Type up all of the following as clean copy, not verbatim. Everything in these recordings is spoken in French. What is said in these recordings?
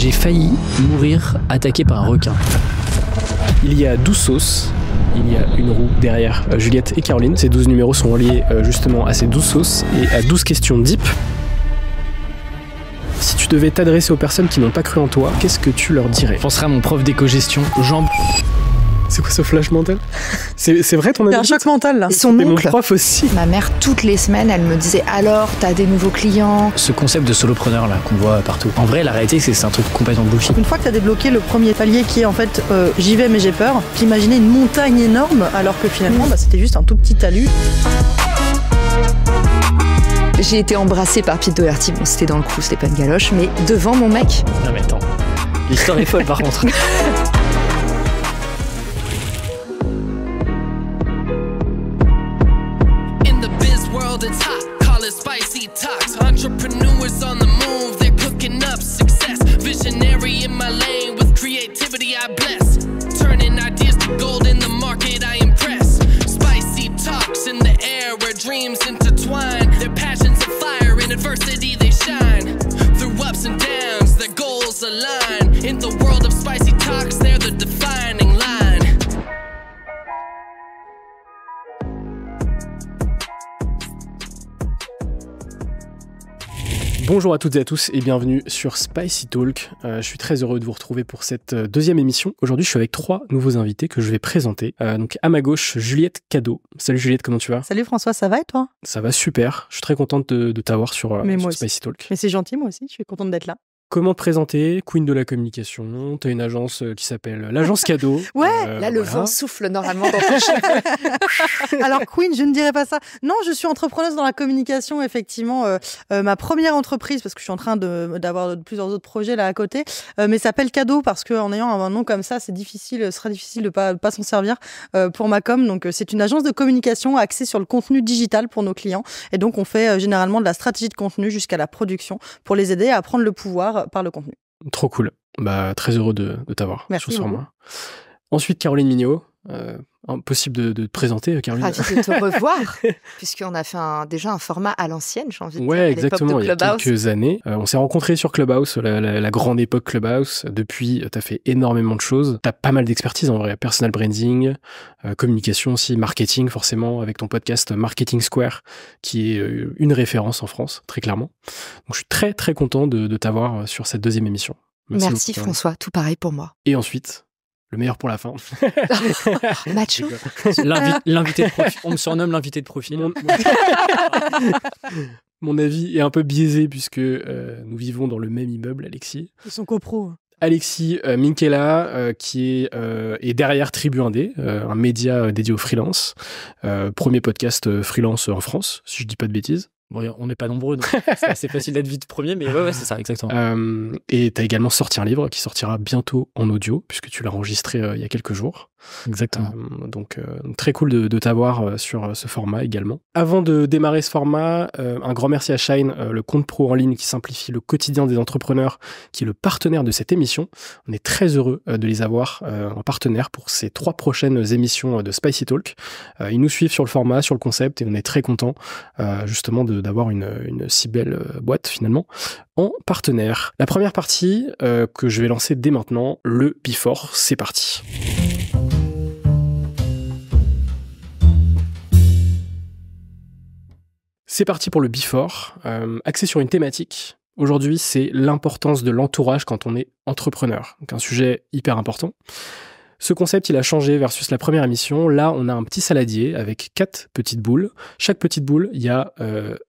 J'ai failli mourir attaqué par un requin. Il y a 12 sauces. Il y a une roue derrière Juliette et Caroline. Ces 12 numéros sont reliés justement à ces 12 sauces et à 12 questions deep. Si tu devais t'adresser aux personnes qui n'ont pas cru en toi, qu'est-ce que tu leur dirais? Je penserai à mon prof d'éco-gestion, Jean. C'est quoi ce flash mental? C'est vrai ton Il y a anecdote? un choc mental là. Et son Et mon oncle, prof aussi. ma mère, toutes les semaines, elle me disait alors, t'as des nouveaux clients. Ce concept de solopreneur là qu'on voit partout. En vrai, la réalité, c'est que c'est un truc complètement bullshit. Une fois que t'as débloqué le premier palier qui est en fait j'y vais mais j'ai peur, t'imaginais une montagne énorme alors que finalement c'était juste un tout petit talus. J'ai été embrassée par Pete Doherty, bon c'était dans le coup, c'était pas une galoche, mais devant mon mec. Non mais attends, l'histoire est folle par contre. It's hot, call it spicy talks. Entrepreneurs on the move, they're cooking up success. Visionary in my lane, with creativity I bless. Turning ideas to gold in the market, I impress. Spicy talks in the air where dreams intertwine. Their passions of fire, in adversity they shine. Through ups and downs, their goals align. In the world of spicy talks, they're the defining line. Bonjour à toutes et à tous et bienvenue sur Spicy Talk. Je suis très heureux de vous retrouver pour cette deuxième émission. Aujourd'hui, je suis avec 3 nouveaux invités que je vais présenter. Donc à ma gauche, Juliette Cadeau. Salut Juliette, comment tu vas? Salut François, ça va et toi? Ça va super. Je suis très contente de t'avoir sur Spicy Talk. Mais c'est gentil, moi aussi, je suis contente d'être là. Comment te présenter? Queen de la communication. T'as une agence qui s'appelle l'agence Cadeau. Ouais, Là, le vent souffle normalement dans tes cheveux. Alors Queen, je ne dirais pas ça. Non, je suis entrepreneuse dans la communication, effectivement. Ma première entreprise, parce que je suis en train d'avoir plusieurs autres projets là à côté, mais s'appelle Cadeau parce qu'en ayant un nom comme ça, ce sera difficile de pas s'en servir pour ma com. Donc c'est une agence de communication axée sur le contenu digital pour nos clients. Et donc on fait généralement de la stratégie de contenu jusqu'à la production pour les aider à prendre le pouvoir par le contenu. Trop cool. Bah, très heureux de t'avoir sur ce format. Ensuite, Caroline Mignot. Impossible de te présenter, Caroline. Ravie de te revoir, puisqu'on a fait déjà un format à l'ancienne, j'ai envie de dire. Ouais, exactement, il y a quelques années. On s'est rencontrés sur Clubhouse, la grande époque Clubhouse. Depuis, t'as fait énormément de choses. T'as pas mal d'expertise en vrai. Personal branding, communication aussi, marketing forcément, avec ton podcast Marketing Square, qui est une référence en France, très clairement. Donc je suis très très content de t'avoir sur cette deuxième émission. Merci François, tout pareil pour moi. Et ensuite, le meilleur pour la fin. Macho. L'invité de profil. On me surnomme l'invité de profil. Mon avis est un peu biaisé puisque nous vivons dans le même immeuble, Alexis. Ils sont copros. Alexis Minkela, qui est derrière Tribu Indé, un média dédié aux freelance. Premier podcast freelance en France, si je dis pas de bêtises. Bon, on n'est pas nombreux, donc c'est assez facile d'être vite premier, mais ouais, c'est ça, exactement. Et tu as également sorti un livre qui sortira bientôt en audio, puisque tu l'as enregistré il y a quelques jours. Exactement. Donc très cool de t'avoir sur ce format également. Avant de démarrer ce format, un grand merci à Shine, le compte pro en ligne qui simplifie le quotidien des entrepreneurs, qui est le partenaire de cette émission. On est très heureux de les avoir en partenaire pour ces 3 prochaines émissions de Spicy Talk. Ils nous suivent sur le format, sur le concept, et on est très contents justement d'avoir une si belle boîte finalement en partenaire. La première partie que je vais lancer dès maintenant, le Before, c'est parti. C'est parti pour le Before, axé sur une thématique. Aujourd'hui, c'est l'importance de l'entourage quand on est entrepreneur. Donc un sujet hyper important. Ce concept, il a changé versus la première émission. Là, on a un petit saladier avec 4 petites boules. Chaque petite boule, il y a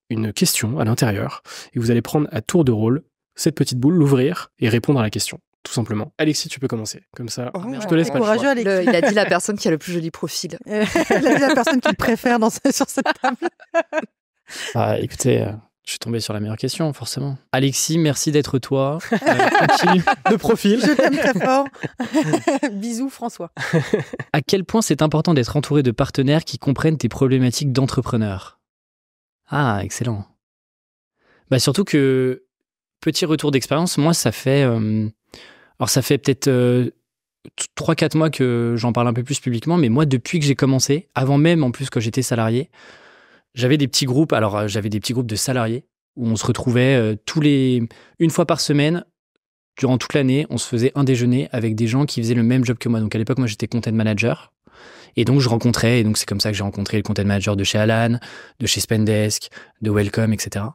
une question à l'intérieur. Et vous allez prendre à tour de rôle cette petite boule, l'ouvrir et répondre à la question. Tout simplement. Alexis, tu peux commencer. Comme ça, je te laisse pas le choix. Alexis. Il a dit la personne qui a le plus joli profil. Il a dit la personne qu'il préfère sur cette table. Écoutez, je suis tombé sur la meilleure question, forcément. Alexis, merci d'être toi. Continue de profil. Je t'aime très fort. Bisous, François. À quel point c'est important d'être entouré de partenaires qui comprennent tes problématiques d'entrepreneur? Ah, excellent. Bah, surtout que, petit retour d'expérience, moi, ça fait peut-être 3-4 mois que j'en parle un peu plus publiquement, mais moi, depuis que j'ai commencé, avant même, en plus, quand j'étais salarié, j'avais des petits groupes de salariés où on se retrouvait une fois par semaine durant toute l'année, on se faisait un déjeuner avec des gens qui faisaient le même job que moi. Donc à l'époque, moi j'étais content manager. Et donc je rencontrais, et donc c'est comme ça que j'ai rencontré le content manager de chez Alan, de chez Spendesk, de Welcome, etc.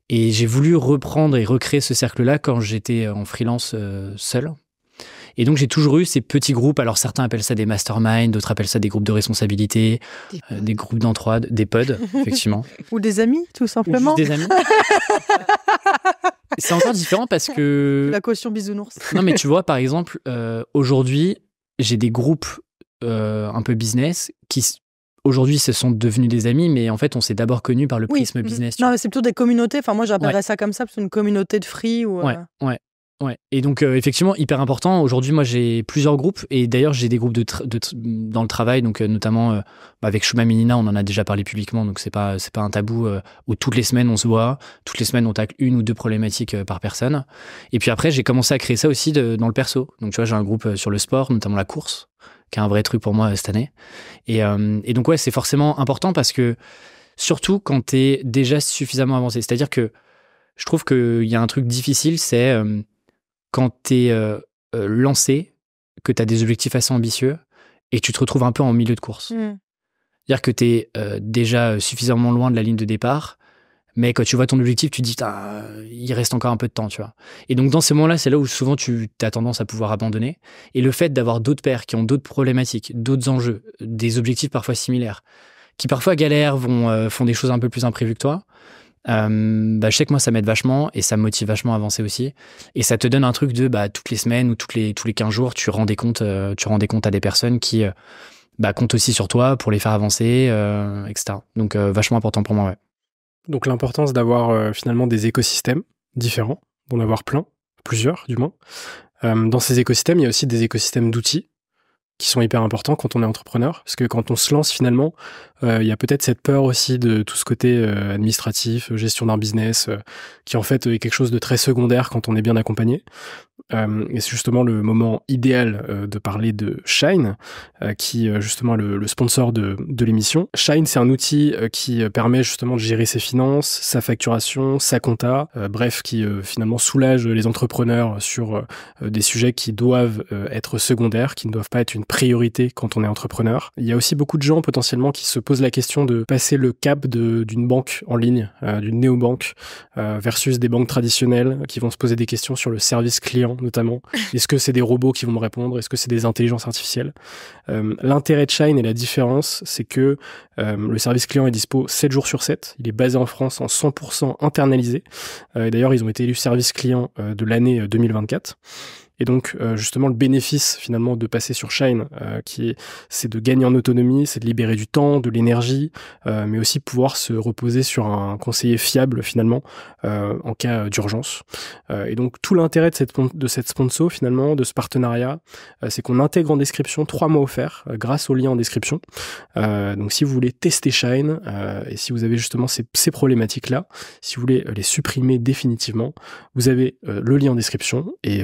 Et j'ai voulu reprendre et recréer ce cercle-là quand j'étais en freelance seul. Et donc j'ai toujours eu ces petits groupes. Alors certains appellent ça des masterminds, d'autres appellent ça des groupes de responsabilité, des groupes d'entraide, des pods, effectivement. Ou des amis, tout simplement. Ou juste des amis. C'est encore différent parce que... La caution bisounours. Non mais tu vois, par exemple, aujourd'hui, j'ai des groupes un peu business qui aujourd'hui se sont devenus des amis, mais en fait on s'est d'abord connus par le prisme business. Non mais c'est plutôt des communautés, enfin moi j'appellerais ça comme ça, c'est une communauté de free ou Ouais. Et donc effectivement hyper important. Aujourd'hui moi j'ai plusieurs groupes, et d'ailleurs j'ai des groupes dans le travail, donc notamment avec Shuma Minina, on en a déjà parlé publiquement, donc c'est pas un tabou, où toutes les semaines on se voit, toutes les semaines on tacle 1 ou 2 problématiques par personne. Et puis après j'ai commencé à créer ça aussi dans le perso. Donc tu vois, j'ai un groupe sur le sport, notamment la course, qui est un vrai truc pour moi cette année. Et donc ouais, c'est forcément important parce que surtout quand t'es déjà suffisamment avancé. C'est-à-dire que je trouve qu'il y a un truc difficile, c'est quand t'es lancé, que t'as des objectifs assez ambitieux et que tu te retrouves un peu en milieu de course. C'est-à-dire que t'es déjà suffisamment loin de la ligne de départ, mais quand tu vois ton objectif, tu te dis il reste encore un peu de temps, tu vois. Et donc dans ces moments-là, c'est là où souvent tu as tendance à pouvoir abandonner. Et le fait d'avoir d'autres pairs qui ont d'autres problématiques, d'autres enjeux, des objectifs parfois similaires, qui parfois galèrent, font des choses un peu plus imprévues que toi, je sais que moi ça m'aide vachement et ça me motive vachement à avancer aussi. Et ça te donne un truc de toutes les semaines ou tous les 15 jours, tu rends des comptes à des personnes qui comptent aussi sur toi pour les faire avancer, etc. Donc vachement important pour moi, ouais. Donc l'importance d'avoir finalement des écosystèmes différents, d'en avoir plusieurs du moins. Dans ces écosystèmes, il y a aussi des écosystèmes d'outils qui sont hyper importants quand on est entrepreneur, parce que quand on se lance finalement, il y a peut-être cette peur aussi de tout ce côté administratif, gestion d'un business, qui en fait est quelque chose de très secondaire quand on est bien accompagné. Et c'est justement le moment idéal de parler de Shine, qui est justement le sponsor de l'émission. Shine, c'est un outil qui permet justement de gérer ses finances, sa facturation, sa compta, bref, qui finalement soulage les entrepreneurs sur des sujets qui doivent être secondaires, qui ne doivent pas être une priorité quand on est entrepreneur. Il y a aussi beaucoup de gens potentiellement qui se posent la question de passer le cap d'une banque en ligne, d'une néobanque, versus des banques traditionnelles qui vont se poser des questions sur le service client notamment. Est-ce que c'est des robots qui vont me répondre? Est-ce que c'est des intelligences artificielles? L'intérêt de Shine et la différence, c'est que le service client est dispo 7 jours sur 7. Il est basé en France en 100% internalisé. Et d'ailleurs, ils ont été élus service client de l'année 2024. Et donc, justement, le bénéfice, finalement, de passer sur Shine, c'est de gagner en autonomie, c'est de libérer du temps, de l'énergie, mais aussi pouvoir se reposer sur un conseiller fiable, finalement, en cas d'urgence. Et donc, tout l'intérêt de cette sponsor, finalement, de ce partenariat, c'est qu'on intègre en description 3 mois offerts grâce au lien en description. Donc, si vous voulez tester Shine, et si vous avez justement ces problématiques-là, si vous voulez les supprimer définitivement, vous avez le lien en description, et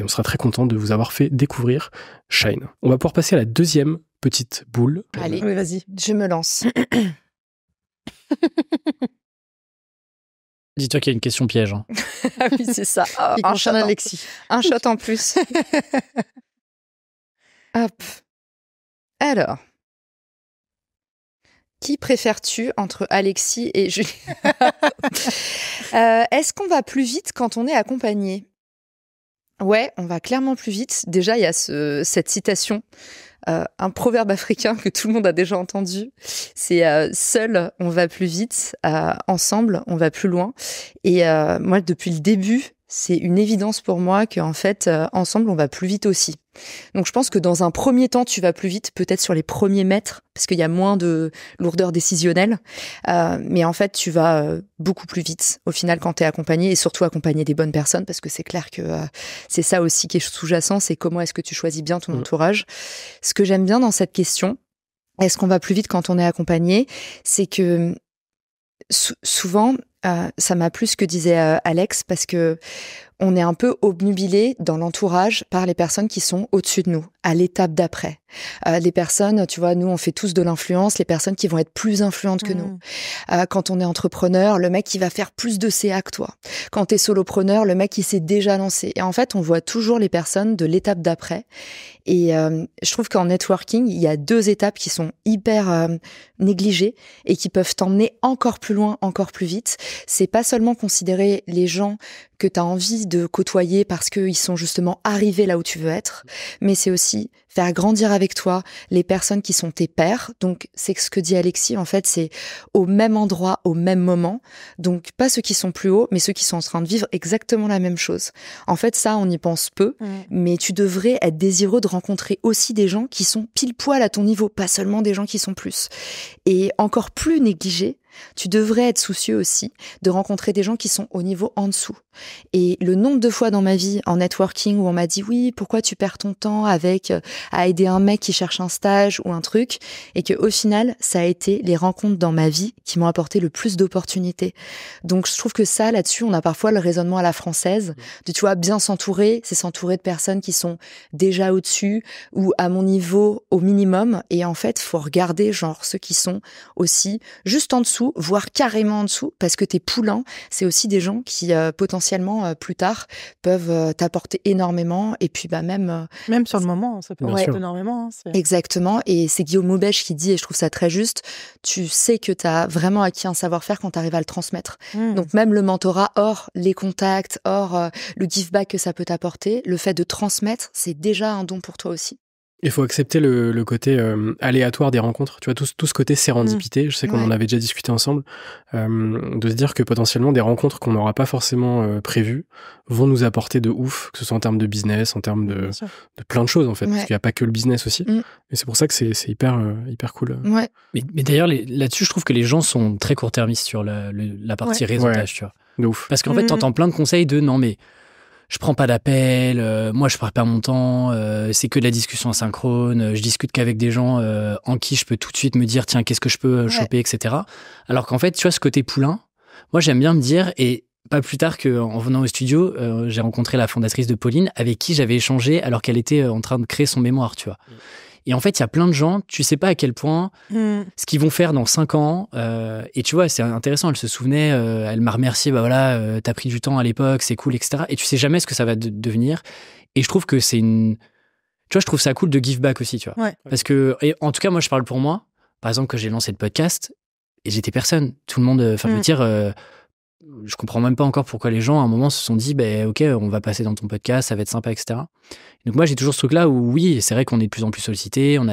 on sera très content de vous avoir fait découvrir Shine. On va pouvoir passer à la deuxième petite boule. Allez, Oui, vas-y. je me lance. Dis-toi qu'il y a une question piège. Hein. Ah oui, c'est ça. Oh, Qui concerne Alexis. Un shot en plus. Hop. Alors. Qui préfères-tu entre Alexis et Julie? Est-ce qu'on va plus vite quand on est accompagné? Ouais, on va clairement plus vite. Déjà, il y a cette citation, un proverbe africain que tout le monde a déjà entendu. C'est seul, on va plus vite, ensemble, on va plus loin. Et moi, depuis le début, c'est une évidence pour moi qu'en fait, ensemble, on va plus vite aussi. Donc, je pense que dans un premier temps, tu vas plus vite, peut-être sur les premiers mètres, parce qu'il y a moins de lourdeur décisionnelle. Mais en fait, tu vas beaucoup plus vite, au final, quand tu es accompagné, et surtout accompagné des bonnes personnes, parce que c'est clair que c'est ça aussi qui est sous-jacent, c'est comment est-ce que tu choisis bien ton entourage. Ce que j'aime bien dans cette question, est-ce qu'on va plus vite quand on est accompagné, c'est que souvent, ça m'a plu ce que disait Alex, parce que on est un peu obnubilé dans l'entourage par les personnes qui sont au-dessus de nous, à l'étape d'après. Les personnes, tu vois, nous, on fait tous de l'influence, les personnes qui vont être plus influentes que nous. Quand on est entrepreneur, le mec qui va faire plus de CA que toi. Quand t'es solopreneur, le mec qui s'est déjà lancé. Et en fait, on voit toujours les personnes de l'étape d'après. Et je trouve qu'en networking, il y a 2 étapes qui sont hyper négligées et qui peuvent t'emmener encore plus loin, encore plus vite. C'est pas seulement considérer les gens que tu as envie de côtoyer parce qu'ils sont justement arrivés là où tu veux être, mais c'est aussi faire grandir avec toi les personnes qui sont tes pairs. Donc, c'est ce que dit Alexis, en fait, c'est au même endroit, au même moment. Donc, pas ceux qui sont plus hauts, mais ceux qui sont en train de vivre exactement la même chose. En fait, ça, on y pense peu, mais tu devrais être désireux de rencontrer aussi des gens qui sont pile poil à ton niveau, pas seulement des gens qui sont plus. Et encore plus négligé, tu devrais être soucieux aussi de rencontrer des gens qui sont au niveau en dessous. Et le nombre de fois dans ma vie en networking où on m'a dit oui, pourquoi tu perds ton temps à aider un mec qui cherche un stage ou un truc, et que au final, ça a été les rencontres dans ma vie qui m'ont apporté le plus d'opportunités. Donc je trouve que ça, là-dessus, on a parfois le raisonnement à la française de, tu vois, bien s'entourer, c'est s'entourer de personnes qui sont déjà au-dessus ou à mon niveau au minimum. Et en fait, faut regarder genre ceux qui sont aussi juste en dessous, voire carrément en dessous, parce que tes poulains, c'est aussi des gens qui potentiellement plus tard peuvent t'apporter énormément. Et puis même sur le moment, ça peut être énormément. Exactement. Et c'est Guillaume Maubèche qui dit, et je trouve ça très juste, tu sais que tu as vraiment acquis un savoir-faire quand tu arrives à le transmettre. Donc même le mentorat, hors les contacts, hors le give back que ça peut t'apporter, le fait de transmettre, c'est déjà un don pour toi aussi. Il faut accepter le côté aléatoire des rencontres, tu vois, tout ce côté sérendipité, je sais qu'on en avait déjà discuté ensemble, de se dire que potentiellement des rencontres qu'on n'aura pas forcément prévues vont nous apporter de ouf, que ce soit en termes de business, en termes de plein de choses en fait, parce qu'il n'y a pas que le business aussi, et c'est pour ça que c'est hyper cool. Mais d'ailleurs, là-dessus, je trouve que les gens sont très court-termistes sur la partie réseautage, tu vois. De ouf. Parce qu'en fait, t'entends plein de conseils de non mais je prends pas d'appel, moi je perds pas mon temps, c'est que de la discussion asynchrone, je discute qu'avec des gens en qui je peux tout de suite me dire tiens qu'est-ce que je peux choper, etc. Alors qu'en fait tu vois ce côté poulain, moi j'aime bien me dire, et pas plus tard qu'en venant au studio, j'ai rencontré la fondatrice de Pauline avec qui j'avais échangé alors qu'elle était en train de créer son mémoire, tu vois. Et en fait, il y a plein de gens, tu sais pas à quel point ce qu'ils vont faire dans 5 ans. Et tu vois, c'est intéressant, elle se souvenait, elle m'a remercié, bah voilà, t'as pris du temps à l'époque, c'est cool, etc. Et tu sais jamais ce que ça va devenir. Et je trouve que c'est tu vois, je trouve ça cool de give back aussi, tu vois. Ouais. Parce que, et en tout cas, moi, je parle pour moi. Par exemple, quand j'ai lancé le podcast, et j'étais personne. Tout le monde, enfin, je veux dire, je comprends même pas encore pourquoi les gens, à un moment, se sont dit, bah, ok, on va passer dans ton podcast, ça va être sympa, etc. Donc moi, j'ai toujours ce truc-là où, oui, c'est vrai qu'on est de plus en plus sollicité, on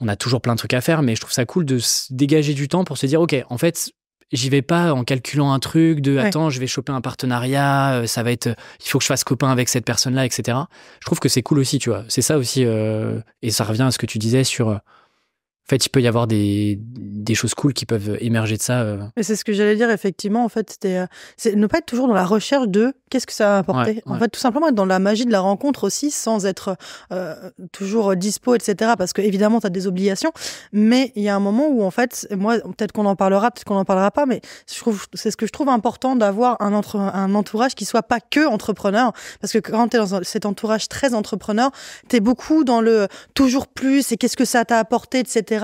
a toujours plein de trucs à faire, mais je trouve ça cool de se dégager du temps pour se dire, ok, en fait, j'y vais pas en calculant un truc de, attends, je vais choper un partenariat, ça va être, il faut que je fasse copain avec cette personne-là, etc. Je trouve que c'est cool aussi, tu vois. C'est ça aussi, et ça revient à ce que tu disais sur, en fait, il peut y avoir des choses cool qui peuvent émerger de ça. Mais c'est ce que j'allais dire, effectivement. En fait, c'est ne pas être toujours dans la recherche de qu'est-ce que ça va apporter. En fait, tout simplement être dans la magie de la rencontre aussi, sans être toujours dispo, etc. Parce que, évidemment, tu as des obligations. Mais il y a un moment où, en fait, moi, peut-être qu'on en parlera, peut-être qu'on n'en parlera pas, mais c'est ce que je trouve important d'avoir un entourage qui soit pas que entrepreneur. Parce que quand tu es dans cet entourage très entrepreneur, tu es beaucoup dans le toujours plus et qu'est-ce que ça t'a apporté, etc.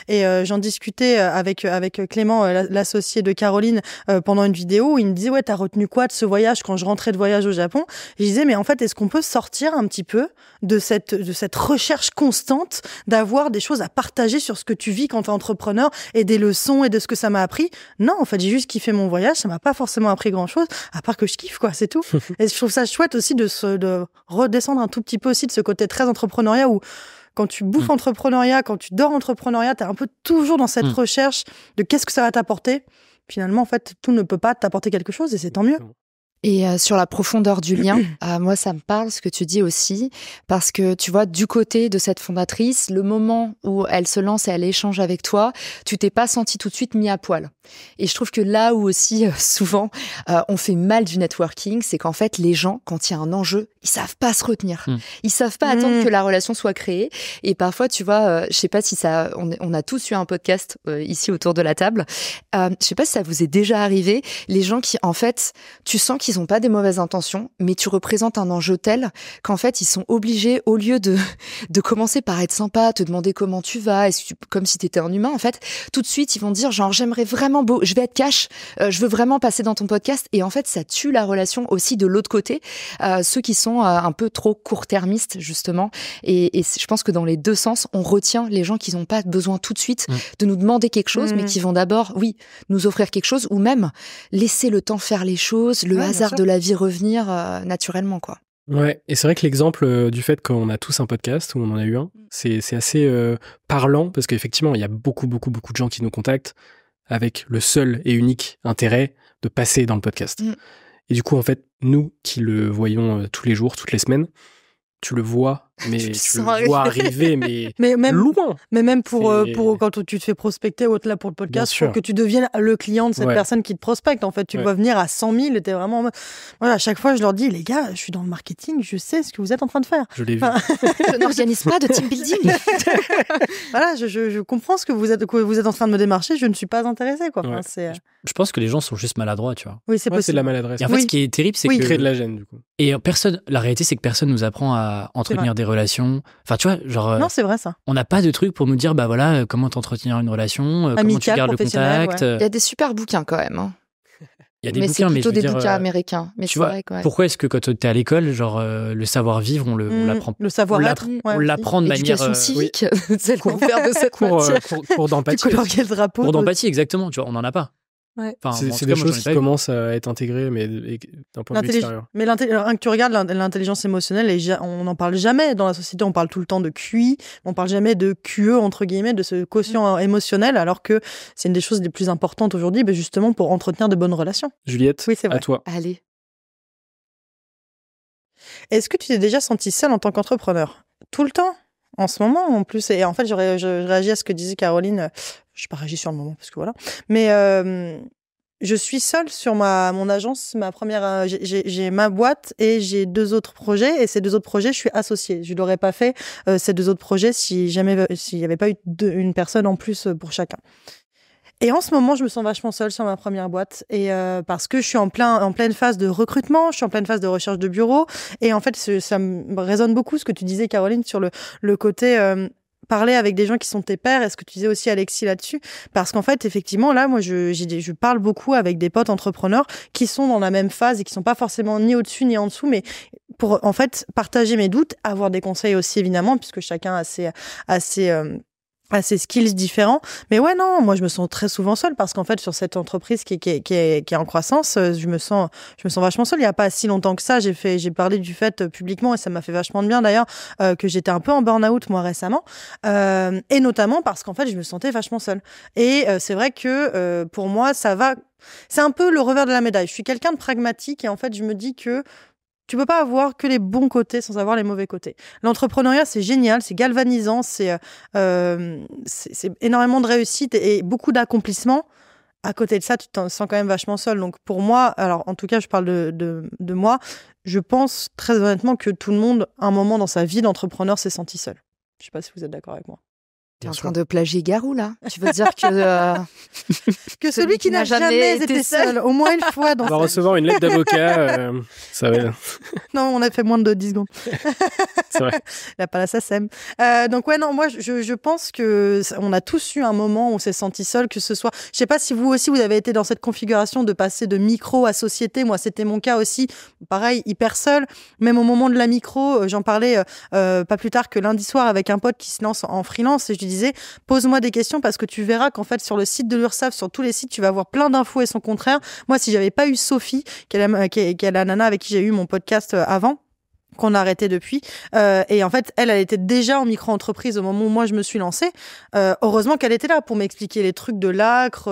Et j'en discutais avec Clément, l'associé de Caroline, pendant une vidéo où il me disait ouais, t'as retenu quoi de ce voyage quand je rentrais de voyage au Japon? Et je disais mais en fait, est-ce qu'on peut sortir un petit peu de cette recherche constante d'avoir des choses à partager sur ce que tu vis quand t'es entrepreneur et des leçons et de ce que ça m'a appris? Non, en fait, j'ai juste kiffé mon voyage, ça m'a pas forcément appris grand-chose, à part que je kiffe, quoi, c'est tout. Et je trouve ça chouette aussi de redescendre un tout petit peu aussi de ce côté très entrepreneuriat où quand tu bouffes entrepreneuriat, quand tu dors entrepreneuriat, t'es un peu toujours dans cette recherche de qu'est-ce que ça va t'apporter. Finalement, en fait, tout ne peut pas t'apporter quelque chose et c'est tant mieux. Et sur la profondeur du lien, moi, ça me parle ce que tu dis aussi, parce que tu vois, du côté de cette fondatrice, le moment où elle se lance et elle échange avec toi, tu t'es pas senti tout de suite mis à poil. Et je trouve que là où aussi, souvent, on fait mal du networking, c'est qu'en fait, les gens, quand il y a un enjeu, ils savent pas se retenir. Ils savent pas attendre que la relation soit créée. Et parfois, tu vois, je sais pas si ça, on a tous eu un podcast ici autour de la table. Je sais pas si ça vous est déjà arrivé, les gens qui, en fait, tu sens qu'ils ils ont pas des mauvaises intentions, mais tu représentes un enjeu tel qu'en fait, ils sont obligés, au lieu de commencer par être sympa, te demander comment tu vas, comme si t'étais un humain, en fait, tout de suite, ils vont dire genre, j'aimerais vraiment je vais être cash, je veux vraiment passer dans ton podcast. Et en fait, ça tue la relation aussi de l'autre côté, ceux qui sont un peu trop court-termistes, justement. Et je pense que dans les deux sens, on retient les gens qui n'ont pas besoin tout de suite de nous demander quelque chose, mais qui vont d'abord, nous offrir quelque chose, ou même laisser le temps faire les choses, le hasard de la vie revenir naturellement, quoi. Ouais, et c'est vrai que l'exemple du fait qu'on a tous un podcast, ou on en a eu un, c'est assez parlant, parce qu'effectivement, il y a beaucoup de gens qui nous contactent avec le seul et unique intérêt de passer dans le podcast. Et du coup, en fait, nous qui le voyons tous les jours, toutes les semaines, tu le vois, mais tu le vois arriver, mais même loin. Mais même pour quand tu te fais prospecter ou là pour le podcast, pour que tu deviennes le client de cette personne qui te prospecte. En fait, tu le vois venir à 100 000 et t'es vraiment... Voilà, à chaque fois, je leur dis, les gars, je suis dans le marketing, je sais ce que vous êtes en train de faire. Je l'ai vu. Je n'organise pas de team building. Voilà, je comprends ce que vous êtes en train de me démarcher, je ne suis pas intéressée, quoi. Enfin, je pense que les gens sont juste maladroits, tu vois. Oui, c'est possible. C'est de la maladresse. Et en fait, ce qui est terrible, c'est que... crée de la gêne, du coup. Et la réalité, c'est que personne nous apprend à entretenir des relations. Enfin, tu vois, genre... Non, c'est vrai, ça. On n'a pas de truc pour nous dire, bah voilà, comment t'entretenir une relation, comment tu gardes le contact. Il y a des super bouquins, quand même. Hein. Il y a des mais bouquins, c'est plutôt des dire, bouquins américains. Mais tu vois, vrai, ouais. Pourquoi est-ce que quand t'es à l'école, genre, le savoir-vivre, on l'apprend le savoir-être, on l'apprend de manière... Éducation civique, c'est le contraire de cette matière. Cours d'empathie. Cours d'empathie, exactement. Tu vois, on n'en a pas. Ouais. Enfin, c'est des choses qui commencent à être intégrées, mais d'un point de vue extérieur. Mais que tu regardes l'intelligence émotionnelle, on n'en parle jamais dans la société. On parle tout le temps de QI, on parle jamais de QE, entre guillemets, de ce quotient émotionnel, alors que c'est une des choses les plus importantes aujourd'hui, justement pour entretenir de bonnes relations. Juliette, oui, c'est vrai. À toi. Allez. Est-ce que tu t'es déjà sentie seule en tant qu'entrepreneur ? Tout le temps ? En ce moment, en plus, et en fait, je réagis à ce que disait Caroline. Je n'ai pas réagi sur le moment, parce que voilà. Mais je suis seule sur mon agence, ma première. J'ai ma boîte et j'ai 2 autres projets. Et ces 2 autres projets, je suis associée. Je ne l'aurais pas fait, ces 2 autres projets, s'il n'y avait pas eu une personne en plus pour chacun. Et en ce moment, je me sens vachement seule sur ma première boîte, et parce que je suis en pleine phase de recrutement, je suis en pleine phase de recherche de bureau, et en fait, ça me résonne beaucoup ce que tu disais, Caroline, sur le côté parler avec des gens qui sont tes pairs, et ce que tu disais aussi, Alexis, là-dessus, parce qu'en fait, effectivement, là, moi, je parle beaucoup avec des potes entrepreneurs qui sont dans la même phase et qui sont pas forcément ni au-dessus ni en dessous, mais pour en fait partager mes doutes, avoir des conseils aussi évidemment, puisque chacun a ses skills différents. Mais ouais, non, moi, je me sens très souvent seule parce qu'en fait, sur cette entreprise qui est en croissance, je me sens vachement seule. Il y a pas si longtemps que ça, j'ai parlé du fait publiquement, et ça m'a fait vachement de bien d'ailleurs, que j'étais un peu en burn-out, moi, récemment. Et notamment parce qu'en fait, je me sentais vachement seule. Et c'est vrai que pour moi, ça va... C'est un peu le revers de la médaille. Je suis quelqu'un de pragmatique, et en fait, je me dis que tu peux pas avoir que les bons côtés sans avoir les mauvais côtés. L'entrepreneuriat, c'est génial, c'est galvanisant, c'est énormément de réussite et beaucoup d'accomplissement. À côté de ça, tu te sens quand même vachement seul. Donc pour moi, alors en tout cas, je parle de moi, je pense très honnêtement que tout le monde, à un moment dans sa vie d'entrepreneur, s'est senti seul. Je sais pas si vous êtes d'accord avec moi. T'es en train de plagier Garou, là. Tu veux dire que... que celui qui n'a jamais été seul, au moins une fois. On va recevoir une lettre d'avocat. Ça va... Non, on a fait moins de 10 secondes. C'est vrai. Il n'a pas la SACEM. Donc ouais, non, moi, je pense qu'on a tous eu un moment où on s'est senti seul, que ce soit... Je sais pas si vous aussi, vous avez été dans cette configuration de passer de micro à société. Moi, c'était mon cas aussi. Pareil, hyper seul. Même au moment de la micro, j'en parlais pas plus tard que lundi soir avec un pote qui se lance en freelance, et je disais, pose-moi des questions parce que tu verras qu'en fait, sur le site de l'URSSAF, sur tous les sites, tu vas avoir plein d'infos et son contraire. Moi, si j'avais pas eu Sophie, qui est la nana avec qui j'ai eu mon podcast avant, qu'on a arrêté depuis, et en fait, elle était déjà en micro-entreprise au moment où moi je me suis lancée. Heureusement qu'elle était là pour m'expliquer les trucs de l'ACRE,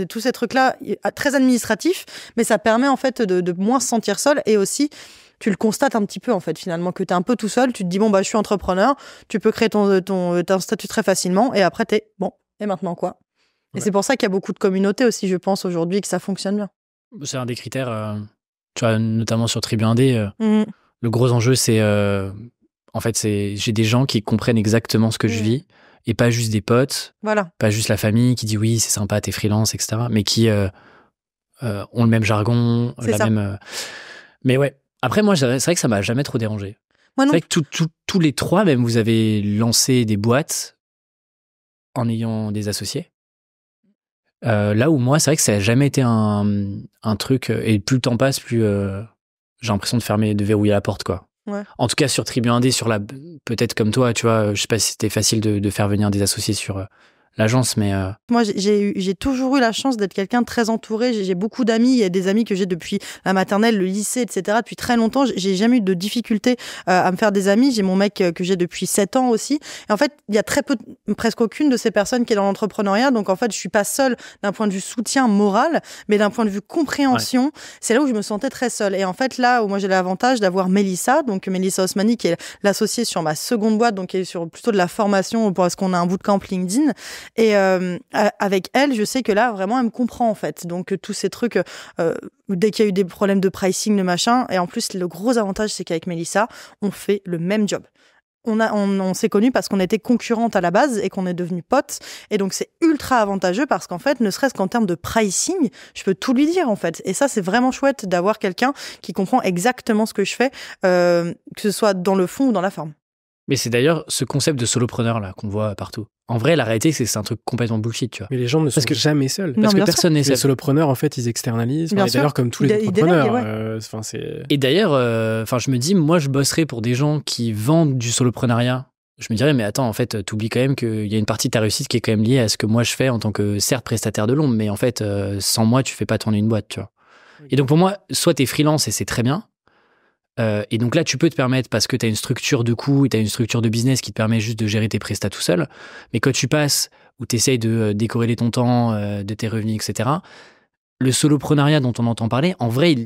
tous ces trucs-là, très administratifs, mais ça permet en fait de moins se sentir seule, et aussi tu le constates un petit peu, en fait, finalement, que t'es un peu tout seul. Tu te dis, bon, je suis entrepreneur. Tu peux créer ton statut très facilement. Et après, t'es, bon, et maintenant quoi ? Et c'est pour ça qu'il y a beaucoup de communautés aussi, je pense, aujourd'hui, que ça fonctionne bien. C'est un des critères, tu vois, notamment sur Tribu Indé. Le gros enjeu, c'est... en fait, j'ai des gens qui comprennent exactement ce que je vis, et pas juste des potes, voilà. Pas juste la famille qui dit, oui, c'est sympa, t'es freelance, etc. Mais qui... ont le même jargon, C'est ça. même. Mais ouais. Après, moi, c'est vrai que ça m'a jamais trop dérangé. Moi non. C'est vrai que tous les trois, même, vous avez lancé des boîtes en ayant des associés. Là où moi, c'est vrai que ça n'a jamais été un truc. Et plus le temps passe, plus j'ai l'impression de verrouiller la porte, quoi. Ouais. En tout cas, sur Tribu Indé, peut-être comme toi, tu vois, je sais pas si c'était facile de faire venir des associés sur l'agence, mais Moi, j'ai toujours eu la chance d'être quelqu'un de très entouré. J'ai beaucoup d'amis. Il y a des amis que j'ai depuis la maternelle, le lycée, etc. Depuis très longtemps. J'ai jamais eu de difficulté à me faire des amis. J'ai mon mec que j'ai depuis 7 ans aussi. Et en fait, il y a presque aucune de ces personnes qui est dans l'entrepreneuriat. Donc, en fait, je suis pas seule d'un point de vue soutien moral, mais d'un point de vue compréhension. Ouais. C'est là où je me sentais très seule. Et en fait, là où moi, j'ai l'avantage d'avoir Mélissa, donc Mélissa Osmani, qui est l'associée sur ma seconde boîte, donc qui est sur plutôt de la formation parce qu'on a un bootcamp LinkedIn. Et avec elle, je sais que là, vraiment, elle me comprend, en fait. Donc, tous ces trucs, dès qu'il y a eu des problèmes de pricing, de machin. Et en plus, le gros avantage, c'est qu'avec Mélissa, on fait le même job. On s'est connus parce qu'on était concurrentes à la base et qu'on est devenus potes. Et donc, c'est ultra avantageux parce qu'en fait, ne serait-ce qu'en termes de pricing, je peux tout lui dire, en fait. Et ça, c'est vraiment chouette d'avoir quelqu'un qui comprend exactement ce que je fais, que ce soit dans le fond ou dans la forme. Mais c'est d'ailleurs ce concept de solopreneur là qu'on voit partout. En vrai, la réalité, c'est que c'est un truc complètement bullshit, tu vois. Mais les gens ne sont jamais seuls. Parce que personne n'est seul. Les solopreneurs, en fait, ils externalisent. Et d'ailleurs, comme tous les entrepreneurs. Et d'ailleurs, je me dis, moi, je bosserais pour des gens qui vendent du solopreneuriat. Je me dirais, mais attends, en fait, t'oublies quand même qu'il y a une partie de ta réussite qui est quand même liée à ce que moi je fais en tant que, certes, prestataire de l'ombre, mais en fait, sans moi, tu fais pas tourner une boîte, tu vois. Et donc, pour moi, soit t'es freelance et c'est très bien. Et donc là, tu peux te permettre, parce que tu as une structure de coûts et tu as une structure de business qui te permet juste de gérer tes prestats tout seul. Mais quand tu passes, où tu essayes de décorréler ton temps, de tes revenus, etc., le soloprenariat dont on entend parler, en vrai,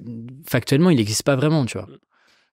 factuellement, il n'existe pas vraiment, tu vois.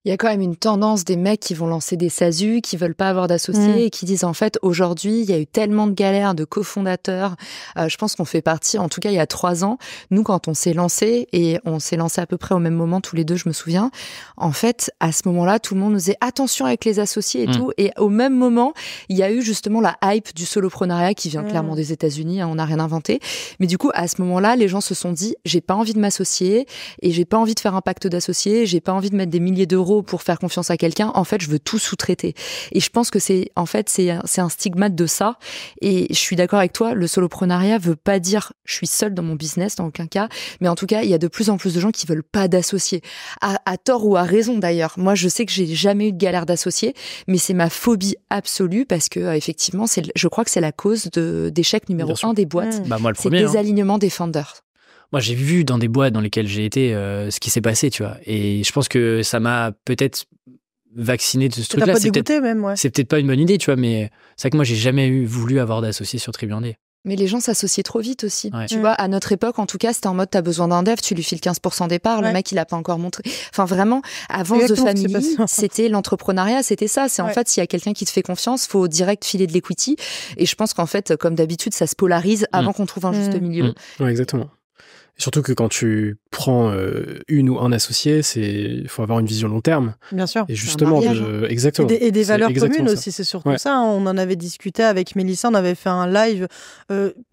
Il y a quand même une tendance des mecs qui vont lancer des SASU, qui veulent pas avoir d'associés et qui disent en fait aujourd'hui il y a eu tellement de galères de cofondateurs. Je pense qu'on fait partie, en tout cas il y a 3 ans, nous quand on s'est lancé et on s'est lancé à peu près au même moment tous les deux, je me souviens. En fait à ce moment-là tout le monde nous disait attention avec les associés et tout. Et au même moment il y a eu justement la hype du soloprenariat qui vient clairement des États-Unis. Hein, on n'a rien inventé. Mais du coup à ce moment-là les gens se sont dit j'ai pas envie de m'associer et j'ai pas envie de faire un pacte d'associés. J'ai pas envie de mettre des milliers d'euros pour faire confiance à quelqu'un, en fait, je veux tout sous-traiter. Et je pense que c'est un stigmate de ça. Et je suis d'accord avec toi, le soloprenariat veut pas dire je suis seule dans mon business, dans aucun cas. Mais en tout cas, il y a de plus en plus de gens qui veulent pas d'associés. À tort ou à raison d'ailleurs. Moi, je sais que j'ai jamais eu de galère d'associés, mais c'est ma phobie absolue parce que, effectivement, je crois que c'est la cause d'échec numéro 1 des boîtes. Bah, moi, le c'est premier, le désalignement des founders. Moi, j'ai vu dans des boîtes dans lesquelles j'ai été ce qui s'est passé, tu vois. Et je pense que ça m'a peut-être vacciné de ce truc-là. C'est peut-être pas une bonne idée, tu vois, mais c'est vrai que moi, j'ai jamais voulu avoir d'associé sur Tribu Indé. Mais les gens s'associaient trop vite aussi. Ouais. Tu vois, à notre époque, en tout cas, c'était en mode, t'as besoin d'un dev, tu lui files 15% départ, le mec, il a pas encore montré. Enfin, vraiment, avant The Family, c'était l'entrepreneuriat, c'était ça. C'est en fait, s'il y a quelqu'un qui te fait confiance, faut direct filer de l'equity. Et je pense qu'en fait, comme d'habitude, ça se polarise avant qu'on trouve un juste milieu. Ouais, exactement. Surtout que quand tu prends une ou un associé, il faut avoir une vision long terme. Bien sûr. Et justement, exactement. Et des valeurs communes aussi, c'est surtout ça. On en avait discuté avec Mélissa, on avait fait un live,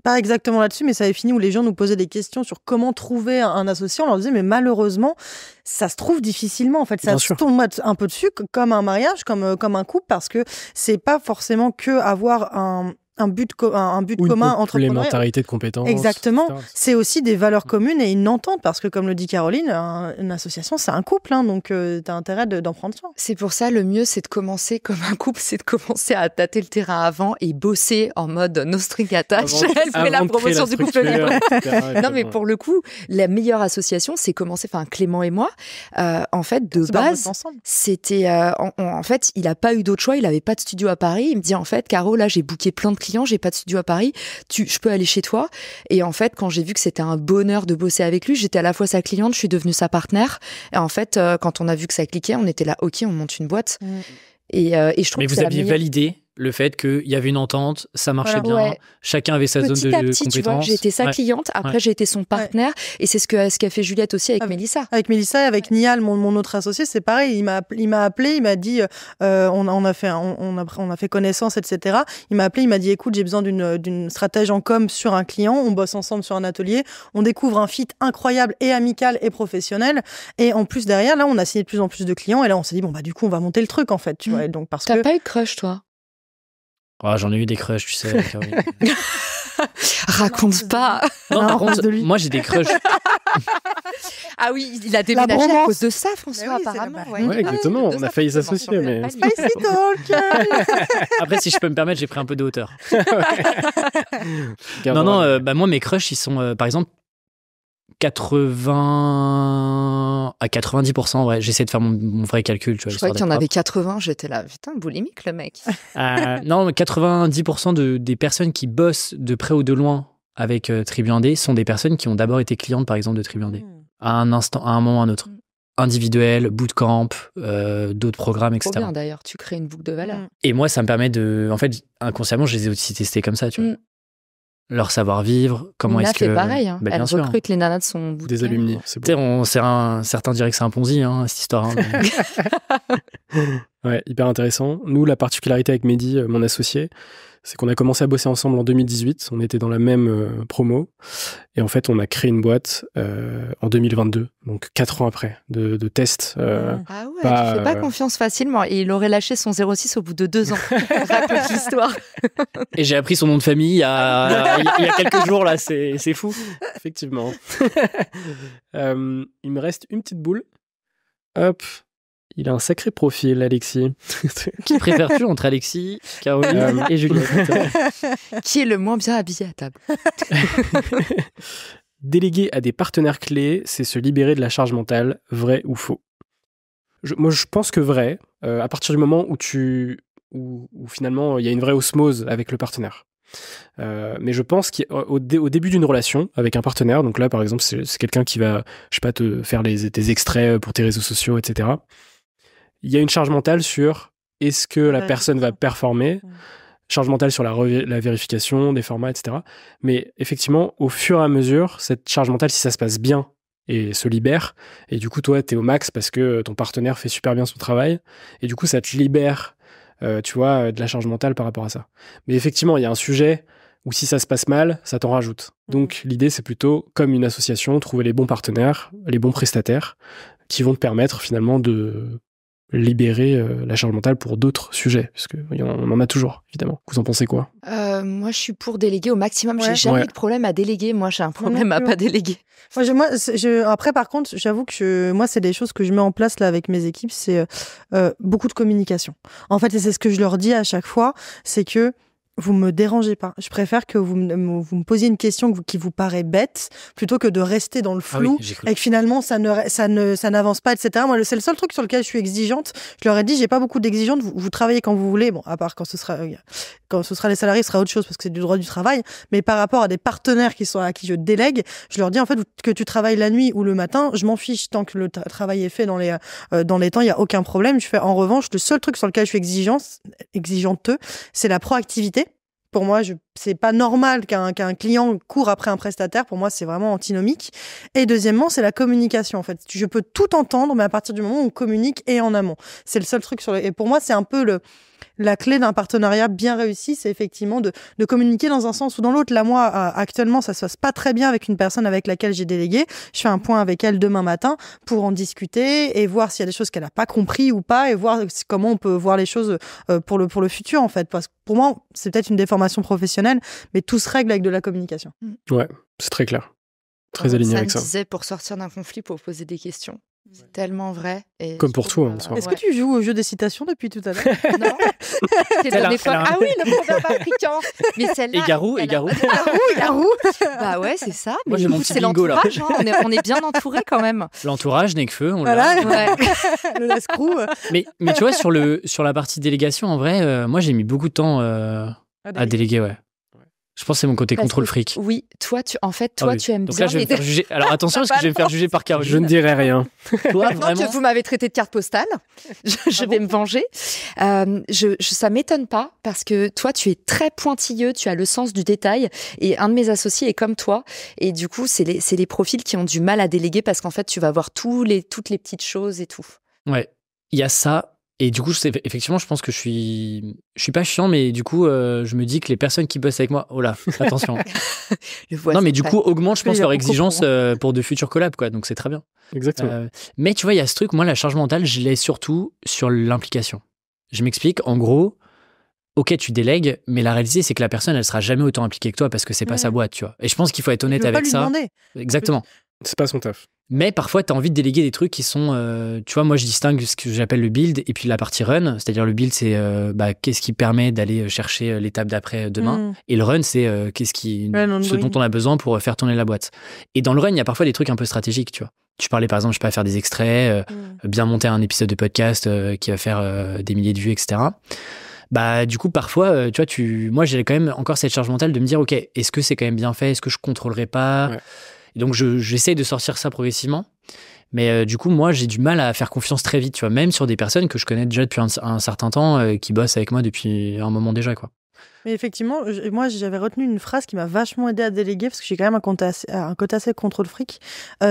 pas exactement là-dessus, mais ça avait fini où les gens nous posaient des questions sur comment trouver un associé. On leur disait, mais malheureusement, ça se trouve difficilement. En fait, ça se tombe un peu dessus, comme un mariage, comme un couple, parce que c'est pas forcément que avoir un but commun entre complémentarité de compétences. Exactement. Etc. C'est aussi des valeurs communes et une entente parce que, comme le dit Caroline, une association, c'est un couple, hein, donc tu as intérêt d'en prendre soin. C'est pour ça, le mieux, c'est de commencer comme un couple, c'est de commencer à tâter le terrain avant et bosser en mode no string attached. Elle fait la promotion du couple libre. Non, mais pour le coup, la meilleure association, c'est commencer, Clément et moi, en fait, de base, c'était, en fait, il a pas eu d'autre choix, il avait pas de studio à Paris. Il me dit, en fait, Caro, là, j'ai booké plein de client, j'ai pas de studio à Paris, je peux aller chez toi. Et en fait, quand j'ai vu que c'était un bonheur de bosser avec lui, j'étais à la fois sa cliente, je suis devenue sa partenaire. Et en fait, quand on a vu que ça cliquait, on était là, ok, on monte une boîte. Et je trouve mais que vous aviez validé Le fait qu'il y avait une entente, ça marchait bien, Ouais. chacun avait sa Petit zone de à petit, tu vois, compétence. j'ai été sa Ouais. cliente, après Ouais. j'ai été son partenaire, et c'est ce qu'a fait Juliette aussi avec Ah, Mélissa. Avec Mélissa et avec Nial, mon autre associé, c'est pareil. Il m'a appelé, il m'a dit, on a fait connaissance, etc. Il m'a appelé, il m'a dit, écoute, j'ai besoin d'une stratège en com sur un client. On bosse ensemble sur un atelier. On découvre un fit incroyable et amical et professionnel. Et en plus derrière, là, on a signé de plus en plus de clients. Et là, on s'est dit, bon bah du coup, on va monter le truc en fait, tu vois. Et donc parce T'as que pas eu de crush, toi? Ah, j'en ai eu des crushs, tu sais. Caroline. Raconte pas. Non, Non, par en face contre, de lui. moi j'ai des crushs. Ah oui, il a déménagé à bromance. cause de ça, François, Mais oui, c'est apparemment. la- Ouais, exactement, on a failli s'associer, mais- Spicy talk. Après, si je peux me permettre, j'ai pris un peu de hauteur. Gardons Non, la- bah, moi mes crushs, ils sont par exemple 80 à 90%. Ouais, j'essaie de faire mon vrai calcul. Tu vois, Je croyais histoire qu'il y en d'être avait 80, j'étais là, putain, boulimique le mec. Non, 90% des personnes qui bossent de près ou de loin avec Tribu Indé sont des personnes qui ont d'abord été clientes, par exemple, de Tribu Indé, à un moment ou à un autre. Individuel, bootcamp, d'autres programmes, Trop etc. bien d'ailleurs, tu crées une boucle de valeur. Et moi, ça me permet de... En fait, inconsciemment, je les ai aussi testés comme ça, tu vois. Mm. Leur savoir-vivre, comment Nina est-ce que... fait pareil, hein. Bah, Elle bien sûr. recrute les nanas de son bout. Des alumni, c'est Tu beau. sais, certains diraient que c'est un Ponzi, hein, cette histoire. Hein, mais- Ouais, hyper intéressant. Nous, la particularité avec Mehdi, mon associé, c'est qu'on a commencé à bosser ensemble en 2018. On était dans la même promo. Et en fait, on a créé une boîte en 2022, donc 4 ans après, de tests. Ah ouais, Pas, tu fais pas confiance facilement. Et il aurait lâché son 06 au bout de 2 ans. Raconte l'histoire. Et j'ai appris son nom de famille il y a quelques jours, là, c'est fou. Effectivement. Il me reste une petite boule. Hop. Il a un sacré profil, Alexis. Qui préfères-tu entre Alexis, Caroline et Juliette? Qui est le moins bien habillé à table? Déléguer à des partenaires clés, c'est se libérer de la charge mentale, vrai ou faux? Moi, je pense que vrai, à partir du moment où finalement il y a une vraie osmose avec le partenaire. Mais je pense qu'au début d'une relation avec un partenaire, donc là par exemple c'est quelqu'un qui va, je sais pas, te faire tes extraits pour tes réseaux sociaux, etc. Il y a une charge mentale sur est-ce que la personne va performer, charge mentale sur la vérification des formats, etc. Mais effectivement, au fur et à mesure, cette charge mentale, si ça se passe bien et se libère, et du coup toi t'es au max parce que ton partenaire fait super bien son travail, et du coup ça te libère, tu vois, de la charge mentale par rapport à ça. Mais effectivement, il y a un sujet où si ça se passe mal, ça t'en rajoute. Donc l'idée, c'est plutôt, comme une association, trouver les bons partenaires, les bons prestataires, qui vont te permettre finalement de libérer la charge mentale pour d'autres sujets, parce qu'on en a toujours, évidemment. Vous en pensez quoi? Moi, je suis pour déléguer au maximum. Ouais. J'ai jamais Ouais. eu de problème à déléguer. Moi, j'ai un problème non à plus. pas déléguer. Après, par contre, j'avoue que moi, c'est des choses que je mets en place là avec mes équipes, c'est beaucoup de communication. En fait, et c'est ce que je leur dis à chaque fois, c'est que vous me dérangez pas. Je préfère que vous me posiez une question qui vous paraît bête, plutôt que de rester dans le flou j'ai cru. et que finalement ça n'avance pas, etc. Moi, c'est le seul truc sur lequel je suis exigeante. Je leur ai dit, j'ai pas beaucoup d'exigeantes. Vous travaillez quand vous voulez. Bon, à part quand ce sera les salariés, ce sera autre chose parce que c'est du droit du travail. Mais par rapport à des partenaires à qui je délègue, je leur dis en fait que tu travailles la nuit ou le matin, je m'en fiche tant que le travail est fait dans les temps, il y a aucun problème. Je fais en revanche le seul truc sur lequel je suis exigeanteux, c'est la proactivité. Pour moi, c'est pas normal qu'un client court après un prestataire. Pour moi, c'est vraiment antinomique. Et deuxièmement, c'est la communication. En fait, je peux tout entendre, mais à partir du moment où on communique et en amont, c'est le seul truc et pour moi, c'est un peu la clé d'un partenariat bien réussi, c'est effectivement de communiquer dans un sens ou dans l'autre. Là, moi, actuellement, ça se passe pas très bien avec une personne avec laquelle j'ai délégué. Je fais un point avec elle demain matin pour en discuter et voir s'il y a des choses qu'elle n'a pas compris ou pas et voir comment on peut voir les choses pour le futur, en fait. Parce que pour moi, c'est peut-être une déformation professionnelle, mais tout se règle avec de la communication. Ouais, c'est très clair. Très aligné Ça avec me ça. disait, pour sortir d'un conflit, pour poser des questions. C'est tellement vrai. Et Comme je pour trouve, tout, en soi. Est-ce que tu joues au jeu des citations depuis tout à l'heure? Non. T'es Elle a- donné quoi? elle a un- Ah oui, le proverbe africain. Mais celle-là. Égarou, elle a- égarou. Garou. Bah ouais, c'est ça. Moi, Mais j'ai du mon coup, petit c'est bingo, là. l'entourage. Hein. On est bien entouré quand même. L'entourage, Necfeu, on Voilà. l'a. Ouais. Le escroc. Mais tu vois, sur la partie délégation, en vrai, moi, j'ai mis beaucoup de temps à déléguer, ouais. Je pense que c'est mon côté Parce contrôle que- fric. Oui, toi, tu Oui. aimes Donc bien là, je vais me les- faire juger. Alors attention, parce que je vais me faire juger par Caroline. Je ne dirai rien. Toi, Maintenant vraiment. que vous m'avez traité de carte postale, je vais me venger. Ça m'étonne pas parce que toi, tu es très pointilleux, tu as le sens du détail et un de mes associés est comme toi. Et du coup, c'est les profils qui ont du mal à déléguer parce qu'en fait, tu vas voir toutes les petites choses et tout. Ouais, il y a ça. Et du coup, effectivement, je pense que je suis pas chiant, mais du coup, je me dis que les personnes qui bossent avec moi, oh là, attention. Non, mais du coup, augmente, je pense, Il y a leur beaucoup exigence pour, pour de futurs collabs, quoi. Donc, c'est très bien. Exactement. Mais tu vois, il y a ce truc, moi, la charge mentale, je l'ai surtout sur l'implication. Je m'explique. En gros, ok, tu délègues, mais la réalité, c'est que la personne, elle sera jamais autant impliquée que toi parce que c'est pas sa boîte, tu vois. Et je pense qu'il faut être Je honnête veux pas avec lui ça. demander. Exactement. C'est pas son taf. Mais parfois, tu as envie de déléguer des trucs qui sont, tu vois, moi je distingue ce que j'appelle le build et puis la partie run. C'est-à-dire le build, c'est qu'est-ce qui permet d'aller chercher l'étape d'après demain. Et le run, c'est ce dont on a besoin pour faire tourner la boîte. Et dans le run, il y a parfois des trucs un peu stratégiques, tu vois. Tu parlais par exemple, je sais pas, faire des extraits, bien monter un épisode de podcast qui va faire des milliers de vues, etc. Bah, du coup, parfois, tu vois, moi j'ai quand même encore cette charge mentale de me dire, ok, est-ce que c'est quand même bien fait? Est-ce que je contrôlerai pas? Ouais. Et donc, j'essaye de sortir ça progressivement. Mais du coup, moi, j'ai du mal à faire confiance très vite, tu vois, même sur des personnes que je connais déjà depuis un certain temps, qui bossent avec moi depuis un moment déjà, quoi. Mais effectivement, moi, j'avais retenu une phrase qui m'a vachement aidé à déléguer parce que j'ai quand même un côté assez contrôle fric.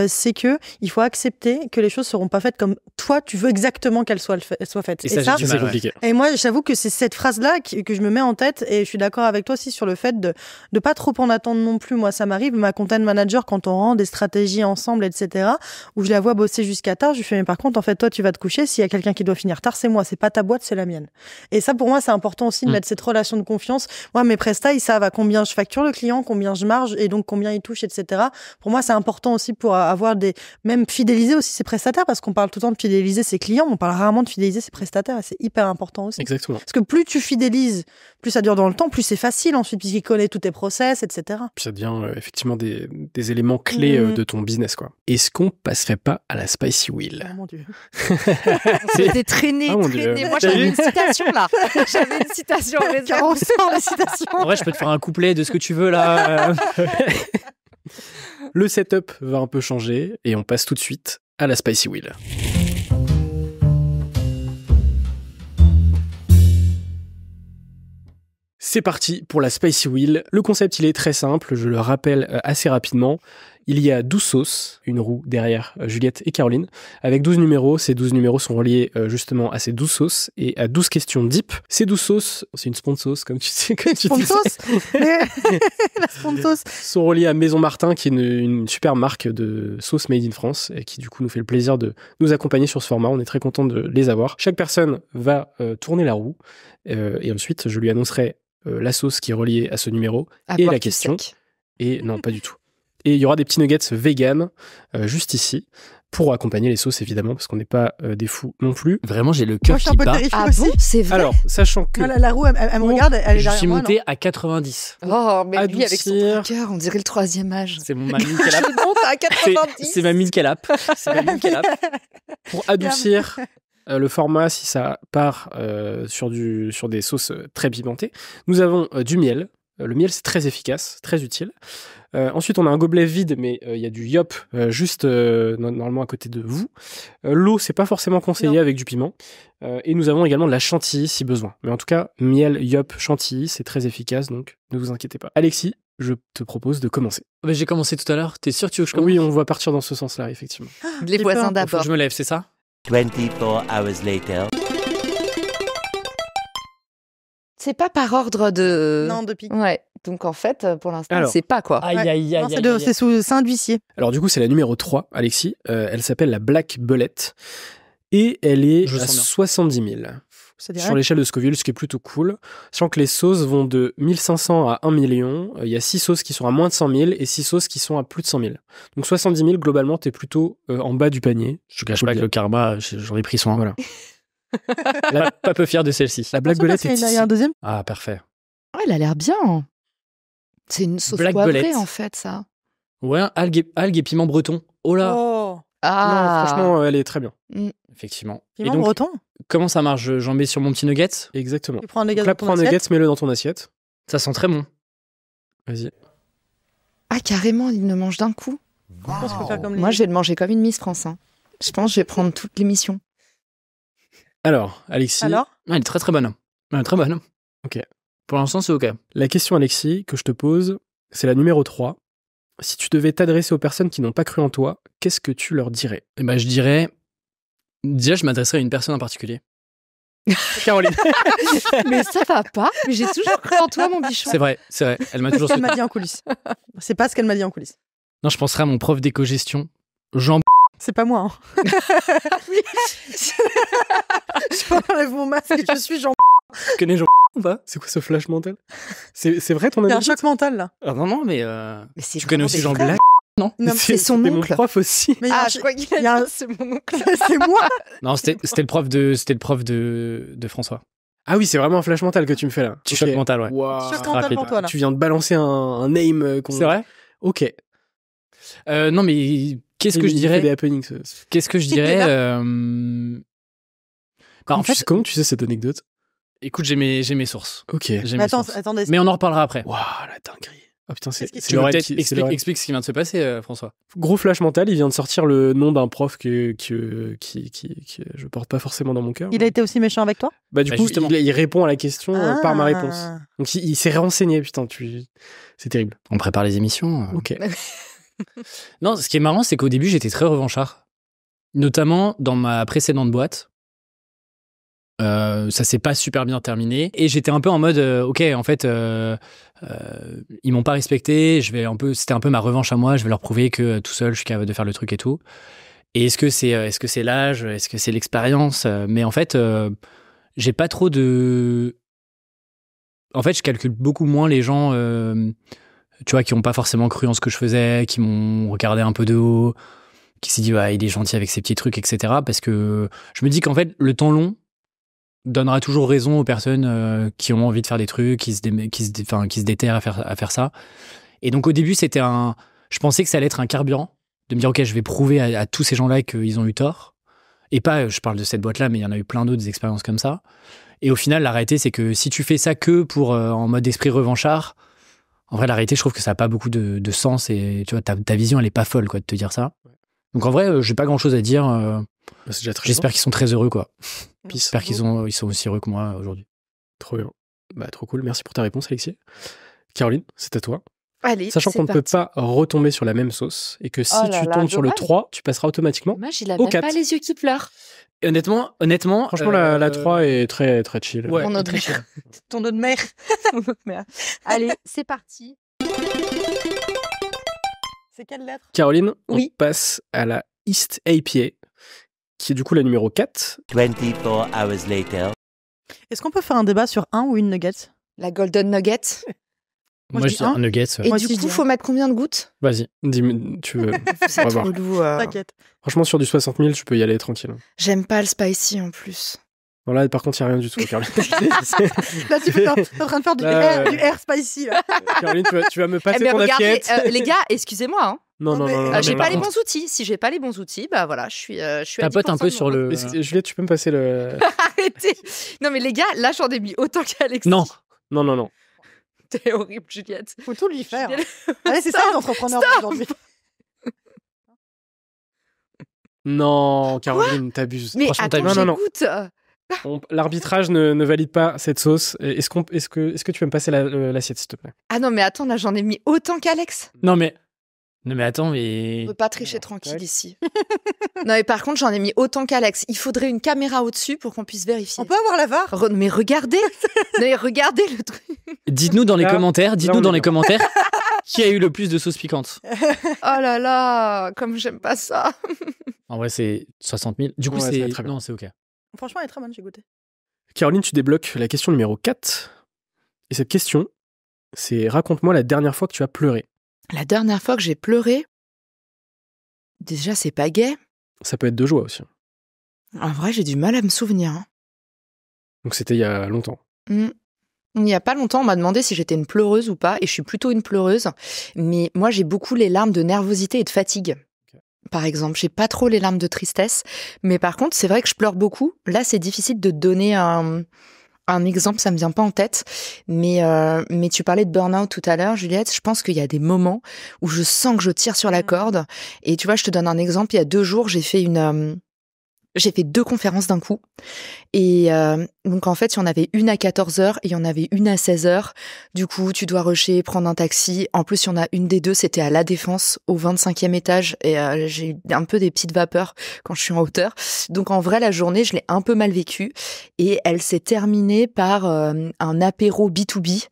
C'est que il faut accepter que les choses seront pas faites comme toi, tu veux exactement qu'elles soient faites. Et ça, j'ai du C'est mal, ouais. compliqué. Et moi, j'avoue que c'est cette phrase-là que je me mets en tête et je suis d'accord avec toi aussi sur le fait de pas trop en attendre non plus. Moi, ça m'arrive, ma content manager, quand on rend des stratégies ensemble, etc., où je la vois bosser jusqu'à tard, je lui fais, mais par contre, en fait, toi, tu vas te coucher, s'il y a quelqu'un qui doit finir tard, c'est moi, c'est pas ta boîte, c'est la mienne. Et ça, pour moi, c'est important aussi de mettre cette relation de confiance. Moi, mes prestats, ils savent à combien je facture le client, combien je marge et donc combien ils touchent, etc. Pour moi, c'est important aussi pour avoir même fidéliser aussi ses prestataires parce qu'on parle tout le temps de fidéliser ses clients, on parle rarement de fidéliser ses prestataires et c'est hyper important aussi. Exactement. Parce que plus tu fidélises, plus ça dure dans le temps, plus c'est facile ensuite, puisqu'il connaît tous tes process, etc. Puis ça devient effectivement des éléments clés de ton business, quoi. Est-ce qu'on passerait pas à la Spicy Wheel? Oh mon Dieu. C'était traîné. Ah, mon Dieu. Moi, j'avais une citation là. J'avais une citation en réserve. Car on sent la citation. En vrai, je peux te faire un couplet de ce que tu veux, là. Le setup va un peu changer et on passe tout de suite à la Spicy Wheel. C'est parti pour la Spicy Wheel. Le concept, il est très simple, je le rappelle assez rapidement. Il y a 12 sauces, une roue derrière Juliette et Caroline, avec 12 numéros. Ces 12 numéros sont reliés justement à ces 12 sauces et à 12 questions deep. Ces 12 sauces, c'est une sponsauce, comme tu sais. Sponsauce. La sponsauce. Sont reliés à Maison Martin, qui est une super marque de sauce made in France et qui du coup nous fait le plaisir de nous accompagner sur ce format. On est très content de les avoir. Chaque personne va tourner la roue et ensuite je lui annoncerai la sauce qui est reliée à ce numéro et la question. Et non, pas du tout. Et il y aura des petits nuggets vegan juste ici pour accompagner les sauces évidemment parce qu'on n'est pas des fous non plus. Vraiment, j'ai le Moi, cœur je suis un qui peu bat. terrifiée Ah aussi. bon, c'est vrai. Alors, sachant que La roue, elle me regarde, elle est Je derrière suis moi. monté à 90. Oh, mais lui avec son Adoucir. cœur, on dirait le 3e âge. C'est ma mine qu'elle a. Je monte à 90. C'est ma mine qu'elle a. C'est ma mine qu'elle a. pour adoucir le format, si ça part sur des sauces très pimentées, nous avons du miel. Le miel, c'est très efficace, très utile. Ensuite, on a un gobelet vide, mais il y a du yop juste normalement à côté de vous. L'eau, c'est pas forcément conseillé Non. avec du piment. Et nous avons également de la chantilly si besoin. Mais en tout cas, miel, yop, chantilly, c'est très efficace, donc ne vous inquiétez pas. Alexis, je te propose de commencer. Bah, j'ai commencé tout à l'heure. T'es sûr que tu veux que je commence? Oui, on va partir dans ce sens-là, effectivement. Les J'ai voisins peur. Faut que d'abord. je me lève, c'est ça? 24 hours later. C'est pas par ordre de. Non, de pique. Ouais. Donc en fait, pour l'instant, Alors. c'est pas quoi. Aïe, aïe, aïe, Non, aïe, c'est aïe. c'est sous sein d'huissier. Alors du coup, c'est la numéro 3, Alexis. Elle s'appelle la Black Bullet. Et elle est Je à sens bien. 70 000. C'est Sur l'échelle de Scoville, ce qui est plutôt cool. Sachant que les sauces vont de 1500 à 1 million. Il y a 6 sauces qui sont à moins de 100 000 et 6 sauces qui sont à plus de 100 000. Donc 70 000, globalement, t'es plutôt en bas du panier. Je cache Faut pas le que dire. le karma, j'en ai pris soin. Voilà. Pas peu fier de celle-ci. La Black Bullet est Il y ici. a un deuxième. Ah, parfait. Ouais, elle a l'air bien. C'est une sauce Black poivrée Bullet. en fait, ça. Ouais, algues et piment breton. Oh là. Oh, Ah. Non, franchement, elle est très bien. Effectivement. piment et donc, breton. comment ça marche? J'en mets sur mon petit nugget. Exactement. Tu prends un Donc dégât là, dans ton prends un assiette. nugget, mets-le dans ton assiette. Ça sent très bon. Vas-y. Ah, carrément, il le mange d'un coup. Je pense qu'il faut faire comme les Moi, je vais le manger comme une Miss France. Hein. Je pense que je vais prendre toute l'émission. Alors, Alexis. Alors Elle est très très bonne. Elle est très bonne. Ok. Pour l'instant, c'est ok. La question, Alexis, que je te pose, c'est la numéro 3. Si tu devais t'adresser aux personnes qui n'ont pas cru en toi, qu'est-ce que tu leur dirais? Et ben, je dirais. Déjà, je m'adresserais à une personne en particulier. Caroline. Mais ça va pas. Mais j'ai toujours cru en toi, mon bichon. C'est vrai. Elle m'a toujours ce qu'elle soutenu. m'a dit en coulisses. C'est pas ce qu'elle m'a dit en coulisses. Non, je penserais à mon prof d'éco-gestion, Jean. C'est pas moi. Hein. Je enlève mon masque et je suis Jean. Tu connais Jean ou pas? C'est quoi ce flash mental? C'est vrai ton Il y a un anecdote? choc mental là. Ah, non, mais. Mais c'est Tu connais vraiment aussi des Jean frères. Black? Non. Non, c'est son c'était mon oncle. prof aussi. Mais il y a Ah, un je ch- crois qu'il a il y a un- dit c'est mon oncle. c'est moi. Non, c'était le prof de François. Ah oui, c'est vraiment un flash mental que tu me fais là. Petit Ok. choc mental, ouais. Waouh. Choc mental rapide. pour toi là. Tu viens de balancer un name qu'on... C'est vrai? Ok. Non, mais qu'est-ce que je Il fait dirais? des happenings. Qu'est-ce que je dirais? Bah, en fait, Comment tu sais cette anecdote? écoute, j'ai mes sources. Ok. J'ai Mais mes attends, sources. attendez. Mais on en reparlera après. Waouh, la dinguerie. Ah putain, c'est Qu'est-ce qui Tu veux le peut-être rêve qui- c'est le rêve. explique ce qui vient de se passer, François. Gros flash mental, il vient de sortir le nom d'un prof que je porte pas forcément dans mon cœur. Il a été aussi méchant avec toi? Bah du Bah, coup, justement. il répond à la question par ma Ah. réponse. Donc il s'est renseigné, putain, c'est terrible. On prépare les émissions. Ok. Non, ce qui est marrant, c'est qu'au début, j'étais très revanchard. Notamment dans ma précédente boîte. Ça s'est pas super bien terminé. Et j'étais un peu en mode, ok, en fait, ils m'ont pas respecté. C'était un peu ma revanche à moi. Je vais leur prouver que tout seul, je suis capable de faire le truc et tout. Et est-ce que c'est l'âge? Est-ce que c'est l'expérience? Mais en fait, j'ai pas trop de... En fait, je calcule beaucoup moins les gens, tu vois, qui ont pas forcément cru en ce que je faisais, qui m'ont regardé un peu de haut, qui s'est dit, ouais, il est gentil avec ses petits trucs, etc. Parce que je me dis qu'en fait, le temps long donnera toujours raison aux personnes qui ont envie de faire des trucs, qui se déterrent à faire ça. Et donc, au début, je pensais que ça allait être un carburant, de me dire, ok, je vais prouver à tous ces gens-là qu'ils ont eu tort. Et pas, je parle de cette boîte-là, mais il y en a eu plein d'autres expériences comme ça. Et au final, la réalité, c'est que si tu fais ça que pour en mode esprit revanchard, en vrai, la réalité, je trouve que ça n'a pas beaucoup de sens. Et tu vois, ta vision, elle est pas folle, quoi, de te dire ça. Donc en vrai, j'ai pas grand-chose à dire. Bah, c'est déjà très J'espère bien. qu'ils sont très heureux, quoi. Peace. J'espère qu'ils sont aussi heureux que moi aujourd'hui. Trop bien. Bah trop cool. Merci pour ta réponse, Alexis. Caroline, c'est à toi. Allez, Sachant c'est qu'on ne peut parti. pas retomber sur la même sauce et que si Oh là tu là, tombes sur le dommage. 3, tu passeras automatiquement. Moi, il a Au même 4. pas les yeux qui pleurent. Et honnêtement. Franchement, la 3 est très, très chill. Ouais, Mon autre très mère. chill. Ton autre mère. Allez, c'est parti. C'est quelle lettre? Caroline, Oui. on passe à la East APA, qui est du coup la numéro 4. 24 hours later. Est-ce qu'on peut faire un débat sur un ou une nugget? La Golden Nugget. Moi, Moi, je je dis dis un. un nuggets. Et Moi du aussi, je coup, dis faut mettre combien de gouttes? Vas-y. Dis-moi, tu veux. C'est On va voir. relou. T'inquiète. Franchement, sur du 60 000, tu peux y aller tranquille. J'aime pas le spicy en plus. Non, là, par contre, il n'y a rien du tout, Caroline. Là, t'es en train de faire Là, du air spicy. Là. Caroline, tu vas me passer Eh, mais ton regardez, assiette. les gars, excusez-moi. Hein. Non, non, mais- non, non. J'ai non, pas non. les bons outils. Si j'ai pas les bons outils, bah voilà, je suis à Tapote un 10% peu de sur mon- le. Juliette, tu peux me passer le. Arrêtez. Non mais les gars, là j'en ai mis autant qu'Alexis. Non. Non, non, non. T'es horrible, Juliette. Faut tout lui faire. Juliette. Allez, c'est ça les entrepreneurs Stop. d'aujourd'hui. Non, Caroline, t'abuses. Mais Franchement, attends, t'as- non, non. j'écoute. L'arbitrage ne valide pas cette sauce. Est-ce que tu peux me passer l'assiette, s'il te plaît? Ah non mais attends, là j'en ai mis autant qu'Alex. Non, mais attends, mais. On peut pas tricher Alors, tranquille tac. ici. Non mais par contre, j'en ai mis autant qu'Alex. Il faudrait une caméra au-dessus pour qu'on puisse vérifier. On peut avoir la VAR? Mais regardez. Non mais regardez le truc. Dites-nous dans les Là, commentaires, là, on dites-nous est dans les bien. commentaires qui a eu le plus de sauce piquante. Oh là là, comme j'aime pas ça. En vrai, c'est 60 000. Du coup, Ouais, ça va c'est. très bien. Non, c'est ok. Franchement, elle est très bonne, j'ai goûté. Caroline, tu débloques la question numéro 4. Et cette question, c'est raconte-moi la dernière fois que tu as pleuré. La dernière fois que j'ai pleuré, déjà c'est pas gay. Ça peut être de joie aussi. En vrai, j'ai du mal à me souvenir. Hein. Donc c'était il y a longtemps. Il n'y a pas longtemps, on m'a demandé si j'étais une pleureuse ou pas, et je suis plutôt une pleureuse. Mais moi, j'ai beaucoup les larmes de nervosité et de fatigue. Par exemple, j'ai pas trop les larmes de tristesse, mais par contre, c'est vrai que je pleure beaucoup. Là, c'est difficile de donner un Un exemple, ça me vient pas en tête, mais tu parlais de burn-out tout à l'heure, Juliette. Je pense qu'il y a des moments où je sens que je tire sur la corde. Et tu vois, je te donne un exemple. Il y a 2 jours, j'ai fait 2 conférences d'un coup. Et donc, en fait, il y en avait une à 14h et il y en avait une à 16h. Du coup, tu dois rusher, prendre un taxi. En plus, il y en a une des 2, c'était à La Défense, au 25e étage. Et j'ai eu un peu des petites vapeurs quand je suis en hauteur. Donc, en vrai, la journée, je l'ai un peu mal vécue. Et elle s'est terminée par un apéro B2B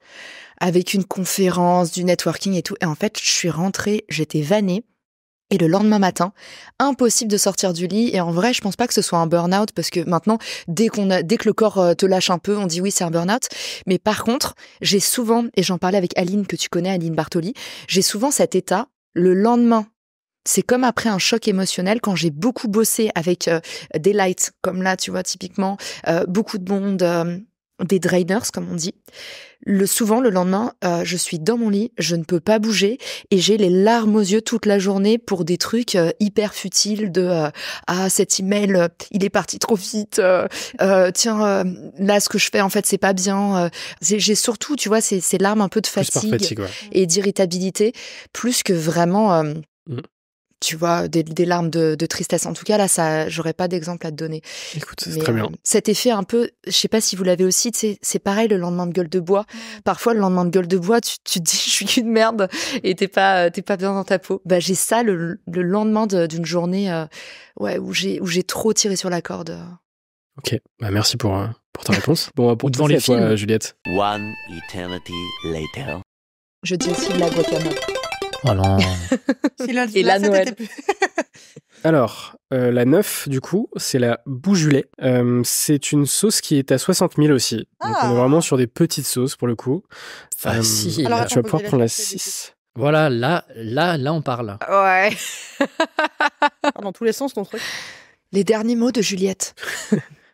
avec une conférence, du networking et tout. Et en fait, je suis rentrée, j'étais vannée. Et le lendemain matin, impossible de sortir du lit. Et en vrai, je pense pas que ce soit un burn-out parce que maintenant, dès que le corps te lâche un peu, on dit oui, c'est un burn-out. Mais par contre, j'ai souvent, et j'en parlais avec Aline, que tu connais, Aline Bartoli, j'ai souvent cet état le lendemain. C'est comme après un choc émotionnel quand j'ai beaucoup bossé avec des lights, comme là, tu vois, typiquement, beaucoup de monde, des drainers, comme on dit. Souvent, le lendemain, je suis dans mon lit, je ne peux pas bouger et j'ai les larmes aux yeux toute la journée pour des trucs hyper futiles de cet email, il est parti trop vite, là, ce que je fais, en fait, c'est pas bien. J'ai surtout, tu vois, ces larmes un peu de fatigue ouais. et d'irritabilité, plus que vraiment... tu vois, des larmes de tristesse. En tout cas, là, ça, j'aurais pas d'exemple à te donner. Écoute, c'est très bien. Cet effet un peu, je sais pas si vous l'avez aussi, c'est pareil le lendemain de gueule de bois. Parfois, le lendemain de gueule de bois, tu te dis, je suis qu'une merde et t'es pas bien dans ta peau. Bah, j'ai ça le lendemain d'une journée, où j'ai trop tiré sur la corde. Ok, bah, merci pour ta réponse. Bon, pour devant les toi, films. Juliette. One eternity later. Je dis aussi de la guacamole. Oh non. Et la Noël. Alors, la 9, du coup, c'est la boujulet. C'est une sauce qui est à 60 000 aussi. Donc, on est vraiment sur des petites sauces, pour le coup. Facile. Alors, Tu vas attends, pouvoir faut prendre la que j'ai 6. Voilà, là, on parle. Ouais. Dans tous les sens, ton truc. Les derniers mots de Juliette.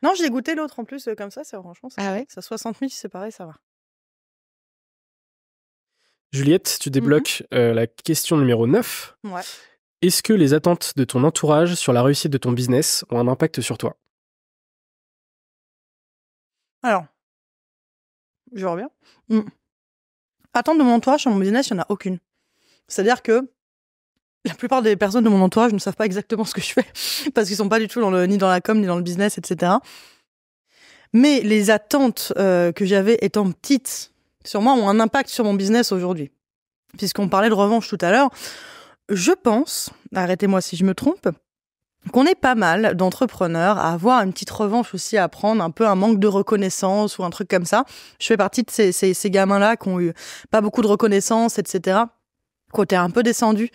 Non, j'ai goûté l'autre en plus, comme ça, c'est franchement. Ah ouais? Ça 60 000, c'est pareil, ça va. Juliette, tu débloques la question numéro 9. Ouais. Est-ce que les attentes de ton entourage sur la réussite de ton business ont un impact sur toi? Alors, je reviens. Attente de mon entourage sur mon business, il n'y en a aucune. C'est-à-dire que la plupart des personnes de mon entourage ne savent pas exactement ce que je fais parce qu'ils ne sont pas du tout ni dans la com, ni dans le business, etc. Mais les attentes que j'avais étant petite sur moi ont un impact sur mon business aujourd'hui. Puisqu'on parlait de revanche tout à l'heure, je pense, arrêtez-moi si je me trompe, qu'on est pas mal d'entrepreneurs à avoir une petite revanche aussi à prendre, un peu un manque de reconnaissance ou un truc comme ça. Je fais partie de ces gamins-là qui ont eu pas beaucoup de reconnaissance, etc., côté un peu descendu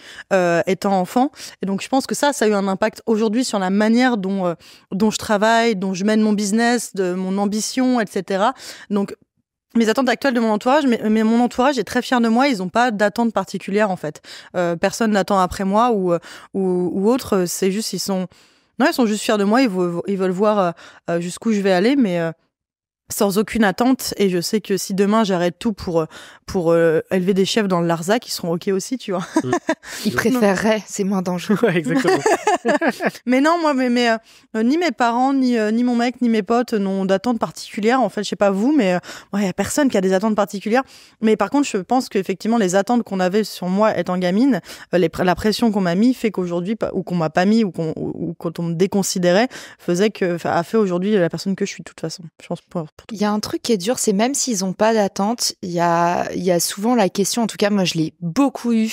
étant enfant. Et donc, je pense que ça a eu un impact aujourd'hui sur la manière dont je travaille, dont je mène mon business, de mon ambition, etc. Donc, mes attentes actuelles de mon entourage, mais mon entourage est très fier de moi. Ils n'ont pas d'attente particulière, en fait. Personne n'attend après moi ou autre. C'est juste, ils sont juste fiers de moi. Ils veulent voir jusqu'où je vais aller, mais sans aucune attente. Et je sais que si demain j'arrête tout pour élever des chefs dans le Larzac, ils seront ok aussi, tu vois. Ils préféreraient, c'est moins dangereux. Ouais, exactement. Mais non, moi, ni mes parents, ni mon mec, ni mes potes n'ont d'attente particulière. En fait, je sais pas vous, mais il y a personne qui a des attentes particulières. Mais par contre, je pense qu'effectivement, les attentes qu'on avait sur moi étant gamine, la pression qu'on m'a mis fait qu'aujourd'hui, ou qu'on m'a pas mis, ou quand on me déconsidérait, a fait aujourd'hui la personne que je suis de toute façon. Je pense pour Il y a un truc qui est dur, c'est même s'ils n'ont pas d'attente, il y a souvent la question, en tout cas moi je l'ai beaucoup eu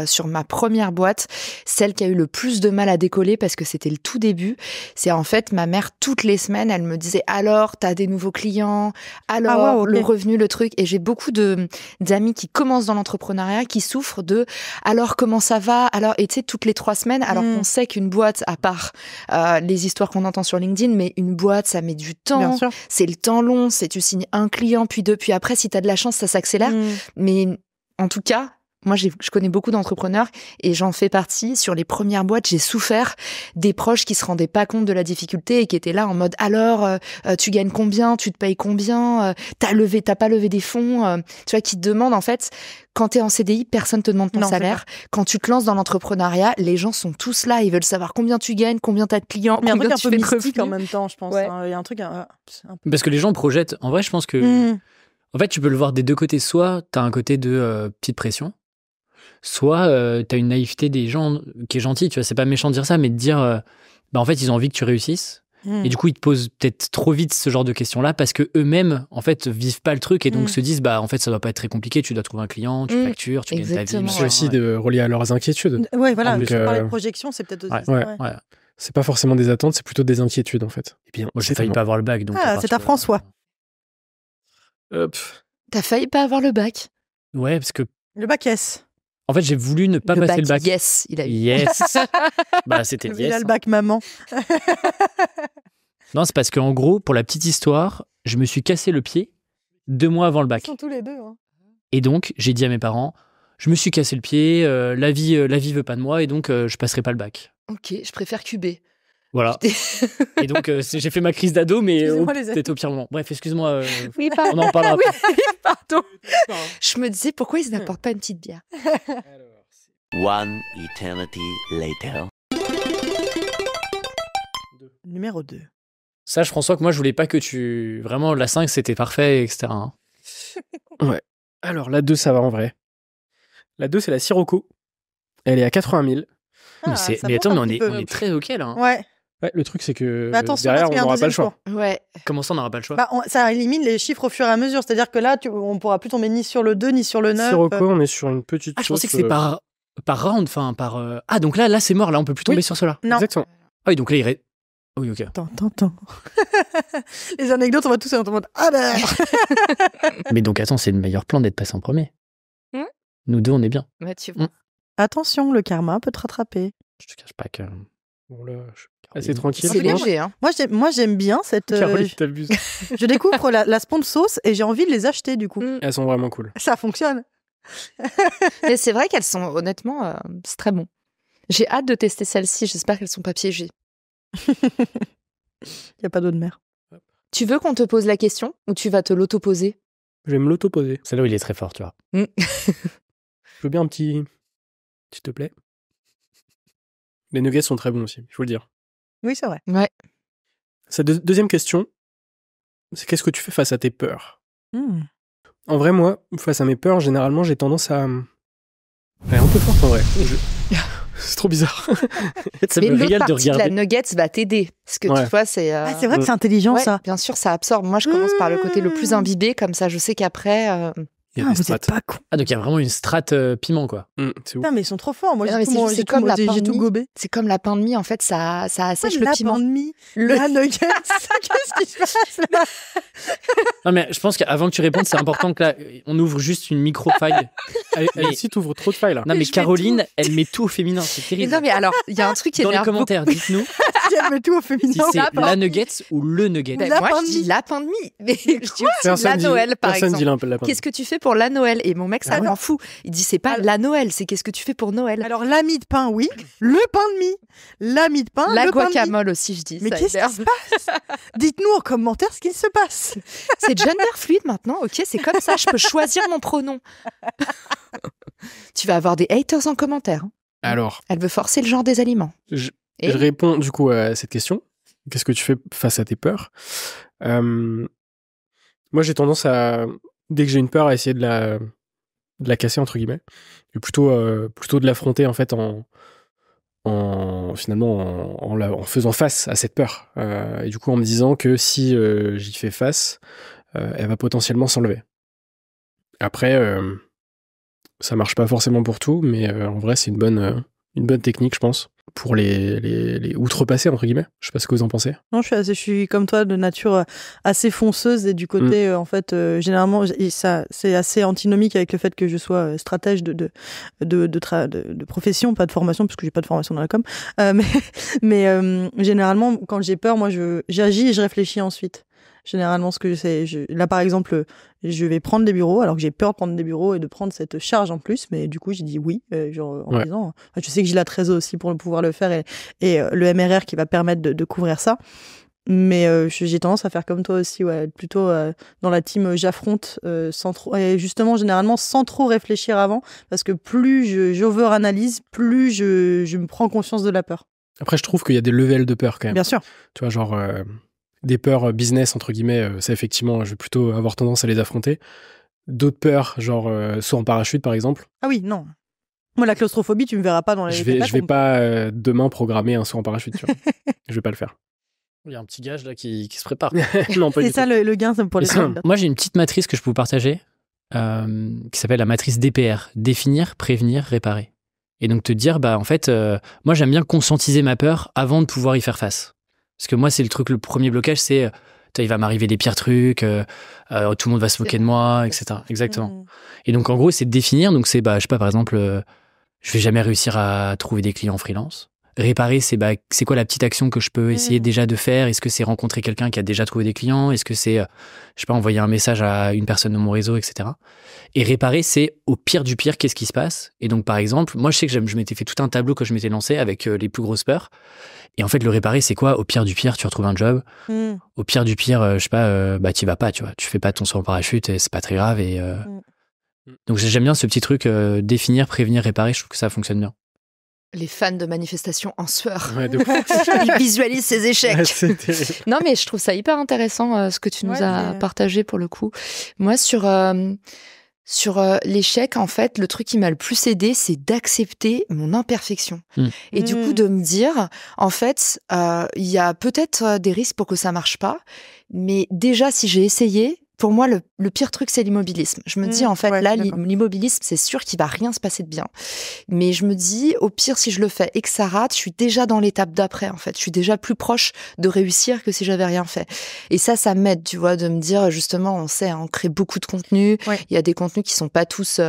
sur ma première boîte, celle qui a eu le plus de mal à décoller parce que c'était le tout début, c'est en fait ma mère toutes les semaines, elle me disait alors t'as des nouveaux clients, alors le revenu, le truc, et j'ai beaucoup d'amis qui commencent dans l'entrepreneuriat qui souffrent de alors comment ça va, alors, et tu sais toutes les 3 semaines, alors qu'on sait qu'une boîte, à part les histoires qu'on entend sur LinkedIn, mais une boîte ça met du temps, c'est le temps long, c'est tu signes un client, puis 2, puis après, si tu as de la chance, ça s'accélère. Mais en tout cas, Moi, je connais beaucoup d'entrepreneurs et j'en fais partie. Sur les premières boîtes, j'ai souffert des proches qui se rendaient pas compte de la difficulté et qui étaient là en mode alors, tu gagnes combien, tu te payes combien, t'as pas levé des fonds, tu vois, qui te demandent en fait. Quand t'es en CDI, personne te demande ton salaire. Quand tu te lances dans l'entrepreneuriat, les gens sont tous là, ils veulent savoir combien tu gagnes, combien t'as de clients, Il y a un combien truc un tu peu fais de mystique en revenus. même temps, je pense. Ouais. Il y a un truc un peu... Parce que les gens projettent. En vrai, je pense que. En fait, tu peux le voir des deux côtés. Soit t'as un côté de petite pression, soit t'as une naïveté des gens qui est gentille. Tu vois, c'est pas méchant de dire ça, mais de dire, bah en fait, ils ont envie que tu réussisses. Et du coup, ils te posent peut-être trop vite ce genre de questions-là parce que eux-mêmes, en fait, vivent pas le truc et donc se disent, bah en fait, ça doit pas être très compliqué. Tu dois trouver un client, tu factures, tu gagnes ta vie. Exactement. C'est aussi de relier à leurs inquiétudes. Ouais, voilà. Donc, Je parlais de projection, c'est peut-être aussi. Ouais. ça, Ouais. C'est pas forcément des attentes, c'est plutôt des inquiétudes en fait. Et bien, Moi, j'ai failli pas avoir le bac. Donc Ah, c'est à François. Hop. T'as failli pas avoir le bac. Ouais, parce que Le bac S. en fait, j'ai voulu ne pas passer le bac. Yes, il a eu. Yes. Bah, c'était Il a yes. le bac maman. Non, c'est parce qu'en gros, pour la petite histoire, je me suis cassé le pied 2 mois avant le bac. Ils sont tous les deux. Hein. Et donc, j'ai dit à mes parents, je me suis cassé le pied, la vie veut pas de moi, et donc je passerai pas le bac. Ok, je préfère QB. Voilà. Et donc, j'ai fait ma crise d'ado, mais Excusez-moi, les amis. peut-être au pire moment. Bref, excuse-moi, Oui, on en parlera après. Oui, pardon. Je me disais pourquoi ils n'apportent pas une petite bière. One eternity later. Numéro 2. Sache, François, que moi, je voulais pas que tu... Vraiment, la 5, c'était parfait, etc. hein. Alors, la 2, ça va en vrai. La 2, c'est la Sirocco. Elle est à 80 000. Mais attends, mais on est très OK, là. hein. Ouais. Ouais, le truc, c'est que Mais attention, derrière, parce qu'il y on a un n'aura pas le deuxième choix. tour. Ouais. Comment ça, on n'aura pas le choix? Bah, ça élimine les chiffres au fur et à mesure. C'est-à-dire que là, on pourra plus tomber ni sur le 2 ni sur le 9. Sirocco, on est sur une petite Ah, je pensais que sauce, c'est par round, enfin, par... Ah, donc là, c'est mort, là, on peut plus tomber Oui. sur cela. Non. Exactement. Ah oui, donc là, il reste... Oui, OK. Attends. Les anecdotes, on va tous être en mode ah ben. Mais donc, attends, c'est le meilleur plan d'être passé en premier. Hmm. Nous deux, on est bien. Ouais, tu Hmm. Attention, le karma peut te rattraper. Je te cache pas que... Bon, là, je suis assez tranquille. C'est je pense. léger, hein. Moi, j'aime bien cette. Caroline, t'abuses. Je découvre la spawn sauce et j'ai envie de les acheter du coup. Elles sont vraiment cool. Ça fonctionne. Mais c'est vrai qu'elles sont, honnêtement, c'est très bon. J'ai hâte de tester celles-ci. J'espère qu'elles sont pas piégées. Il y a pas d'eau de mer. Tu veux qu'on te pose la question ou tu vas te l'auto-poser? Je vais me l'auto-poser. Celle-là, il est très fort, tu vois. Je veux bien un petit... S'il te plaît. Les nuggets sont très bons aussi, il faut le dire. Oui, c'est vrai. Ouais. Sa deuxième question, c'est qu'est-ce que tu fais face à tes peurs? Hmm. En vrai, moi, face à mes peurs, généralement, j'ai tendance à... Elle est un peu forte, en vrai. C'est trop bizarre. Ça Mais me l'autre régale de partie de la regarder. nuggets va t'aider. Parce que Ouais. tu vois, c'est... Ah, c'est vrai que c'est intelligent ouais, ça. bien sûr, ça absorbe. Moi, je commence par le côté le plus imbibé. Comme ça, je sais qu'après... Il y a Ah, des vous êtes strates. pas con. Ah, donc il y a vraiment une strate piment, quoi. C'est ouf. Putain, mais ils sont trop forts. Moi, Non, mais c'est comme la pain de j'ai tout mie. gobé. C'est comme la pain de mie, en fait, ça assèche le la piment. pain de mie, Le- la nuggets. Qu'est-ce qui se passe là? Non, mais je pense qu'avant que tu répondes, c'est important que là, on ouvre juste une micro-faille. Allez, Mais- ici, t'ouvres trop de failles, là. Non, mais Je fais Caroline, elle met tout au féminin. C'est Mais terrible. non, mais alors, il y a un truc qui Dans les énerve beaucoup. commentaires, dites-nous Si elle met tout au si féminin. c'est la nuggets ou le nugget. Ben, La moi, pain je de dis mie. la pain de mie. Mais je dis aussi Personne la dit- Noël, par personne dit exemple. la pain. Qu'est-ce que tu fais pour la Noël? Et mon mec, ça Ah le ouais. rend fou. Il dit, c'est pas Alors- la Noël, c'est qu'est-ce que tu fais pour Noël? Alors, la mie de pain, oui. Le pain de mie. La mie de pain, La le pain de mie. guacamole aussi, je dis. Mais ça qu'est-ce qui énerve. se passe? Dites-nous en commentaire ce qui se passe. C'est gender fluide maintenant, ok? C'est comme ça, je peux choisir mon pronom. Tu vas avoir des haters en commentaire. hein. Alors, Elle veut forcer le genre des aliments. je Et réponds du coup à cette question. Qu'est-ce que tu fais face à tes peurs? Moi, j'ai tendance à, dès que j'ai une peur, à essayer de la casser, entre guillemets. Et plutôt de l'affronter, en fait, finalement, en faisant face à cette peur. Et du coup, en me disant que si j'y fais face, elle va potentiellement s'enlever. Après, ça marche pas forcément pour tout, mais en vrai, c'est une bonne technique, je pense, pour les outrepasser, entre guillemets. Je sais pas ce que vous en pensez. Non, je suis comme toi de nature assez fonceuse et du côté en fait généralement ça c'est assez antinomique avec le fait que je sois stratège de profession, pas de formation parce que j'ai pas de formation dans la com. Mais généralement quand j'ai peur, moi j'agis et je réfléchis ensuite. Généralement, ce que c'est, là par exemple, je vais prendre des bureaux, alors que j'ai peur de prendre des bureaux et de prendre cette charge en plus, mais du coup, j'ai dit oui, genre en disant, je sais que j'ai la trésor aussi pour pouvoir le faire et le MRR qui va permettre de couvrir ça. Mais j'ai tendance à faire comme toi aussi, plutôt dans la team j'affronte sans trop, et justement généralement sans trop réfléchir avant, parce que plus j'over-analyse, plus je me prends conscience de la peur. Après, je trouve qu'il y a des levels de peur quand même. Bien sûr. Tu vois, genre des peurs business, entre guillemets, ça effectivement, je vais plutôt avoir tendance à les affronter. D'autres peurs, genre saut en parachute par exemple. Ah oui, non. Moi, la claustrophobie, tu me verras pas dans les Je vais pas demain programmer un saut en parachute, tu vois. Je vais pas le faire. Il y a un petit gage là qui se prépare. Non, pas du C'est ça tout. le gain, c'est pour les gens. Moi, j'ai une petite matrice que je peux vous partager qui s'appelle la matrice DPR. Définir, prévenir, réparer. Et donc te dire, en fait, moi, j'aime bien conscientiser ma peur avant de pouvoir y faire face. Parce que moi, c'est le premier blocage, c'est il va m'arriver des pires trucs, tout le monde va se moquer de moi, etc. Exactement. Et donc, en gros, c'est de définir. Donc, c'est, je sais pas, par exemple, je vais jamais réussir à trouver des clients freelance. Réparer, c'est quoi la petite action que je peux essayer déjà de faire? Est-ce que c'est rencontrer quelqu'un qui a déjà trouvé des clients? Est-ce que c'est, je sais pas, envoyer un message à une personne de mon réseau, etc. Et réparer, c'est au pire du pire, qu'est-ce qui se passe? Et donc, par exemple, moi, je sais que je m'étais fait tout un tableau que je m'étais lancé avec les plus grosses peurs. Et en fait, le réparer, c'est quoi? Au pire du pire, tu retrouves un job. Au pire du pire, je sais pas, t'y vas pas, tu vois. Tu fais pas ton saut en parachute et c'est pas très grave. Et donc, j'aime bien ce petit truc, définir, prévenir, réparer. Je trouve que ça fonctionne bien. Les fans de manifestations en sueur. Ouais, Ils visualisent ces échecs. Ouais, c'est terrible. Non, mais je trouve ça hyper intéressant ce que tu nous as partagé pour le coup. Moi, sur l'échec, en fait, le truc qui m'a le plus aidé, c'est d'accepter mon imperfection. Et du coup, de me dire, en fait, il y a peut-être des risques pour que ça marche pas, mais déjà, si j'ai essayé, pour moi, le pire truc, c'est l'immobilisme. Je me dis, en fait, là, l'immobilisme, c'est sûr qu'il va rien se passer de bien. Mais je me dis, au pire, si je le fais et que ça rate, je suis déjà dans l'étape d'après, en fait. Je suis déjà plus proche de réussir que si j'avais rien fait. Et ça m'aide, tu vois, de me dire, justement, on sait, on crée beaucoup de contenu. Il y a des contenus qui sont pas tous,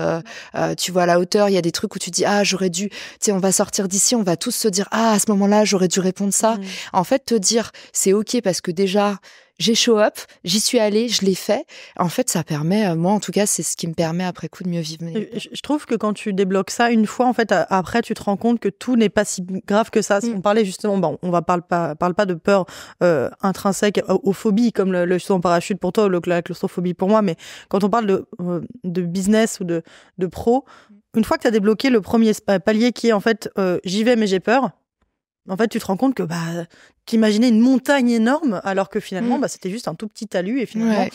tu vois, à la hauteur. Il y a des trucs où tu dis, j'aurais dû, tu sais, on va sortir d'ici, on va tous se dire, à ce moment-là, j'aurais dû répondre ça. En fait, te dire, c'est OK parce que déjà, j'ai show up, j'y suis allée, je l'ai fait. En fait, ça permet, moi en tout cas, c'est ce qui me permet après coup de mieux vivre. Je trouve que quand tu débloques ça une fois, en fait, après, tu te rends compte que tout n'est pas si grave que ça. On parlait justement, on parle pas de peur intrinsèque aux phobies comme le saut en parachute pour toi ou la claustrophobie pour moi, mais quand on parle de business ou de pro, une fois que tu as débloqué le premier palier qui est en fait j'y vais mais j'ai peur. En fait, tu te rends compte que t'imaginais une montagne énorme, alors que finalement, c'était juste un tout petit talus. Et finalement,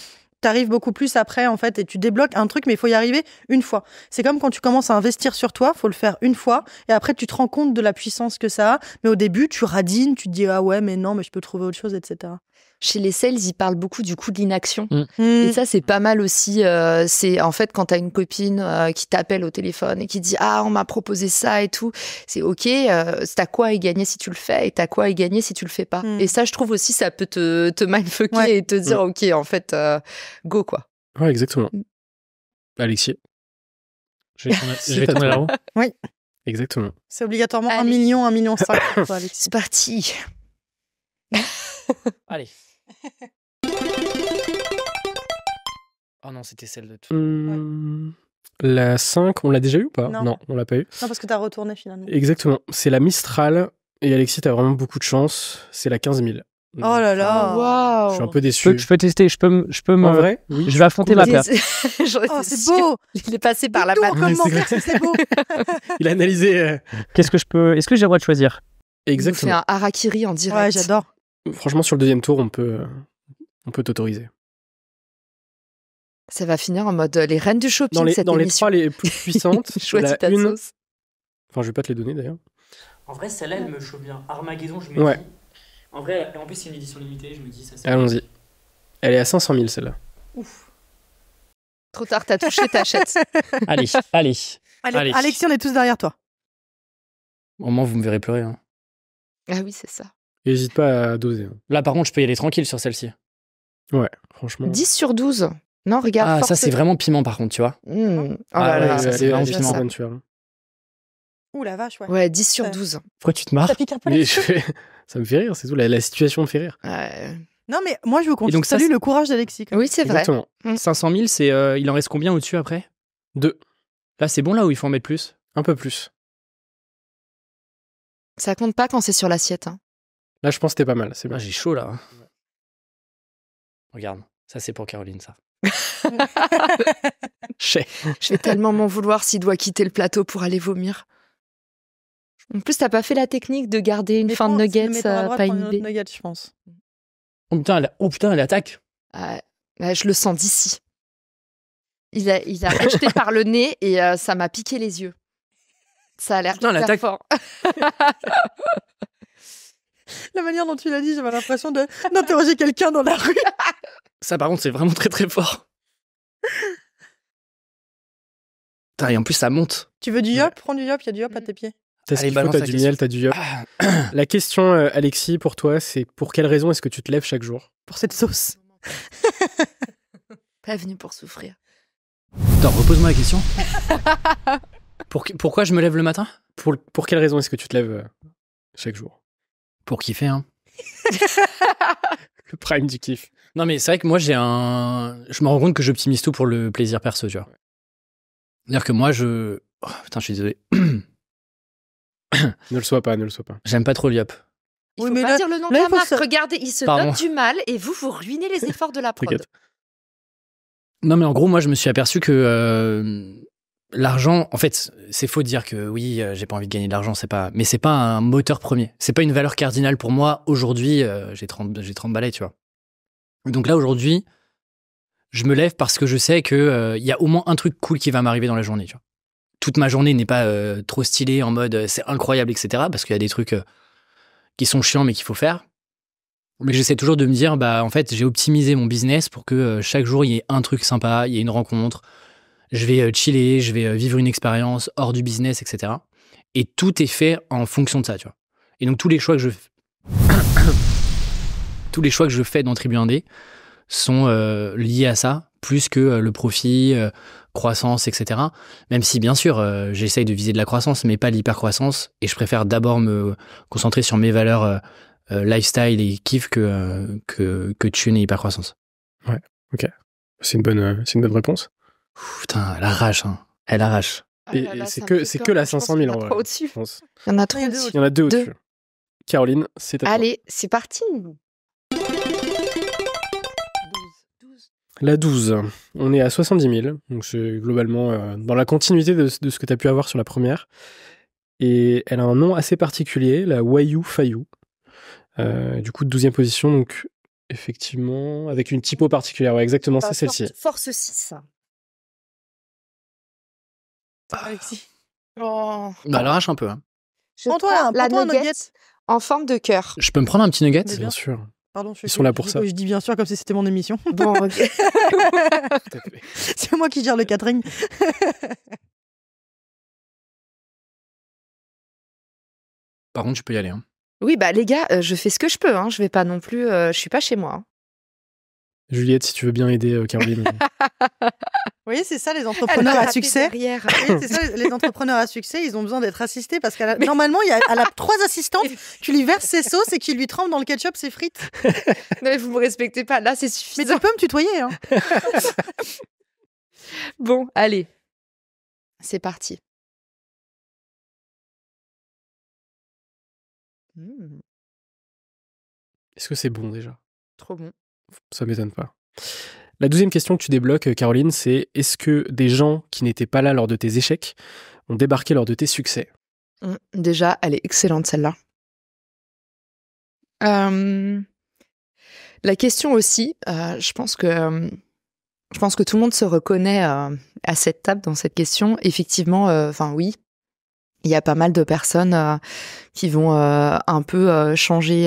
t'arrives beaucoup plus après, en fait, et tu débloques un truc, mais il faut y arriver une fois. C'est comme quand tu commences à investir sur toi, faut le faire une fois, et après, tu te rends compte de la puissance que ça a. Mais au début, tu radines, tu te dis, ah ouais, mais non, mais je peux trouver autre chose, etc. Chez les sales, ils parlent beaucoup du coup de l'inaction. Et ça, c'est pas mal aussi. C'est en fait quand t'as une copine qui t'appelle au téléphone et qui dit on m'a proposé ça et tout. C'est OK. T'as quoi à y gagner si tu le fais et t'as quoi à y gagner si tu le fais pas. Et ça, je trouve aussi, ça peut te mindfucker et te dire OK, en fait, go quoi. Ouais, exactement. Alexis. Je vais tourner là-haut. Oui. Exactement. C'est obligatoirement 1 million, 1,5 million. C'est parti. Allez. Oh non, c'était celle de tout. La 5, on l'a déjà eu ou pas? Non, on l'a pas eu. Non, parce que t'as retourné finalement. Exactement. C'est la Mistral. Et Alexis, t'as vraiment beaucoup de chance. C'est la 15 000. Oh là là. Waouh. Je suis un peu déçu. Je peux tester, je peux me... En vrai, oui. Je vais affronter ma peur. Oh, c'est beau. Il est passé par la main. C'est beau. Il a analysé. Qu'est-ce que je peux... Est-ce que j'ai le droit de choisir? Exactement. Il fait un harakiri en direct. Ouais, j'adore. Franchement, sur le deuxième tour, on peut t'autoriser. Ça va finir en mode les reines du shopping, cette dans les émission. 3 les plus puissantes, Choisis ta sauce. Enfin, je vais pas te les donner d'ailleurs. En vrai, celle-là, elle me chauffe bien. Armageddon, je me dis. En vrai, en plus, c'est une édition limitée, je me dis ça. Allons-y. Elle est à 500 000 celle-là. Ouf. Trop tard, t'as touché, t'achètes. Allez. Alexis, on est tous derrière toi. Au moins, vous me verrez pleurer. Hein. Ah oui, c'est ça. N'hésite pas à doser. Là, par contre, je peux y aller tranquille sur celle-ci. Ouais, franchement. 10 sur 12. Non, regarde. Ça, c'est vraiment piment, par contre, tu vois. Oh là là, ça, c'est vraiment piment. Ouh la vache, ouais. Ouais, 10 sur 12. Pourquoi tu te marres? Ça pique un peu. Ça me fait rire, c'est tout. La situation me fait rire. Non, mais moi, je veux qu'on Et donc ça, salue c'est- le courage d'Alexis. quand même. Oui, c'est vrai. Exactement. 500 000, c'est, il en reste combien au-dessus après? 2. Là, c'est bon là où il faut en mettre plus? Un peu plus. Ça compte pas quand c'est sur l'assiette. Hein. Là, je pense que t'es pas mal. C'est Ah, bon. j'ai chaud là. Regarde, ça c'est pour Caroline, ça. Chez. Je vais tellement m'en vouloir s'il doit quitter le plateau pour aller vomir. En plus, t'as pas fait la technique de garder une Mais fin de prends- nuggets, mais t'auras le droit de pas prendre une autre idée. nugget, je pense. Oh putain, elle attaque. Je le sens d'ici. Il a rejeté par le nez et ça m'a piqué les yeux. Ça a l'air Putain, hyper l'attaque. fort. La manière dont tu l'as dit, j'avais l'impression d'interroger quelqu'un dans la rue. Ça par contre, c'est vraiment très très fort. Putain, et en plus, ça monte. Tu veux du yop? Prends du yop, il y a du yop à tes pieds. T'as ce Allez, qu'il faut, balance t'as la du question. miel, t'as du yop. La question, Alexis, pour toi, c'est pour quelle raison est-ce que tu te lèves chaque jour? Pour cette sauce. Pas venu pour souffrir. Attends, repose-moi la question. Pourquoi je me lève le matin? Pour quelle raison est-ce que tu te lèves chaque jour? Pour kiffer, hein. Le prime du kiff. Non, mais c'est vrai que moi, je me rends compte que j'optimise tout pour le plaisir perso, tu vois. C'est-à-dire que moi, Oh, putain, je suis désolé. Ne le sois pas, ne le sois pas. J'aime pas trop le yop. Il Oui, faut mais pas là- dire le nom de là, il la faut marque. ça- Regardez, il se Pardon. donne du mal et vous ruinez les efforts de la prod. T'inquiète. Non, mais en gros, moi, je me suis aperçu que l'argent, en fait, c'est faux de dire que oui, j'ai pas envie de gagner de l'argent, mais c'est pas un moteur premier. C'est pas une valeur cardinale pour moi. Aujourd'hui, j'ai 30 balais, tu vois. Donc là, aujourd'hui, je me lève parce que je sais que il y a au moins un truc cool qui va m'arriver dans la journée, tu vois. Toute ma journée n'est pas trop stylée en mode c'est incroyable, etc. Parce qu'il y a des trucs qui sont chiants mais qu'il faut faire. Mais j'essaie toujours de me dire, bah en fait, j'ai optimisé mon business pour que chaque jour, il y ait un truc sympa, il y ait une rencontre. Je vais chiller, je vais vivre une expérience hors du business, etc. Et tout est fait en fonction de ça, tu vois. Et donc, tous les choix que je fais dans Tribu Indé sont liés à ça, plus que le profit, croissance, etc. Même si, bien sûr, j'essaye de viser de la croissance, mais pas l'hypercroissance. Et je préfère d'abord me concentrer sur mes valeurs lifestyle et kiff que thune et hypercroissance. C'est une bonne réponse. Putain, elle arrache, hein. Elle arrache. Et c'est que la 500 000 en vrai. Au-dessus. Je pense. Il y en a Il y trop a deux au-dessus. Il y en a 2 Deux. au-dessus. Caroline, c'est à toi. Allez, c'est parti. La 12, on est à 70 000, donc c'est globalement dans la continuité de ce que tu as pu avoir sur la première. Et elle a un nom assez particulier, la Wayu Fayu. Du coup, 12e position, donc effectivement, avec une typo particulière. Ouais, exactement, c'est celle-ci. Force 6. Alexis. Oh. Bah, elle arrache un peu, hein. Je Prends-toi prends un- la prends-toi un nugget nugget. en forme de cœur. Je peux me prendre un petit nugget? Mais Bien sûr. Pardon, Ils sont là pour ça. Je dis bien sûr comme si c'était mon émission. Bon, ok. C'est moi qui gère le catering. Par contre, tu peux y aller, hein. Oui, bah les gars, je fais ce que je peux. Hein. Je vais pas non plus. Je suis pas chez moi. Hein. Juliette, si tu veux bien aider Caroline. Vous voyez, c'est ça les entrepreneurs à succès. Derrière. Oui, c'est ça, les entrepreneurs à succès, ils ont besoin d'être assistés parce qu'elle normalement, elle a 3 assistantes qui lui versent ses sauces et qui lui trempent dans le ketchup ses frites. Non, mais vous me respectez pas. Là, c'est Mais suffisant. tu peux me tutoyer, hein. Bon, allez. C'est parti. Est-ce que c'est bon déjà? Trop bon. Ça m'étonne pas. La 12e question que tu débloques, Caroline, c'est est-ce que des gens qui n'étaient pas là lors de tes échecs ont débarqué lors de tes succès? Déjà, elle est excellente celle-là. La question aussi, je pense que tout le monde se reconnaît à cette table dans cette question. Effectivement, enfin oui, il y a pas mal de personnes qui vont un peu changer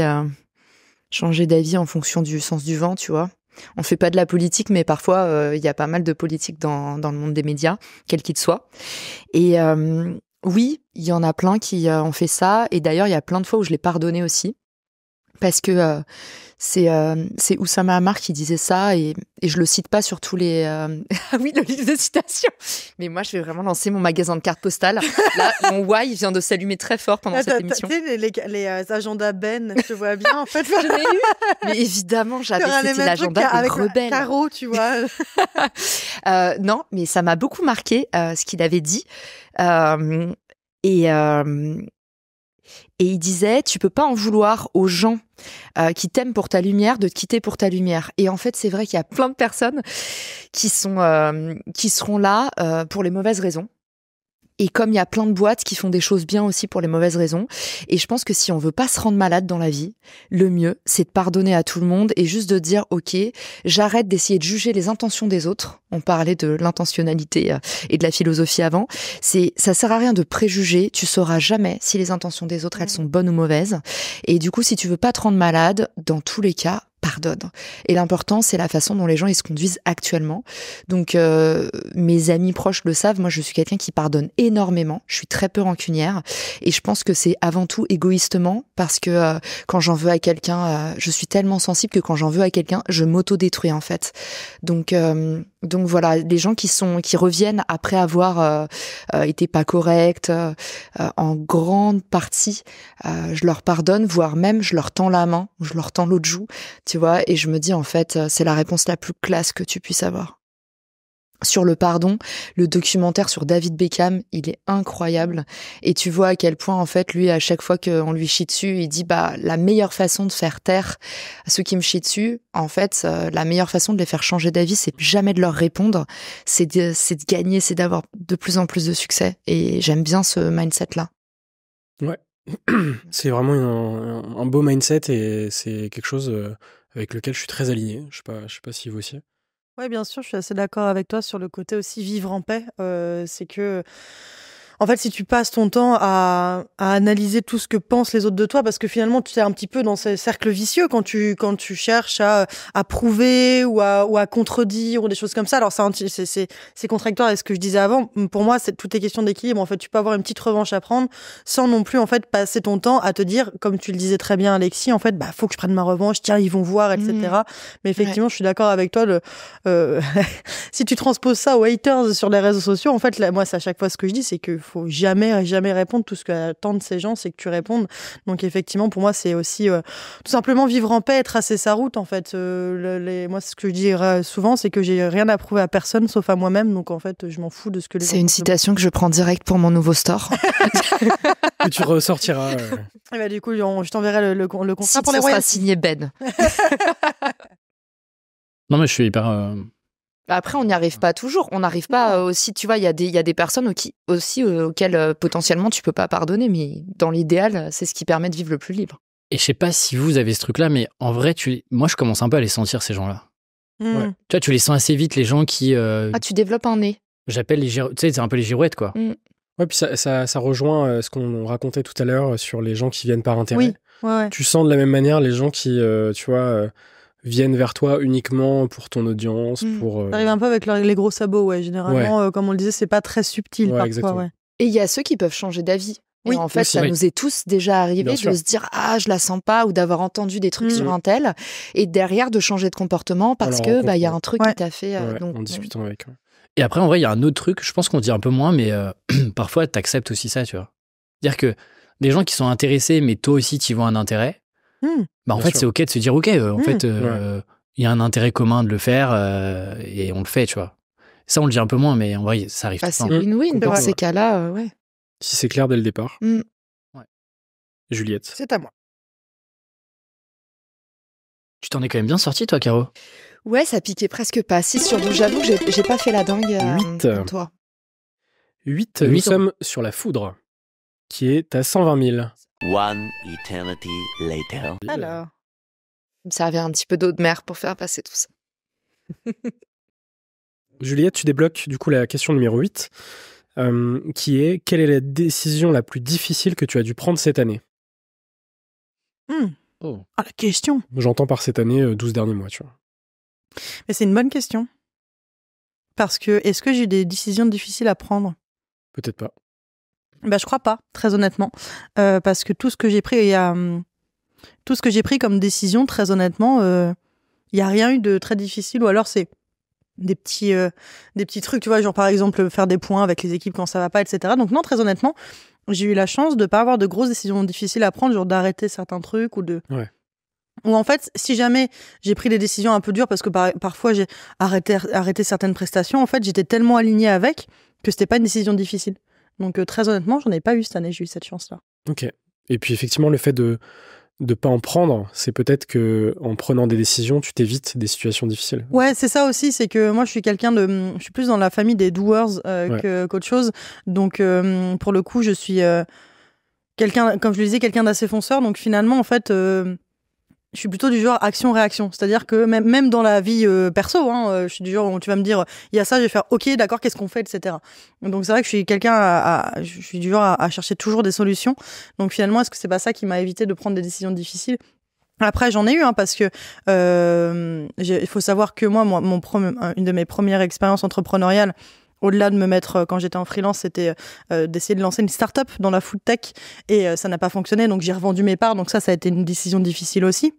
d'avis en fonction du sens du vent, tu vois. On fait pas de la politique, mais parfois il y a pas mal de politique dans le monde des médias, quel qu'il soit. Et oui, il y en a plein qui ont fait ça. Et d'ailleurs, il y a plein de fois où je l'ai pardonné aussi. Parce que c'est Oussama Ammar qui disait ça, et je le cite pas sur tous les... Ah oui, le livre de citations. Mais moi, je vais vraiment lancer mon magasin de cartes postales. Là, mon why vient de s'allumer très fort pendant cette émission. Tu sais, les agendas Ben, je te vois bien, en fait. Je l'ai eu. Mais évidemment, c'était l'agenda des rebelles. Caro, tu vois. Non, mais ça m'a beaucoup marqué ce qu'il avait dit. Et il disait, tu peux pas en vouloir aux gens qui t'aiment pour ta lumière de te quitter pour ta lumière. Et en fait, c'est vrai qu'il y a plein de personnes qui seront là pour les mauvaises raisons. Et comme il y a plein de boîtes qui font des choses bien aussi pour les mauvaises raisons. Et je pense que si on veut pas se rendre malade dans la vie, le mieux, c'est de pardonner à tout le monde et juste de dire, OK, j'arrête d'essayer de juger les intentions des autres. On parlait de l'intentionnalité et de la philosophie avant. Ça sert à rien de préjuger. Tu sauras jamais si les intentions des autres, elles sont bonnes ou mauvaises. Et du coup, si tu veux pas te rendre malade, dans tous les cas, pardonne. Et l'important, c'est la façon dont les gens ils se conduisent actuellement. Donc, mes amis proches le savent. Moi, je suis quelqu'un qui pardonne énormément. Je suis très peu rancunière. Et je pense que c'est avant tout égoïstement parce que quand j'en veux à quelqu'un, je suis tellement sensible que quand j'en veux à quelqu'un, je m'auto-détruis en fait. Donc voilà, les gens qui reviennent après avoir été pas corrects, en grande partie, je leur pardonne, voire même je leur tends la main, je leur tends l'autre joue, tu vois, et je me dis en fait, c'est la réponse la plus classe que tu puisses avoir. Sur le pardon, le documentaire sur David Beckham, il est incroyable. Et tu vois à quel point, en fait, lui, à chaque fois qu'on lui chie dessus, il dit, la meilleure façon de faire taire ceux qui me chient dessus, en fait, la meilleure façon de les faire changer d'avis, c'est jamais de leur répondre, c'est de gagner, c'est d'avoir de plus en plus de succès. Et j'aime bien ce mindset-là. Ouais. C'est vraiment un beau mindset et c'est quelque chose avec lequel je suis très aligné. Je sais pas si vous aussi. Oui, bien sûr, je suis assez d'accord avec toi sur le côté aussi vivre en paix. C'est que, en fait, si tu passes ton temps à analyser tout ce que pensent les autres de toi, parce que finalement, tu es un petit peu dans ce cercle vicieux quand tu cherches à prouver ou à contredire ou des choses comme ça. Alors, c'est contradictoire avec ce que je disais avant. Pour moi, tout est question d'équilibre. En fait, tu peux avoir une petite revanche à prendre sans non plus, en fait, passer ton temps à te dire, comme tu le disais très bien, Alexis, en fait, faut que je prenne ma revanche. Tiens, ils vont voir, etc. Mais effectivement, je suis d'accord avec toi. Si tu transposes ça aux haters sur les réseaux sociaux, en fait, moi, c'est à chaque fois ce que je dis, c'est que faut jamais répondre. Tout ce qu'attendent ces gens, c'est que tu répondes. Donc effectivement, pour moi, c'est aussi tout simplement vivre en paix et tracer sa route. En fait, moi, ce que je dis souvent, c'est que j'ai rien à prouver à personne sauf à moi-même. Donc en fait, je m'en fous de ce que les gens. C'est une citation que je prends direct pour mon nouveau store. Que tu ressortiras. Et du coup, je t'enverrai le contrat pour les royaumes. Ça sera signé Ben. Non, mais je suis hyper. Après, on n'y arrive pas toujours. On n'arrive pas aussi, tu vois, il y a des personnes auxquelles potentiellement tu peux pas pardonner, mais dans l'idéal, c'est ce qui permet de vivre le plus libre. Et je sais pas si vous avez ce truc-là, mais en vrai, moi, je commence un peu à les sentir, ces gens-là. Ouais. Tu vois, tu les sens assez vite, les gens qui... Ah, tu développes un nez. J'appelle les girouettes. Tu sais, c'est un peu les girouettes, quoi. Ouais, puis ça rejoint ce qu'on racontait tout à l'heure sur les gens qui viennent par intérêt. Oui, ouais. Tu sens de la même manière les gens qui, tu vois... viennent vers toi uniquement pour ton audience, pour... Ça arrive un peu avec les gros sabots, ouais. Généralement, comme on le disait, c'est pas très subtil parfois, exactement. Ouais. Et il y a ceux qui peuvent changer d'avis. Oui, et en fait, ça nous est tous déjà arrivé de se dire « Ah, je la sens pas » ou d'avoir entendu des trucs sur un tel, et derrière de changer de comportement parce que y a un truc qui t'a fait... donc, en discutant avec. Et après, en vrai, il y a un autre truc, je pense qu'on dit un peu moins, mais parfois, t'acceptes aussi ça, tu vois. C'est-à-dire que des gens qui sont intéressés, mais toi aussi, tu y vois un intérêt, en fait, c'est OK de se dire, OK, en fait, il y a un intérêt commun de le faire et on le fait, tu vois. Ça, on le dit un peu moins, mais en vrai, ça arrive tout le temps. C'est win-win dans ces cas-là, ouais. Si c'est clair dès le départ. Ouais. Juliette. C'est à moi. Tu t'en es quand même bien sorti, toi, Caro? Ouais, ça piquait presque pas. 6 sur 12, j'avoue que j'ai pas fait la dingue 8. Toi. 8, nous sommes sur la foudre, qui est à 120 000. One eternity later. Alors. Ça avait un petit peu d'eau de mer pour faire passer tout ça. Juliette, tu débloques du coup la question numéro 8, qui est: quelle est la décision la plus difficile que tu as dû prendre cette année? Ah, la question. J'entends par cette année 12 derniers mois, tu vois. Mais c'est une bonne question. Parce que, est-ce que j'ai des décisions difficiles à prendre? Peut-être pas. Je crois pas, très honnêtement. Parce que tout ce que j'ai pris, tout ce que j'ai pris comme décision, très honnêtement, il n'y a rien eu de très difficile, ou alors c'est des petits trucs, tu vois, genre par exemple faire des points avec les équipes quand ça va pas, etc. Donc non, très honnêtement, j'ai eu la chance de pas avoir de grosses décisions difficiles à prendre, genre d'arrêter certains trucs ou en fait, si jamais j'ai pris des décisions un peu dures parce que parfois j'ai arrêté certaines prestations, en fait, j'étais tellement alignée avec que c'était pas une décision difficile. Donc très honnêtement, j'en ai pas eu cette année, j'ai eu cette chance-là. Ok. Et puis effectivement, le fait de pas en prendre, c'est peut-être que en prenant des décisions, tu t'évites des situations difficiles. Ouais, c'est ça aussi, c'est que moi je suis je suis plus dans la famille des doers qu'autre chose. Donc pour le coup, je suis quelqu'un, comme je le disais, quelqu'un d'assez fonceur. Donc finalement, en fait, je suis plutôt du genre action-réaction. C'est-à-dire que même dans la vie perso, je suis du genre où tu vas me dire, il y a ça, je vais faire ok, d'accord, qu'est-ce qu'on fait, etc. Donc c'est vrai que je suis quelqu'un je suis du genre à chercher toujours des solutions. Donc finalement, est-ce que c'est pas ça qui m'a évité de prendre des décisions difficiles? Après, j'en ai eu, parce que il faut savoir que moi, une de mes premières expériences entrepreneuriales, au-delà de me mettre, quand j'étais en freelance, c'était d'essayer de lancer une start-up dans la food tech, et ça n'a pas fonctionné, donc j'ai revendu mes parts, donc ça a été une décision difficile aussi.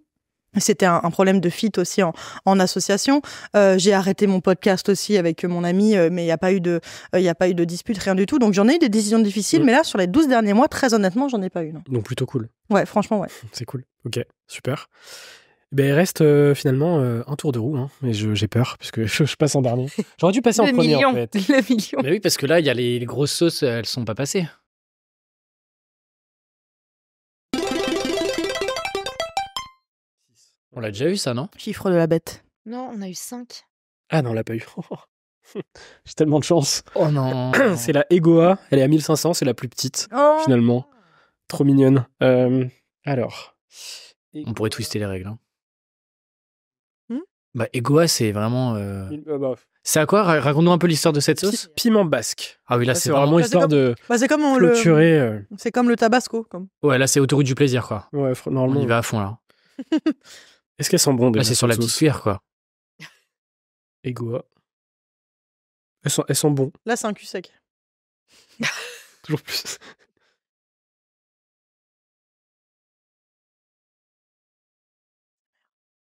C'était un problème de fit aussi en association. J'ai arrêté mon podcast aussi avec mon ami, mais il n'y a pas eu de dispute, rien du tout. Donc j'en ai eu des décisions difficiles, mais là, sur les 12 derniers mois, très honnêtement, j'en ai pas eu. Non. Donc plutôt cool. Ouais, franchement, ouais. C'est cool. Ok, super. Ben, il reste finalement un tour de roue, mais j'ai peur, puisque je passe en dernier. J'aurais dû passer en premier, en fait. Le million. Mais oui, parce que là, il y a les grosses sauces, elles sont pas passées. On l'a déjà eu, ça, non? Chiffre de la bête. Non, on a eu 5. Ah non, on l'a pas eu. J'ai tellement de chance. Oh non. C'est la Egoa, elle est à 1500, c'est la plus petite, finalement. Trop mignonne. Alors. On pourrait twister les règles. Bah, Egoa, c'est vraiment... C'est à quoi? Raconte-nous un peu l'histoire de cette sauce. Piment basque. Ah oui, là, c'est vraiment histoire de c'est comme clôturer. C'est comme le tabasco. Ouais, là, c'est autoroute du plaisir, quoi. Ouais, normalement. On y va à fond, là. Est-ce qu'elles sont bonnes? Là, c'est sur la petite cuillère, quoi. Egoa. Elles sont bons. Là, c'est un cul sec. Toujours plus.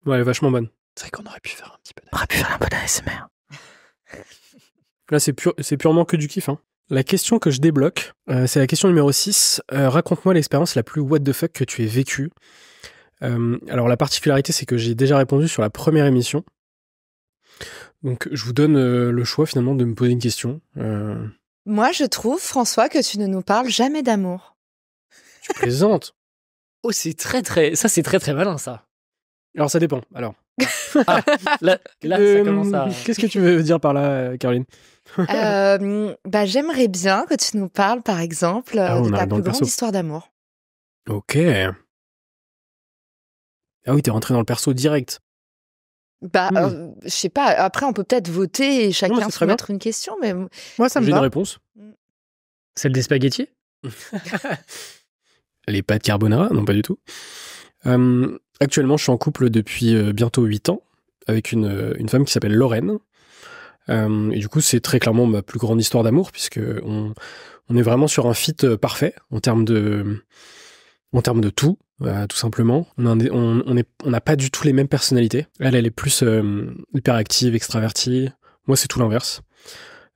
Ouais, elle est vachement bonne. C'est vrai qu'on aurait pu faire un petit peu d'ASMR. Là, c'est purement que du kiff. La question que je débloque, c'est la question numéro 6. Raconte-moi l'expérience la plus what the fuck que tu aies vécue. Alors, la particularité, c'est que j'ai déjà répondu sur la première émission. Donc, je vous donne le choix, finalement, de me poser une question. Moi, je trouve, François, que tu ne nous parles jamais d'amour. Tu plaisantes. Oh, c'est très, très malin, ça. Alors, ça dépend. Alors. Là, ça commence à... Qu'est-ce que tu veux dire par là, Caroline? J'aimerais bien que tu nous parles, par exemple, de ta plus grande histoire d'amour. Ok. Ah oui, t'es rentré dans le perso direct. Je sais pas. Après, on peut peut-être voter et chacun se mettre une question, mais moi, ça me J'ai va. une réponse. Celle des spaghettis? Les pâtes carbonara? Non, pas du tout. Actuellement, je suis en couple depuis bientôt 8 ans avec une femme qui s'appelle Lorraine. Et du coup, c'est très clairement ma plus grande histoire d'amour, puisque on est vraiment sur un fit parfait en termes de tout, tout simplement. On n'a pas du tout les mêmes personnalités. Elle est plus hyperactive, extravertie. Moi, c'est tout l'inverse.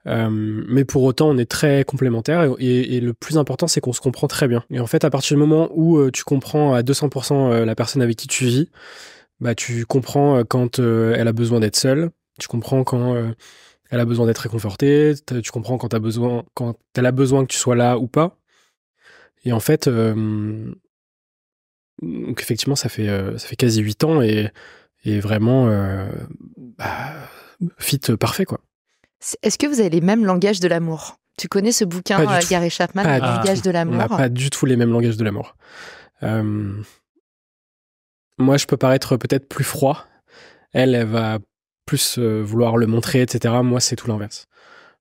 Mais pour autant, on est très complémentaires et le plus important, c'est qu'on se comprend très bien. Et en fait, à partir du moment où tu comprends à 200% la personne avec qui tu vis, bah, tu comprends quand elle a besoin d'être seule, tu comprends quand elle a besoin d'être réconfortée, tu comprends quand elle a besoin que tu sois là ou pas. Et en fait, donc effectivement, ça fait quasi 8 ans et vraiment fit parfait, quoi. Est-ce que vous avez les mêmes langages de l'amour? Tu connais ce bouquin, Gary Chapman, Le langage de l'amour? On n'a pas du tout les mêmes langages de l'amour. Moi, je peux paraître peut-être plus froid. Elle va plus vouloir le montrer, etc. Moi, c'est tout l'inverse.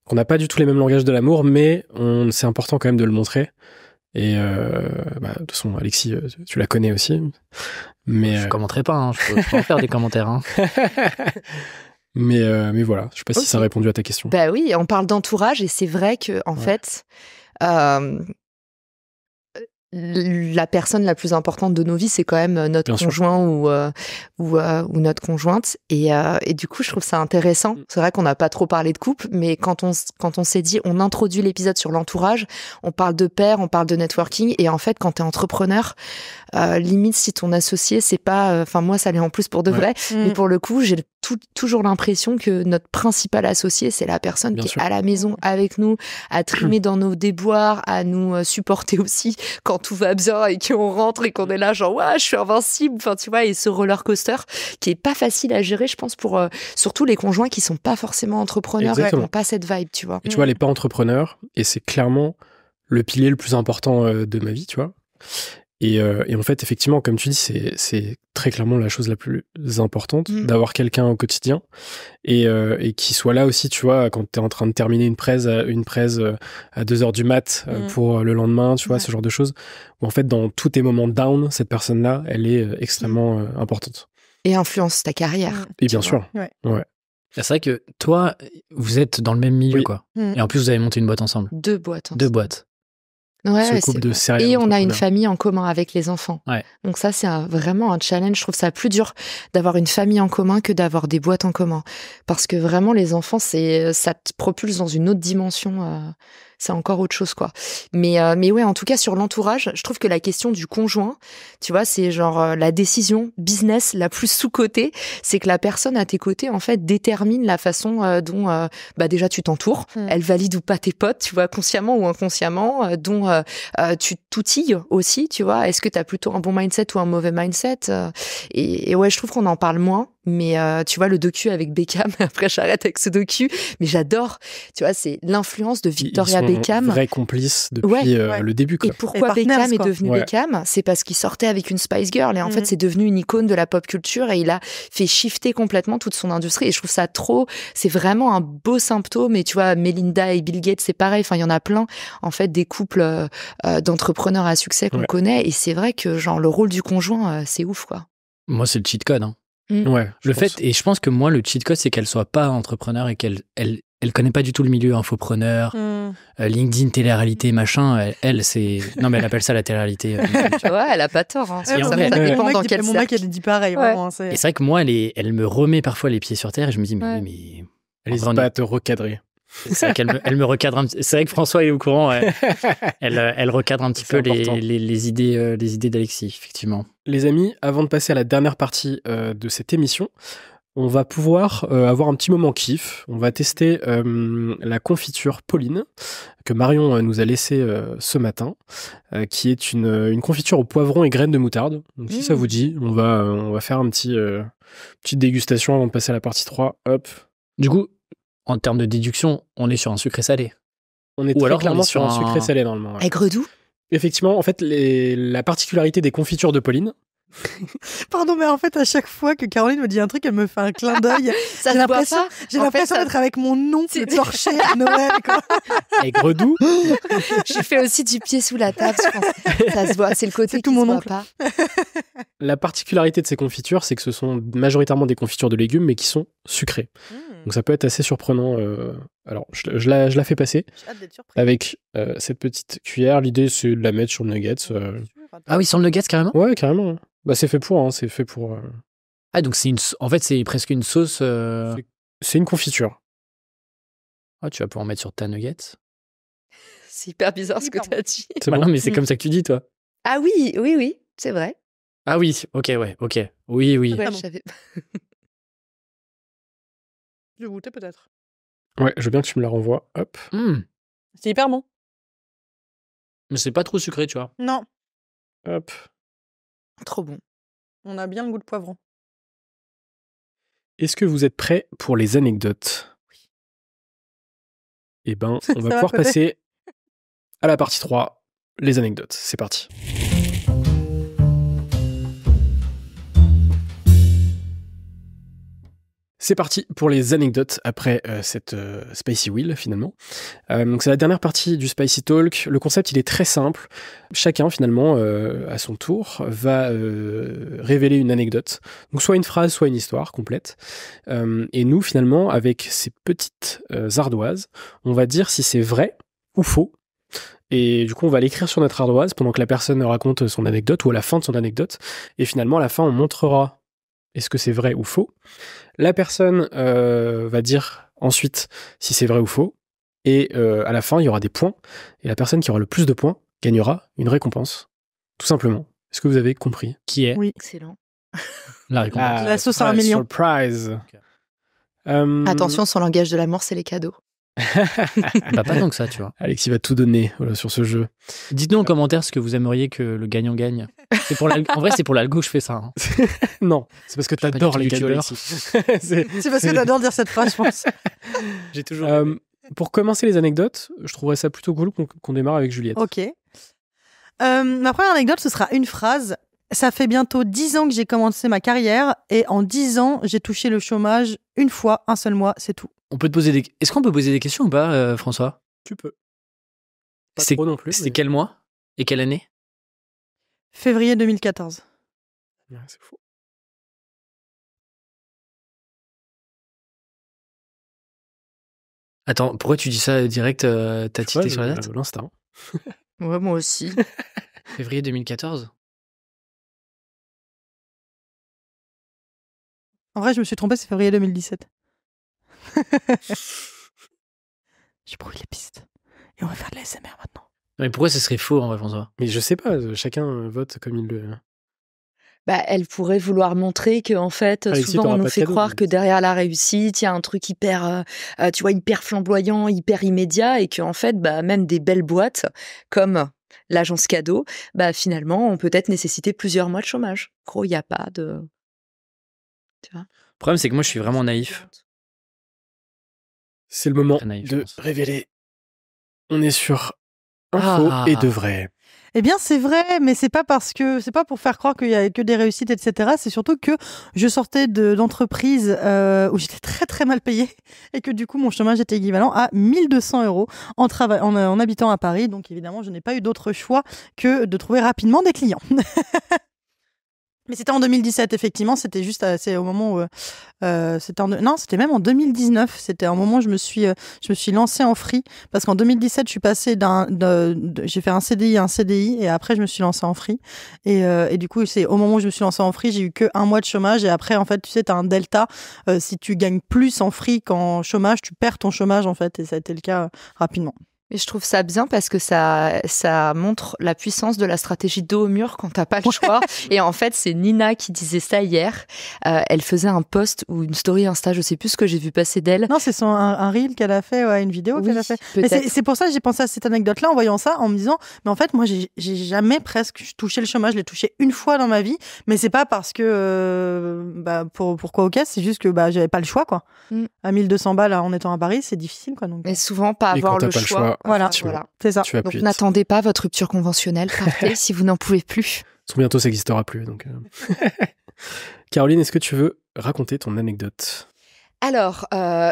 On n'a pas du tout les mêmes langages de l'amour, mais c'est important quand même de le montrer. Et de toute façon, Alexis, tu la connais aussi. Mais je commenterai pas, je peux en faire des commentaires. Mais voilà, je sais pas si ça a répondu à ta question. Bah oui, on parle d'entourage et c'est vrai que en fait, la personne la plus importante de nos vies, c'est quand même notre Bien sûr. conjoint ou notre conjointe. Et du coup, je trouve ça intéressant. C'est vrai qu'on n'a pas trop parlé de couple, mais quand on s'est dit, on introduit l'épisode sur l'entourage, on parle de pair, on parle de networking. Et en fait, quand t'es entrepreneur, limite, si ton associé, c'est pas... Enfin, moi, ça l'est en plus pour de Ouais. vrai. Mais pour le coup, j'ai toujours l'impression que notre principal associé, c'est la personne Bien qui sûr. est à la maison avec nous, à trimer dans nos déboires, à nous supporter aussi quand tout va bien et qu'on rentre et qu'on est là genre ouais, je suis invincible, enfin tu vois, et ce roller coaster qui est pas facile à gérer, je pense, pour surtout les conjoints qui sont pas forcément entrepreneurs et qui Exactement. n'ont pas cette vibe, tu vois. Et tu vois, elle n'est pas entrepreneur, et c'est clairement le pilier le plus important de ma vie, tu vois. Et en fait, effectivement, comme tu dis, c'est très clairement la chose la plus importante, d'avoir quelqu'un au quotidien, et qui soit là aussi, tu vois, quand tu es en train de terminer une presse à 2h du mat pour le lendemain, tu vois, ce genre de choses, où en fait, dans tous tes moments down, cette personne-là, elle est extrêmement importante. Et influence ta carrière. Et bien sûr. Ouais. C'est vrai que toi, vous êtes dans le même milieu, Oui. quoi. Et en plus, vous avez monté une boîte ensemble. 2 boîtes. Deux boîtes. Ouais, Ce couple c'est de vrai. serial Et on a une entrepreneurs. famille en commun avec les enfants. Ouais. Donc ça, c'est vraiment un challenge. Je trouve ça plus dur d'avoir une famille en commun que d'avoir des boîtes en commun. Parce que vraiment, les enfants, ça te propulse dans une autre dimension. C'est encore autre chose, quoi. Mais ouais, en tout cas, sur l'entourage, je trouve que la question du conjoint, tu vois, c'est genre la décision business la plus sous-cotée. C'est que la personne à tes côtés, en fait, détermine la façon dont déjà tu t'entoures. Elle valide ou pas tes potes, tu vois, consciemment ou inconsciemment, dont tu t'outilles aussi, tu vois. Est-ce que tu as plutôt un bon mindset ou un mauvais mindset et ouais, je trouve qu'on en parle moins. Mais tu vois, le docu avec Beckham, après j'arrête avec ce docu, mais j'adore, tu vois, c'est l'influence de Victoria Beckham. Vrai complice depuis le début, quoi. Et pourquoi partners, Beckham est quoi. devenu Beckham? C'est parce qu'il sortait avec une Spice Girl et en fait c'est devenu une icône de la pop culture et il a fait shifter complètement toute son industrie et je trouve ça c'est vraiment un beau symptôme. Et tu vois, Melinda et Bill Gates, c'est pareil, enfin il y en a plein en fait, des couples d'entrepreneurs à succès qu'on connaît, et c'est vrai que genre le rôle du conjoint, c'est ouf, quoi. Moi, c'est le cheat code, hein. Ouais, Et je pense que moi, le cheat code, c'est qu'elle soit pas entrepreneur et qu'elle connaît pas du tout le milieu infopreneur, LinkedIn, télé-réalité, machin. Elle, c'est... Non, mais elle appelle ça la télé-réalité. Tu vois, elle a pas tort. Hein. Et en vrai, ça dépend dans quel Mon mec, cercle. elle dit pareil, vraiment. Et c'est vrai que moi, elle me remet parfois les pieds sur terre et je me dis, mais... Elle n'hésite pas à te recadrer. C'est vrai qu'elle me recadre un petit... C'est vrai que François est au courant. Elle recadre un petit peu les idées d'Alexis, effectivement. Les amis, avant de passer à la dernière partie de cette émission, on va pouvoir avoir un petit moment kiff. On va tester la confiture Pauline que Marion nous a laissée ce matin, qui est une confiture au poivron et graines de moutarde. Donc si ça vous dit, on va faire un petite dégustation avant de passer à la partie 3. Hop. Du coup, en termes de déduction, on est sur un sucré salé. On est très clairement sur un sucré salé normalement. Ouais. Aigre doux. Effectivement, en fait, la particularité des confitures de Pauline. Pardon, mais en fait, à chaque fois que Caroline me dit un truc, elle me fait un clin d'œil. Ça se voit pas. J'ai l'impression d'être avec mon oncle torché à Noël, quoi. Aigre doux. J'ai fait aussi du pied sous la table, je pense. Ça se voit, c'est le côté tout qui mon se voit oncle. pas. La particularité de ces confitures, c'est que ce sont majoritairement des confitures de légumes, mais qui sont sucrées. Donc ça peut être assez surprenant. Alors, je la fais passer J'ai hâte d'être surprise. avec cette petite cuillère. L'idée, c'est de la mettre sur le nuggets. Ah oui, sans le nuggets, carrément? Ouais, carrément. Bah, c'est fait pour. Hein, c'est fait pour. Ah, donc en fait, c'est presque une sauce... C'est une confiture. Ah, tu vas pouvoir en mettre sur ta nuggets. C'est hyper bizarre ce que tu as dit. C'est Bah bon. non, mais c'est comme ça que tu dis, toi. Ah oui, c'est vrai. Ah oui, ok. Oui. Ouais, Ah je bon. savais. Je vais goûter peut-être. Ouais, je veux bien que tu me la renvoies. Hop. C'est hyper bon. Mais c'est pas trop sucré, tu vois. Non, Hop. Trop bon. on a bien le goût de poivron. Est-ce que vous êtes prêts pour les anecdotes? Oui. Eh ben, on va va pouvoir côté. passer à la partie 3, les anecdotes. C'est parti. C'est parti pour les anecdotes après cette Spicy Wheel, finalement. Donc c'est la dernière partie du Spicy Talk. Le concept, il est très simple. Chacun, finalement, à son tour, va révéler une anecdote. Donc soit une phrase, soit une histoire complète. Et nous, finalement, avec ces petites ardoises, on va dire si c'est vrai ou faux. Et du coup, on va l'écrire sur notre ardoise pendant que la personne raconte son anecdote ou à la fin de son anecdote. Et finalement, à la fin, on montrera est-ce que c'est vrai ou faux. La personne va dire ensuite si c'est vrai ou faux. Et à la fin, il y aura des points. Et la personne qui aura le plus de points gagnera une récompense. Tout simplement. Est-ce que vous avez compris? Qui est Oui. Excellent. la récompense? La sauce à 1 million. Surprise. Ok. Attention, son langage de l'amour, c'est les cadeaux. Bah, pas tant que ça, tu vois. Alexis va tout donner sur ce jeu. Dites-nous en commentaire ce que vous aimeriez que le gagnant gagne. En vrai, c'est pour l'algo que je fais ça. Hein. Non, c'est parce que pas t'adores du les tout cadeaux, youtubeur. Alexis. C'est parce que t'adores dire cette phrase, je pense. J'ai toujours. Pour commencer les anecdotes, je trouverais ça plutôt cool qu'on démarre avec Juliette. Ok. Ma première anecdote, ce sera une phrase. Ça fait bientôt 10 ans que j'ai commencé ma carrière et en 10 ans, j'ai touché le chômage une fois, un seul mois, c'est tout. On peut te poser des. Est-ce qu'on peut poser des questions ou pas, François? Tu peux. Pas C'est- trop non plus. C'était mais- quel mois et quelle année? Février 2014. Ouais, c'est faux. Attends, pourquoi tu dis ça direct? T'as Ouais, tité sur la date? l'instinct. Ouais, moi aussi. Février 2014? En vrai, je me suis trompée, c'est février 2017. J'ai brûlé les pistes. Et on va faire de l'ASMR maintenant. Mais pourquoi ce serait faux en vrai, François? Mais je sais pas, chacun vote comme il le. Bah, elle pourrait vouloir montrer que en fait, Alexis, souvent t'auras on pas nous de fait cadeau, croire mais- que derrière la réussite, il y a un truc hyper, tu vois, hyper flamboyant, hyper immédiat, et que en fait, bah, même des belles boîtes comme l'agence cadeau, bah finalement, ont peut-être nécessité plusieurs mois de chômage. Gros, il n'y a pas de. Tu vois. Le problème, c'est que moi, je suis vraiment naïf. C'est le moment Très naïf, je de pense. révéler. On est sur info Ah. et de vrai. Eh bien, c'est vrai, mais c'est pas pour faire croire qu'il y a que des réussites, etc. C'est surtout que je sortais d'entreprises où j'étais très très mal payée et que du coup mon chômage était équivalent à 1 200 € en habitant à Paris. Donc évidemment, je n'ai pas eu d'autre choix que de trouver rapidement des clients. Mais c'était en 2017, effectivement. C'était juste c'est au moment où c'était même en 2019. C'était un moment où je me suis lancée en free parce qu'en 2017, je suis passée j'ai fait un CDI à un CDI et après je me suis lancée en free et du coup c'est au moment où je me suis lancée en free, j'ai eu que 1 mois de chômage et après en fait tu sais t'as un delta. Si tu gagnes plus en free qu'en chômage, tu perds ton chômage en fait et ça a été le cas rapidement. Et je trouve ça bien parce que ça montre la puissance de la stratégie dos au mur quand t'as pas le choix. Et en fait, c'est Nina qui disait ça hier. Elle faisait un post ou une story Insta, je sais plus ce que j'ai vu passer d'elle. Non, c'est un reel qu'elle a fait, une vidéo qu'elle a fait. Mais c'est pour ça que j'ai pensé à cette anecdote-là en voyant ça, en me disant, mais en fait, moi, j'ai jamais presque touché le chômage. Je l'ai touché une fois dans ma vie, mais c'est pas parce que, pourquoi ok, c'est juste que j'avais pas le choix, quoi. À 1 200 balles en étant à Paris, c'est difficile, quoi. Donc. Mais souvent, pas avoir le choix. Voilà, c'est ça. Tu vas Donc plus vite. n'attendez pas votre rupture conventionnelle, partez si vous n'en pouvez plus. Bientôt, ça n'existera plus. Donc, Caroline, est-ce que tu veux raconter ton anecdote? Alors,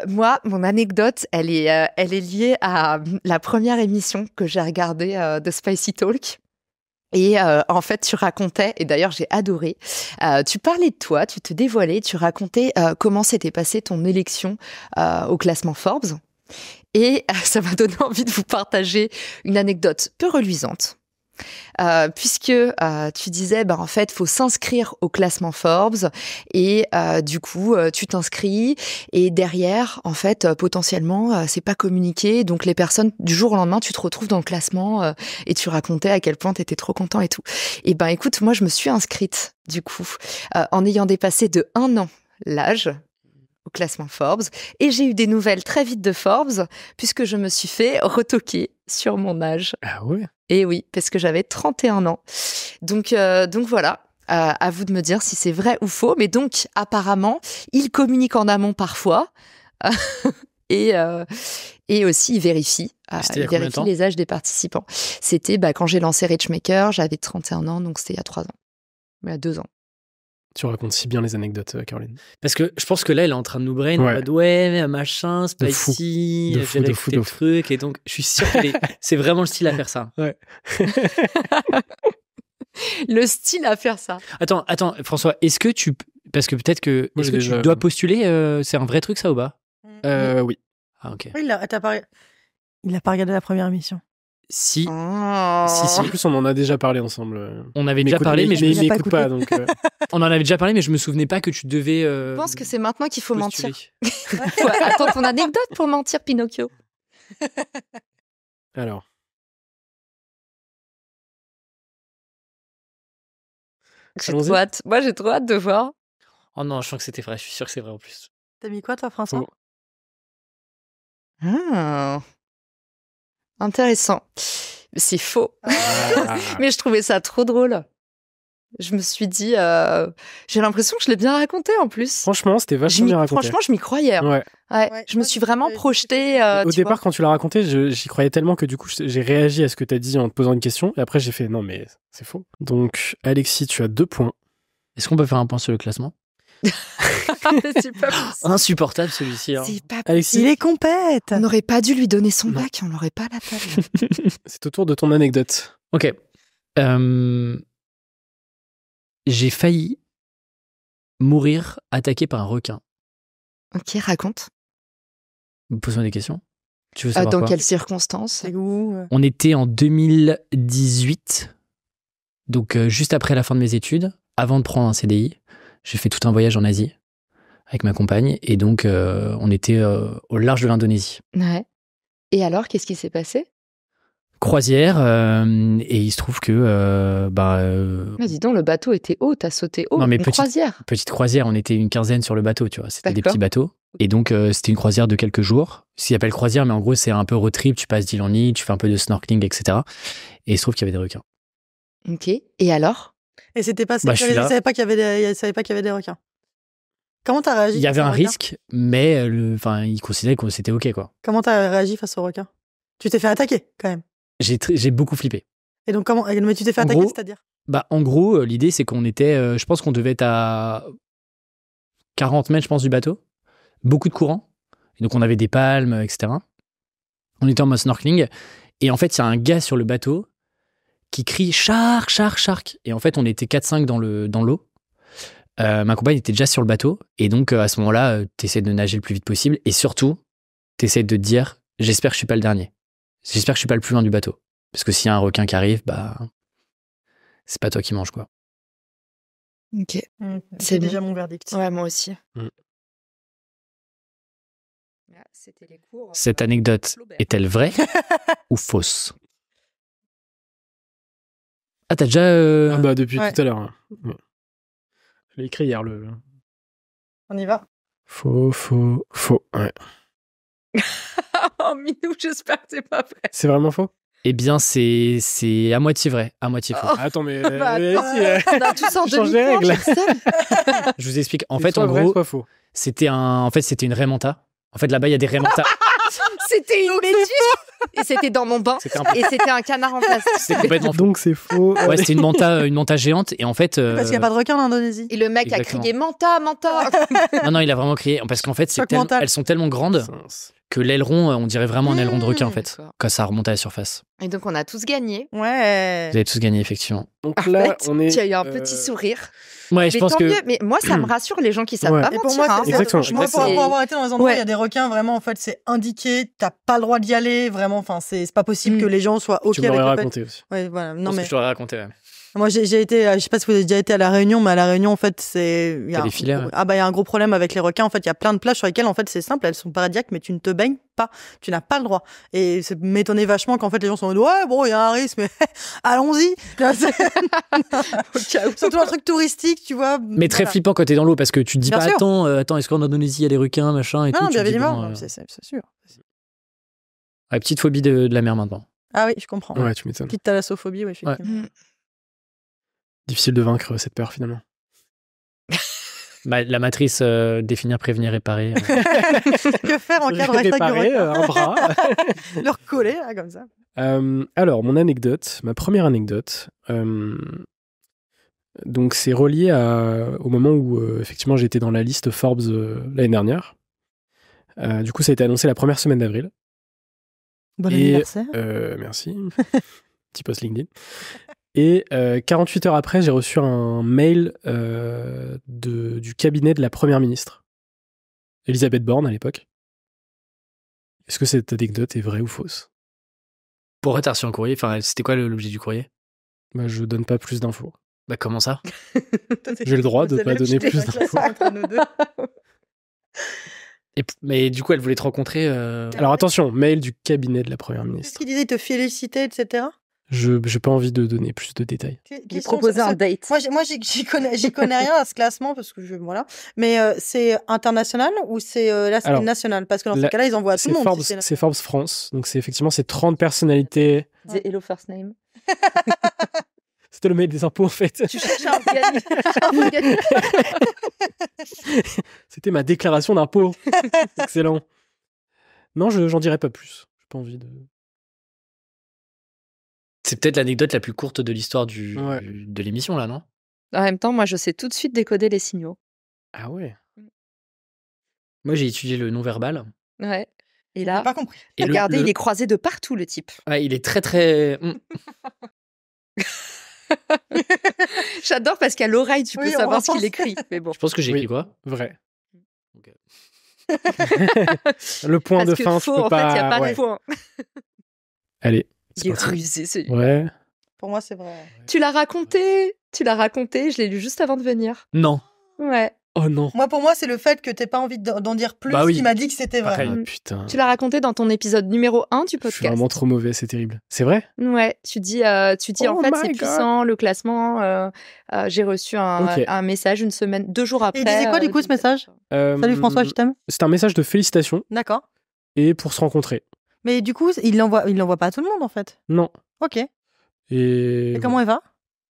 moi, mon anecdote, elle est liée à la première émission que j'ai regardée de Spicy Talk. Et en fait, tu racontais, et d'ailleurs j'ai adoré, tu parlais de toi, tu te dévoilais, tu racontais comment s'était passée ton élection au classement Forbes. Et ça m'a donné envie de vous partager une anecdote peu reluisante. Puisque tu disais, en fait, faut s'inscrire au classement Forbes et du coup, tu t'inscris et derrière, en fait, potentiellement, c'est pas communiqué. Donc, les personnes, du jour au lendemain, tu te retrouves dans le classement et tu racontais à quel point t'étais trop content et tout. Et écoute, moi, je me suis inscrite, du coup, en ayant dépassé de 1 an l'âge au classement Forbes. Et j'ai eu des nouvelles très vite de Forbes puisque je me suis fait retoquer sur mon âge. Ah ouais? Et oui, parce que j'avais 31 ans. Donc voilà, à vous de me dire si c'est vrai ou faux. Mais donc, apparemment, ils communiquent en amont parfois. Et aussi, ils vérifient. C'était il y a Ils combien de vérifient temps les âges des participants. C'était quand j'ai lancé Richmaker, j'avais 31 ans, donc c'était il y a 3 ans. Mais il y a 2 ans. Tu racontes si bien les anecdotes, Caroline. Parce que je pense que là, elle est en train de nous brain. Ouais. Ouais, machin, De fou. spicy, De fou, j'ai de fou, réécouté de le fou. truc. Et donc, je suis sûr que c'est vraiment le style à faire ça. Ouais. Le style à faire ça. Attends, François, est-ce que tu. Parce que peut-être que. Moi, Est-ce j'ai que déjà- tu dois postuler c'est un vrai truc, ça ou pas? Oui. Ah, ok. Oui, il a pas regardé la première émission. Si, Oh. Si, En plus, on en a déjà parlé ensemble. on avait déjà parlé, mais je l'ai pas m'écoute écouté. pas, donc... on en avait déjà parlé, mais je me souvenais pas que tu devais. Je pense que c'est maintenant qu'il faut postuler. mentir. Ouais, attends ton anecdote pour mentir, Pinocchio. Alors, J'ai Allons-y. trop hâte. Moi, j'ai trop hâte de voir. Oh non, je sens que c'était vrai. Je suis sûr que c'est vrai en plus. T'as mis quoi, toi, François? Faux. Ah. Intéressant. C'est faux. ah, Mais je trouvais ça trop drôle. Je me suis dit, j'ai l'impression que je l'ai bien raconté en plus. franchement, c'était vachement bien raconté. Franchement, je m'y croyais. Hein. Ouais. Ouais, Je me moi, suis j'ai vraiment trouvé- projetée. Au tu départ, vois. quand tu l'as raconté, j'y croyais tellement que du coup, j'ai réagi à ce que tu as dit en te posant une question. Et après, j'ai fait non, mais c'est faux. Donc, Alexis, tu as 2 points. Est-ce qu'on peut faire un point sur le classement? C'est pas possible. Insupportable celui-ci. Hein. C'est pas Alexis, Il est compète. On n'aurait pas dû lui donner son Non. bac, on l'aurait pas à la table. c'est au tour de ton anecdote. Ok. J'ai failli mourir attaqué par un requin. Ok, raconte. Pose-moi des questions. Tu veux savoir Dans quoi? quelles circonstances? C'est où On était en 2018, donc juste après la fin de mes études, avant de prendre un CDI. J'ai fait tout un voyage en Asie avec ma compagne et donc on était au large de l'Indonésie. Ouais. Et alors, qu'est-ce qui s'est passé? Croisière et il se trouve que Ah, dis donc, le bateau était haut, t'as sauté haut. Non, mais Une petite- croisière. petite croisière, on était une quinzaine sur le bateau, tu vois. C'était des D'accord. petits bateaux. Et donc, c'était une croisière de quelques jours. Ce qu'ils appellent croisière, mais en gros, c'est un peu road trip. Tu passes d'île en île, tu fais un peu de snorkeling, etc. Et il se trouve qu'il y avait des requins. Ok. Et alors? Et c'était pas. Bah, je suis là. Ils savaient pas qu'il y avait ils savaient pas qu'il y avait des requins. Comment t'as réagi? Il y avait face au un requin risque, mais ils considéraient que c'était OK, quoi. Comment t'as réagi face au requin? Tu t'es fait attaquer, quand même. J'ai beaucoup flippé. Et donc, comment? Mais tu t'es fait En attaquer, gros- c'est-à-dire? En gros, l'idée, c'est qu'on était... je pense qu'on devait être à 40 mètres, je pense, du bateau. Beaucoup de courant. Et donc, on avait des palmes, etc. On était en mode snorkeling. Et en fait, il y a un gars sur le bateau qui crie « Shark, shark, shark !» Et en fait, on était 4-5 dans l'eau. Ma compagne était déjà sur le bateau. Et donc, à ce moment-là, t'essaies de nager le plus vite possible. Et surtout, t'essaies de te dire « J'espère que je suis pas le dernier. J'espère que je suis pas le plus loin du bateau. » Parce que s'il y a un requin qui arrive, c'est pas toi qui manges, quoi. Ok. C'est C'est déjà mon verdict. Ouais, moi aussi. Mm. C'était les cours. Cette anecdote est-elle vraie ou fausse? Ah, t'as déjà... Depuis Ouais. tout à l'heure. Hein. Ouais. Je l'ai écrit hier, le... On y va. Faux. Ouais. Oh, Minou, j'espère que c'est pas vrai. C'est vraiment faux? Eh bien, c'est à moitié vrai, à moitié faux. Oh. Attends, mais... Bah, Alexis, On a tous en change les demi-point, règles. Jackson. Je vous explique. En c'est fait, soit en vrai, gros, soit faux. c'était une Raymanta. En fait, là-bas, il y a des Raymantas. C'était une méduse. Et c'était dans mon bain. C'était Et c'était un canard en plastique. C'était complètement faux. Donc c'est faux. Ouais, c'était une manta géante. Et en fait... Parce qu'il n'y a pas de requin en Indonésie. Et le mec Exactement. a crié Manta, Manta. Non, il a vraiment crié. Parce qu'en fait, Choc mental. elles sont tellement grandes que l'aileron, on dirait vraiment un aileron de requin, en fait, D'accord. quand ça remonte à la surface. Et donc, on a tous gagné. Ouais. Vous avez tous gagné, effectivement. Donc là, Arrête, on est... tu as eu un petit sourire. Ouais, je Mais pense tant que... mieux. Mais moi, ça me rassure les gens qui savent Ouais. pas Et mentir. pour moi, hein. c'est Exactement. Moi, pour avoir été dans les endroits où Ouais. il y a des requins, vraiment, en fait, c'est indiqué. T'as pas le droit d'y aller, vraiment. Enfin, c'est pas possible Mm. que les gens soient OK Tu me avec l'aurais le fait. raconté aussi. Ouais, voilà. je Non, pense mais que je t'aurais raconté, ouais. moi, j'ai été, je sais pas si vous avez déjà été à La Réunion, mais à La Réunion, en fait, il y a T'as des filets, ouais. il y a un gros problème avec les requins. En fait, il y a plein de plages sur lesquelles, en fait, c'est simple, elles sont paradisiaques, mais tu ne te baignes pas. Tu n'as pas le droit. Et ça m'étonnait vachement qu'en fait, les gens sont en mode, ouais, bon, il y a un risque, mais allons-y. Surtout un truc touristique, tu vois. Mais très Voilà. flippant quand t'es dans l'eau, parce que tu te dis Bien pas, sûr. attends, est-ce qu'en Indonésie, il y a des requins, machin, et tout. Non, tu bien te dis, évidemment, bon, c'est sûr. ouais, petite phobie de la mer maintenant. Ah oui, je comprends. Ouais, tu m'étonnes. Petite thalassophobie, oui, effectivement. Mm. Difficile de vaincre cette peur finalement. La matrice, définir, prévenir, réparer. Que faire en cas de réattaque du Réparer requin un bras. Le recoller, là, comme ça. Alors, ma première anecdote, donc c'est relié au moment où effectivement j'étais dans la liste Forbes l'année dernière. Du coup, ça a été annoncé la première semaine d'avril. Bon Et, anniversaire. Merci. Petit post LinkedIn. Et 48 heures après, j'ai reçu un mail du cabinet de la première ministre, Elisabeth Borne à l'époque. Est-ce que cette anecdote est vraie ou fausse? Pourquoi t'as reçu un courrier? Enfin, c'était quoi l'objet du courrier? Bah, je donne pas plus d'infos. Bah, comment ça? J'ai le droit de pas donner plus d'infos. Mais du coup, elle voulait te rencontrer. Alors attention, mail du cabinet de la première Qu'est-ce ministre. qu'il disait? Il te félicitait, etc. Je j'ai pas envie de donner plus de détails. Il proposait un date. Moi, j'y connais rien à ce classement parce que voilà. Mais c'est international ou c'est là, c'est Alors, national? Parce que dans ce cas-là, ils envoient à tout le monde. Forbes, si c'est Forbes France, donc c'est effectivement ces 30 personnalités. The Hello First Name. C'était le mail des impôts en fait. Tu cherches un Afghani. C'était ma déclaration d'impôt. Excellent. Non, j'en dirai pas plus. J'ai pas envie de. C'est peut-être l'anecdote la plus courte de l'histoire Ouais. de l'émission, là, non? En même temps, moi, je sais tout de suite décoder les signaux. Ah ouais. Moi, j'ai étudié le non-verbal. Ouais. Et J'ai là, pas compris. Et regardez, il est croisé de partout, le type. Ouais, il est très, très. J'adore parce qu'à l'oreille, tu peux Oui, on savoir ce pense. qu'il écrit. Mais bon. Je pense que j'ai Oui. écrit quoi? Vrai. Ok. Le point Parce de que fin, faux, je peux en fait, il n'y a pas ouais. de point. Allez. c'est Il est parti. rusé, celui-là. Ouais. Pour moi, c'est vrai. Tu l'as raconté, je l'ai lu juste avant de venir. Non. Ouais. Oh non. Pour moi, c'est le fait que t'aies pas envie d'en dire plus Bah oui. qui m'a dit que c'était vrai. Pareil. Ah, putain. Tu l'as raconté dans ton épisode numéro 1 du Je suis podcast. vraiment trop mauvais, c'est terrible. C'est vrai? Ouais, tu dis en Oh fait my c'est God. puissant le classement. J'ai reçu Ok. un message 2 jours après. il disait quoi, du coup, ce message? Salut François, je t'aime. C'est un message de félicitations D'accord. et pour se rencontrer. Mais du coup, il l'envoie pas à tout le monde, en fait. Non. Ok. Et Et comment il va?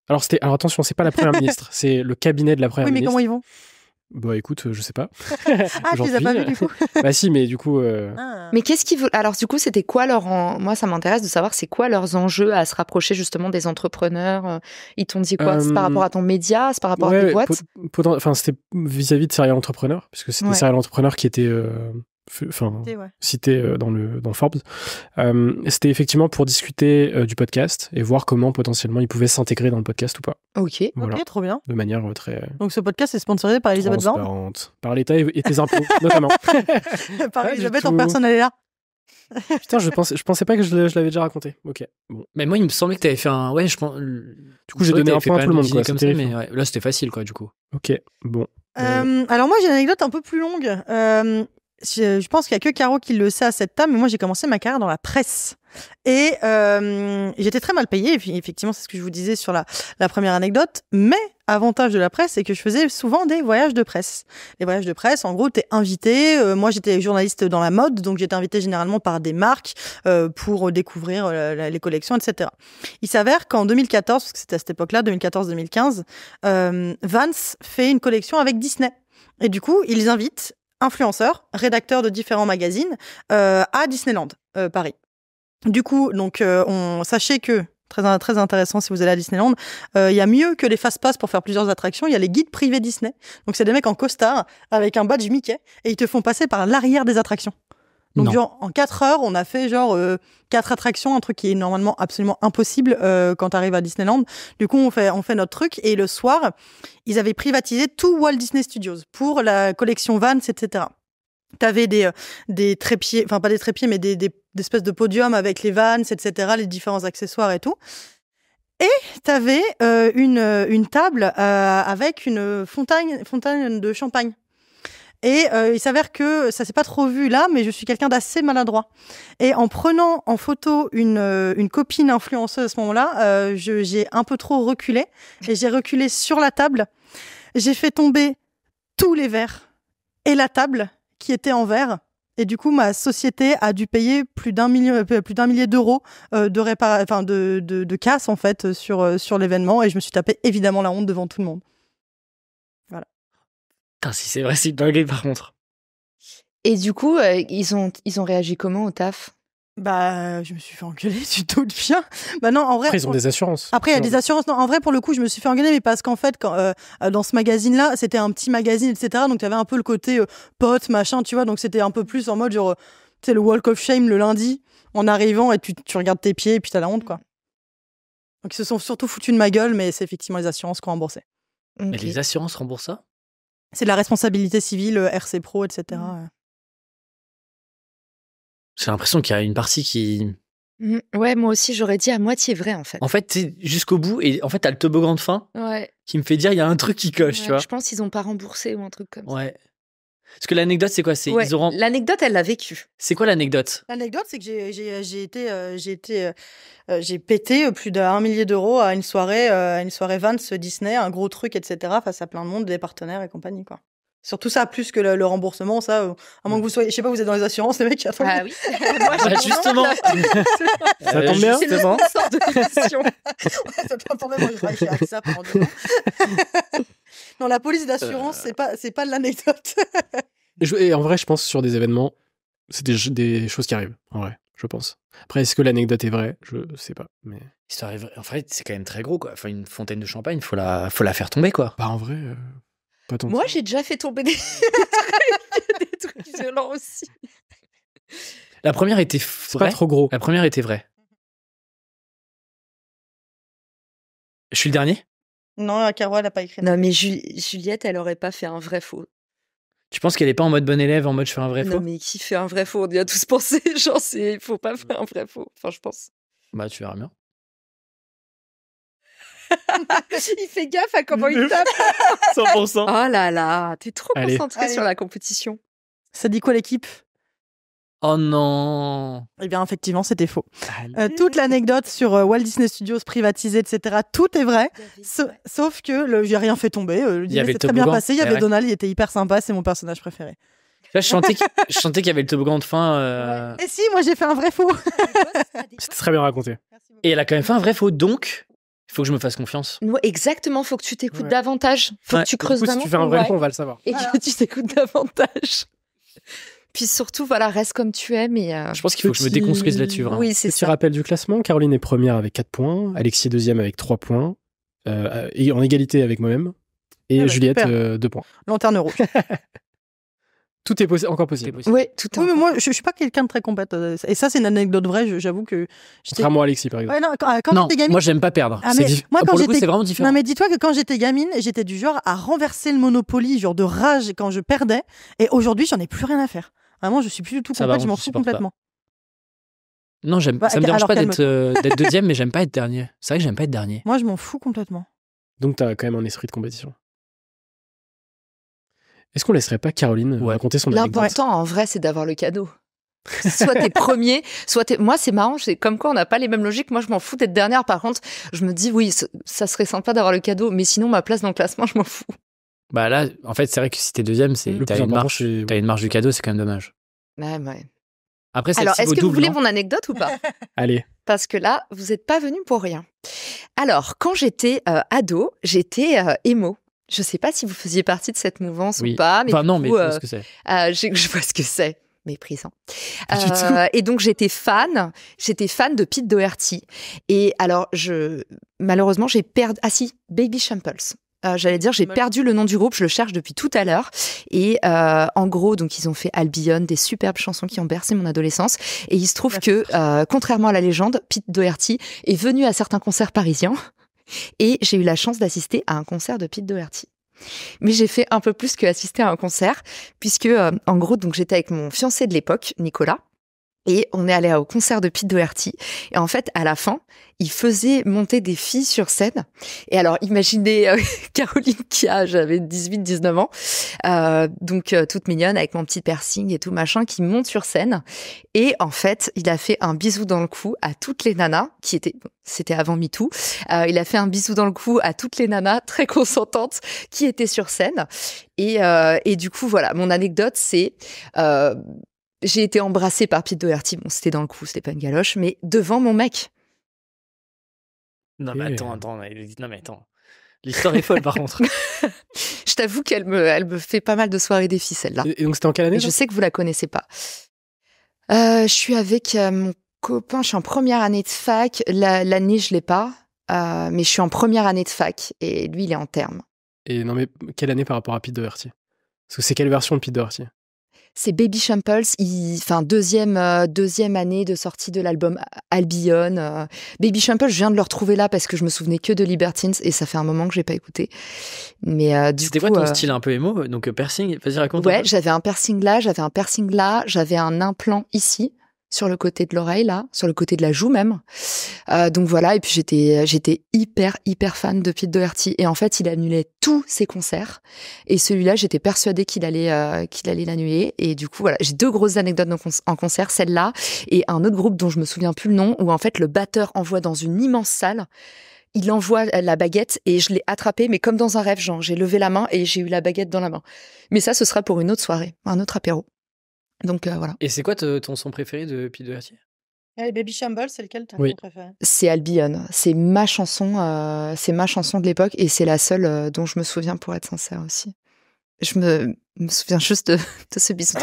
Alors attention, c'est pas la première ministre, c'est le cabinet de la première Oui, mais ministre. comment ils vont? Bah écoute, je sais pas. Ah, tu les as pas vus, du coup? Bah si, mais du coup. Ah. Mais qu'est-ce qu'ils veulent? Alors du coup, c'était quoi moi ça m'intéresse de savoir c'est quoi leurs enjeux à se rapprocher justement des entrepreneurs. Ils t'ont dit quoi? C'est par rapport à ton média? C'est par rapport à tes boîtes? Enfin, c'était vis-à-vis de serial entrepreneurs, puisque c'était Ouais. serial entrepreneurs qui étaient Ouais. cités dans Forbes. C'était effectivement pour discuter du podcast et voir comment potentiellement ils pouvaient s'intégrer dans le podcast ou pas. Ok. Voilà, Ok, trop bien. de manière très Donc ce podcast est sponsorisé par Elisabeth Borne. transparente, par l'État et tes impôts notamment. Par Ouais, Elisabeth du en tout. personne, elle est là. Putain, je pensais pas que je l'avais déjà raconté. Ok, bon. Mais moi, il me semblait que t'avais fait un. Ouais, je pense. Du coup, j'ai donné un point à tout le monde, quoi. Comme C'était ça, mais ouais, là, c'était facile, quoi, du coup. Ok, bon. Alors moi, j'ai une anecdote un peu plus longue. Je pense qu'il y a que Caro qui le sait à cette table, mais moi, j'ai commencé ma carrière dans la presse. Et j'étais très mal payée. Et puis, effectivement, c'est ce que je vous disais sur la première anecdote. Mais avantage de la presse, c'est que je faisais souvent des voyages de presse. Les voyages de presse, en gros, t'es invité. Moi, j'étais journaliste dans la mode, donc j'étais invitée généralement par des marques pour découvrir les collections, etc. Il s'avère qu'en 2014, parce que c'était à cette époque-là, 2014-2015, Vans fait une collection avec Disney. Et du coup, ils invitent influenceurs, rédacteurs de différents magazines à Disneyland, Paris. Du coup, donc, sachez que, très intéressant si vous allez à Disneyland, il y a mieux que les fast-pass pour faire plusieurs attractions, il y a les guides privés Disney. Donc, c'est des mecs en costard avec un badge Mickey et ils te font passer par l'arrière des attractions. Donc, Non. genre, en 4 heures, on a fait 4 attractions, un truc qui est normalement absolument impossible quand tu arrives à Disneyland. Du coup, on fait notre truc. Et le soir, ils avaient privatisé tout Walt Disney Studios pour la collection Vans, etc. T'avais des trépieds, enfin pas des trépieds, mais des espèces de podiums avec les Vans, etc., les différents accessoires et tout. Et t'avais une table avec une fontaine de champagne. Et il s'avère que ça s'est pas trop vu là, mais je suis quelqu'un d'assez maladroit. Et en prenant en photo une copine influenceuse à ce moment-là, j'ai un peu trop reculé. Et j'ai reculé sur la table. J'ai fait tomber tous les verres et la table qui était en verre. Et du coup, ma société a dû payer plus d'un millier d'euros de casse en fait sur l'événement. Et je me suis tapé évidemment la honte devant tout le monde. Voilà. Putain, si c'est vrai, c'est dingue par contre. Et du coup, ils ont réagi comment au taf? Bah, je me suis fait engueuler, tu te doutes bien. Bah non, en vrai. Après, ils ont des assurances. Après, il y a des assurances. Non, en vrai, pour le coup, je me suis fait engueuler, mais parce qu'en fait, dans ce magazine-là, c'était un petit magazine, etc. Donc, tu avais un peu le côté pote, machin, tu vois. Donc, c'était un peu plus en mode, genre, tu sais, le walk of shame le lundi, en arrivant, et tu regardes tes pieds, et puis t'as la honte, quoi. Donc, ils se sont surtout foutus de ma gueule, mais c'est effectivement les assurances qui ont remboursé. Mais Ok. les assurances remboursent ça? C'est de la responsabilité civile, RC Pro, etc. J'ai l'impression qu'il y a une partie qui Ouais, moi aussi, j'aurais dit à moitié vrai, en fait. En fait, c'est jusqu'au bout, et en fait, t'as le toboggan de fin Ouais. qui me fait dire il y a un truc qui coche, Ouais, tu vois. je pense qu'ils ont pas remboursé ou un truc comme ça. Ouais. Parce que l'anecdote, c'est quoi? Ouais, Ils auront... l'anecdote, elle l'a vécu. C'est quoi l'anecdote? L'anecdote, c'est que j'ai pété plus d'1 millier d'euros à une soirée Vans Disney, un gros truc, etc., face à plein de monde, des partenaires et compagnie, quoi. Surtout ça, plus que le remboursement, ça, à moins que vous soyez, je sais pas, vous êtes dans les assurances, les mecs, attendez. Ah oui. Moi, Bah, justement. Ça tombe bien. c'est le Justement. sponsor de l'émission. Ouais, ça tombe bien, moi, je travaille chez AXA pendant 2 ans. Non, la police d'assurance, c'est pas de l'anecdote. Et en vrai, je pense sur des événements, c'est des choses qui arrivent, en vrai, je pense. Après, est-ce que l'anecdote est vraie? Je sais pas. Mais... L'histoire est vraie. En fait, c'est quand même très gros, quoi. Enfin, une fontaine de champagne, faut la faire tomber, quoi. Bah, en vrai, pas tant que Moi, ça. j'ai déjà fait tomber des trucs violents aussi. La première était C'est pas vraie. trop gros. La première était vraie. Je suis le dernier? Non, Caro, elle a pas écrit. Non, mais Juliette, elle aurait pas fait un vrai faux. Tu penses qu'elle est pas en mode bon élève, en mode je fais un vrai Non, faux? mais qui fait un vrai faux? On y a tous pensé. Genre, il faut pas faire un vrai faux. Enfin, je pense. Bah, tu verras bien. Il fait gaffe à comment il tape. 100%. Oh là là, t'es trop Allez. concentré sur la compétition. Ça dit quoi, l'équipe? Oh non. Eh bien, effectivement, c'était faux. Toute l'anecdote sur Walt Disney Studios privatisé, etc., tout est vrai. Sauf que j'ai rien fait tomber. Le dîner avait s'est le très bien toboggan. passé. Il y Eh avait ouais. Donald, il était hyper sympa. C'est mon personnage préféré. Là, je chantais qu'il y avait le toboggan de fin. Et si, moi, j'ai fait un vrai faux. C'était très bien raconté. Et elle a quand même fait un vrai faux, donc il faut que je me fasse confiance. Ouais, exactement, faut que tu t'écoutes Ouais. davantage. Faut Ouais. que tu Du creuses coup, si vraiment. tu fais un vrai Ouais. fond, on va le savoir. Et que tu t'écoutes davantage. Puis surtout, voilà, reste comme tu es, mais... Je pense qu'il faut que je me déconstruise là-dessus, vraiment. Oui, c'est Petit ça. rappel du classement, Caroline est première avec 4 points, Alexis est deuxième avec 3 points, et en égalité avec moi-même, et Ah bah, Juliette super. 2 points. Lanterne rouge. Tout est encore possible. Oui, tout à Oui, mais moi, je suis pas quelqu'un de très compétent. Et ça, c'est une anecdote vraie. J'avoue que j'étais. Contrairement à Alexis, par exemple. Ouais, non, quand Non, j'étais gamine. moi j'aime pas perdre. Ah, mais moi, quand Pour le coup, j'étais- c'est vraiment différent. Non, mais dis-toi que quand j'étais gamine, j'étais du genre à renverser le Monopoly, genre de rage quand je perdais. Et aujourd'hui, j'en ai plus rien à faire. Vraiment, je suis plus du tout Ça va, complète, je moi, m'en je fous supporte pas. complètement. Non, Bah, ça me dérange alors, pas calme-toi. d'être deuxième, mais j'aime pas être dernier. C'est vrai que j'aime pas être dernier. Moi, je m'en fous complètement. Donc t'as quand même un esprit de compétition. Est-ce qu'on laisserait pas Caroline Ouais. raconter son anecdote? L'important, en vrai, c'est d'avoir le cadeau. Soit t'es premier, soit t'es... Moi, c'est marrant, c'est comme quoi on n'a pas les mêmes logiques. Moi, je m'en fous d'être dernière. Par contre, je me dis, oui, ça serait sympa d'avoir le cadeau, mais sinon, ma place dans le classement, je m'en fous. Bah là, en fait, c'est vrai que si t'es deuxième, Le t'as plus une important, marge. c'est- T'as une marge du cadeau, c'est quand même dommage. Ouais, ouais. Après, Alors, celle-ci est-ce vaut que vous double, voulez non mon anecdote ou pas? Allez, Parce que là, vous n'êtes pas venus pour rien. Alors, quand j'étais ado, j'étais émo. Je sais pas si vous faisiez partie de cette mouvance Oui. ou pas. Mais Enfin, du non, mais coup, je vois ce que c'est. je vois ce que c'est. Méprisant. Pas du tout. Et donc, j'étais fan de Pete Doherty. Et alors, malheureusement, j'ai perdu... Ah si, Baby Shambles. J'allais dire, j'ai perdu le nom du groupe, je le cherche depuis tout à l'heure. Et en gros, donc ils ont fait Albion, des superbes chansons qui ont bercé mon adolescence. Et il se trouve que, contrairement à la légende, Pete Doherty est venu à certains concerts parisiens. Et j'ai eu la chance d'assister à un concert de Pete Doherty. Mais j'ai fait un peu plus qu'assister à un concert, puisque, en gros, donc j'étais avec mon fiancé de l'époque, Nicolas. Et on est allé au concert de Pete Doherty. Et en fait, à la fin, il faisait monter des filles sur scène. Et alors, imaginez Caroline j'avais 18-19 ans, donc toute mignonne avec mon petit piercing et tout machin, qui monte sur scène. Et en fait, il a fait un bisou dans le cou à toutes les nanas, c'était avant MeToo. Il a fait un bisou dans le cou à toutes les nanas très consentantes qui étaient sur scène. Et du coup, voilà, mon anecdote, c'est... j'ai été embrassée par Pete Doherty. Bon, c'était dans le cou, c'était pas une galoche, mais devant mon mec. Non, mais attends. Non, mais attends. L'histoire est folle, par contre. Je t'avoue qu'elle me fait pas mal de soirées défis, celle-là. et donc c'était en quelle année Et je sais que vous la connaissez pas. Je suis avec mon copain, je suis en première année de fac. L'année, je l'ai pas, mais je suis en première année de fac et lui, il est en terme. Et non mais quelle année par rapport à Pete Doherty? Parce que c'est quelle version de Pete Doherty? C'est Baby Shambles, deuxième année de sortie de l'album Albion. Baby Shambles, je viens de le retrouver là parce que je me souvenais que de Libertines et ça fait un moment que j'ai pas écouté. Mais du coup, C'était quoi ton style un peu émo? Donc piercing, vas-y, raconte. Ouais, j'avais un piercing là, j'avais un implant ici, sur le côté de l'oreille, là, sur le côté de la joue même. Donc voilà, et puis j'étais hyper fan de Pete Doherty. Et en fait, il annulait tous ses concerts. Et celui-là, j'étais persuadée qu'il allait l'annuler. Et du coup, voilà, j'ai 2 grosses anecdotes en concert, celle-là et un autre groupe dont je me souviens plus le nom, où en fait, le batteur envoie dans une immense salle. Il envoie la baguette et je l'ai attrapée, mais comme dans un rêve, genre j'ai levé la main et j'ai eu la baguette dans la main. Mais ça, ce sera pour une autre soirée, un autre apéro. Donc voilà. Et c'est quoi ton son préféré de Pete Doherty? Les Baby Shambles, c'est lequel t'as Oui. préféré? C'est Albion, c'est ma chanson de l'époque et c'est la seule dont je me souviens pour être sincère aussi. Je me souviens juste de ce bisou.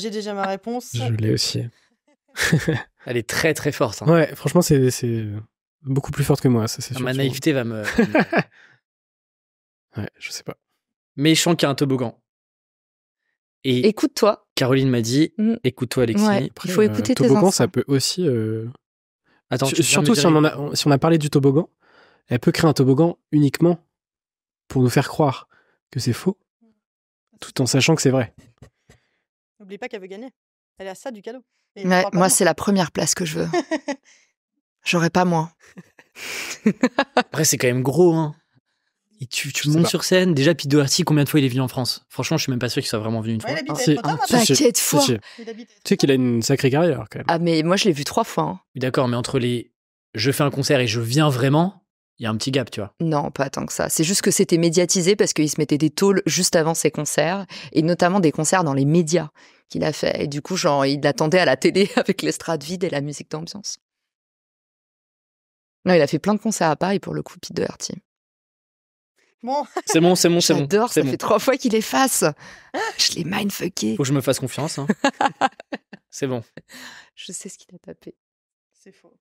J'ai déjà ma réponse. Je l'ai aussi. Elle est très très forte. Hein. Ouais, franchement, c'est beaucoup plus forte que moi, ça c'est sûr. Ma naïveté va me... Ouais, je sais pas. Méchant qui a un toboggan. Et Écoute-toi. Caroline m'a dit, écoute-toi Alexis. Ouais, il faut écouter tes toboggan, enfants. ça peut aussi... Attends, surtout si on a parlé du toboggan, elle peut créer un toboggan uniquement pour nous faire croire que c'est faux, tout en sachant que c'est vrai. N'oublie pas qu'elle veut gagner. Elle est à ça du cadeau. Et Ouais, moi, c'est la première place que je veux. J'aurais pas moins. Après, c'est quand même gros, hein. Et tu montes sur scène. Déjà, Pete Doherty, combien de fois il est venu en France? Franchement, je suis même pas sûr qu'il soit vraiment venu une fois. Ouais, il Si. habitait à Potin, Si, maintenant. Paquet de fois. Si. Il habitait- Tu sais qu'il a une sacrée carrière quand même. Ah, mais moi, je l'ai vu 3 fois. Hein. Oui, d'accord, mais entre les je fais un concert et je viens vraiment, il y a un petit gap, tu vois. Non, pas tant que ça. C'est juste que c'était médiatisé parce qu'il se mettait des tôles juste avant ses concerts, et notamment des concerts dans les médias qu'il a fait. Et du coup, genre, il attendait à la télé avec l'estrade vide et la musique d'ambiance. Non, il a fait plein de concerts à Paris pour le coup, Pete Doherty. Bon, C'est bon. J'adore, c'est ça bon. fait 3 fois qu'il efface. Je l'ai mindfucké. Faut que je me fasse confiance. Hein. C'est bon. Je sais ce qu'il a tapé. c'est faux.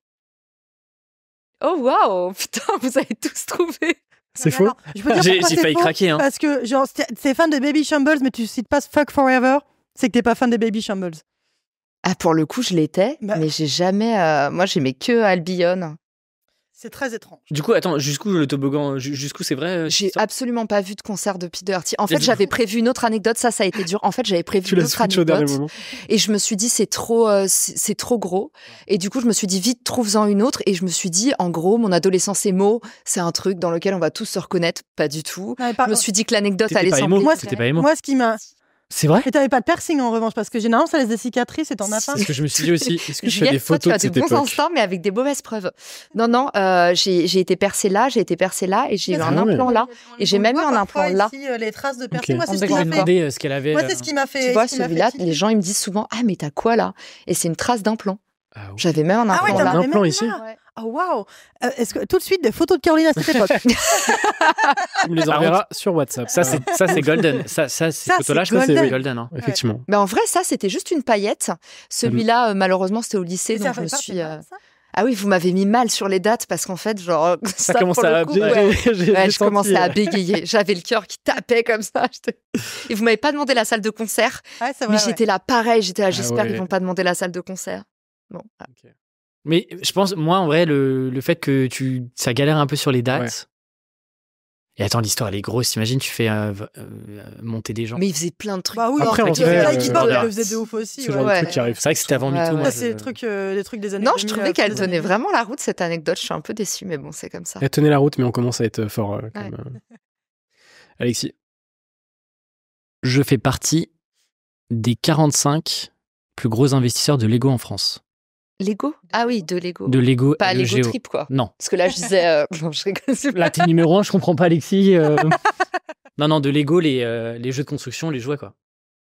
Oh waouh, putain, vous avez tous trouvé. C'est Mais faux. alors, je peux dire J'ai pourquoi c'est failli faux craquer. Hein. Parce que, genre, t'es fan de Baby Shambles, mais tu cites pas Fuck Forever, c'est que t'es pas fan des Baby Shambles. Ah, pour le coup, je l'étais, Bah. mais j'ai jamais. Moi, j'aimais que Albion. C'est très étrange. Du coup, attends, jusqu'où le toboggan, jusqu'où c'est vrai cette J'ai histoire absolument pas vu de concert de Pete Doherty. En Mais fait, du j'avais prévu une autre anecdote. Ça a été dur. En fait, j'avais prévu Tu une l'as autre switch au dernier anecdote. moment. Et je me suis dit, c'est trop gros. Et du coup, je me suis dit, vite, trouve-en une autre. Et je me suis dit, en gros, mon adolescence émo, c'est un truc dans lequel on va tous se reconnaître. Pas du tout. Non, mais Je me suis dit que l'anecdote T'étais allait pas sembler. émo Moi, C'était pas émo. Moi, ce qui m'a. C'est vrai? Mais t'avais pas de piercing en revanche, parce que généralement, ça laisse des cicatrices et t'en as pas. C'est ce que je me suis dit aussi. Est-ce que tu fais Juliette, des toi, tu photos as de de cette bons époque? instincts, mais avec des mauvaises preuves. Non, j'ai été percée là, et j'ai eu Ah un ouais. implant là. Et j'ai même eu un parfois implant là. Ici, les traces de piercing. Ok. Moi, c'est On ce qui devrait m'a fait. demander ce qu'elle avait. Moi, c'est ce qui m'a fait. Tu vois, ce qui m'a celui-là, fait les gens, ils me disent souvent, ah, mais t'as quoi là? Et c'est une trace d'implant. Ah ouais. J'avais même un Ah ouais, implant t'en là. avais Un plan même ici. là. Ouais. Oh waouh. Est-ce que tout de suite des photos de Caroline à cette époque? Tu me les Par enverras sur WhatsApp. Ça, c'est golden. Ces photos-là, je pense que c'est golden. golden. Hein. Effectivement. Mais en vrai, ça, c'était juste une paillette. Celui-là, malheureusement, c'était au lycée, Ça donc je fait me pas, suis. c'est pas ça. Ah oui, vous m'avez mis mal sur les dates parce qu'en fait, genre, ça commence pour le à coup, bien- ouais. J'ai Ouais, je senti, commençais à bégayer. J'avais le cœur qui tapait comme ça. Et vous m'avez pas demandé la salle de concert, Ouais, c'est mais vrai. ouais. j'étais là pareil. J'étais là, j'espère ouais. qu'ils vont pas demander la salle de concert. Bon. Mais je pense, moi, en vrai, le fait que ça galère un peu sur les dates. Ouais. Et attends, l'histoire, elle est grosse. T'imagines, tu fais monter des gens. Mais il faisait plein de trucs. Bah oui, Après, en en fait, vrai, Lightning euh, elle le faisait de ouf aussi. Ce ouais. genre de Ouais. truc qui arrive. C'est vrai que c'était avant Ouais, MeToo. ouais. moi, Ça, c'est des trucs des années Non, 2000, je trouvais qu'elle des tenait années vraiment la route, cette anecdote. Je suis un peu déçue, mais bon, c'est comme ça. Elle tenait la route, mais on commence à être fort. Quand Ouais. même. Alexis. Je fais partie des 45 plus gros investisseurs de Lego en France. Lego? Ah oui, de Lego. De Lego. Pas de Lego Géo. Trip, quoi. Non. Parce que là, je disais. Non, je rigole. Là, t'es numéro 1, je comprends pas, Alexis. Non, de Lego, les jeux de construction, les jouets, quoi.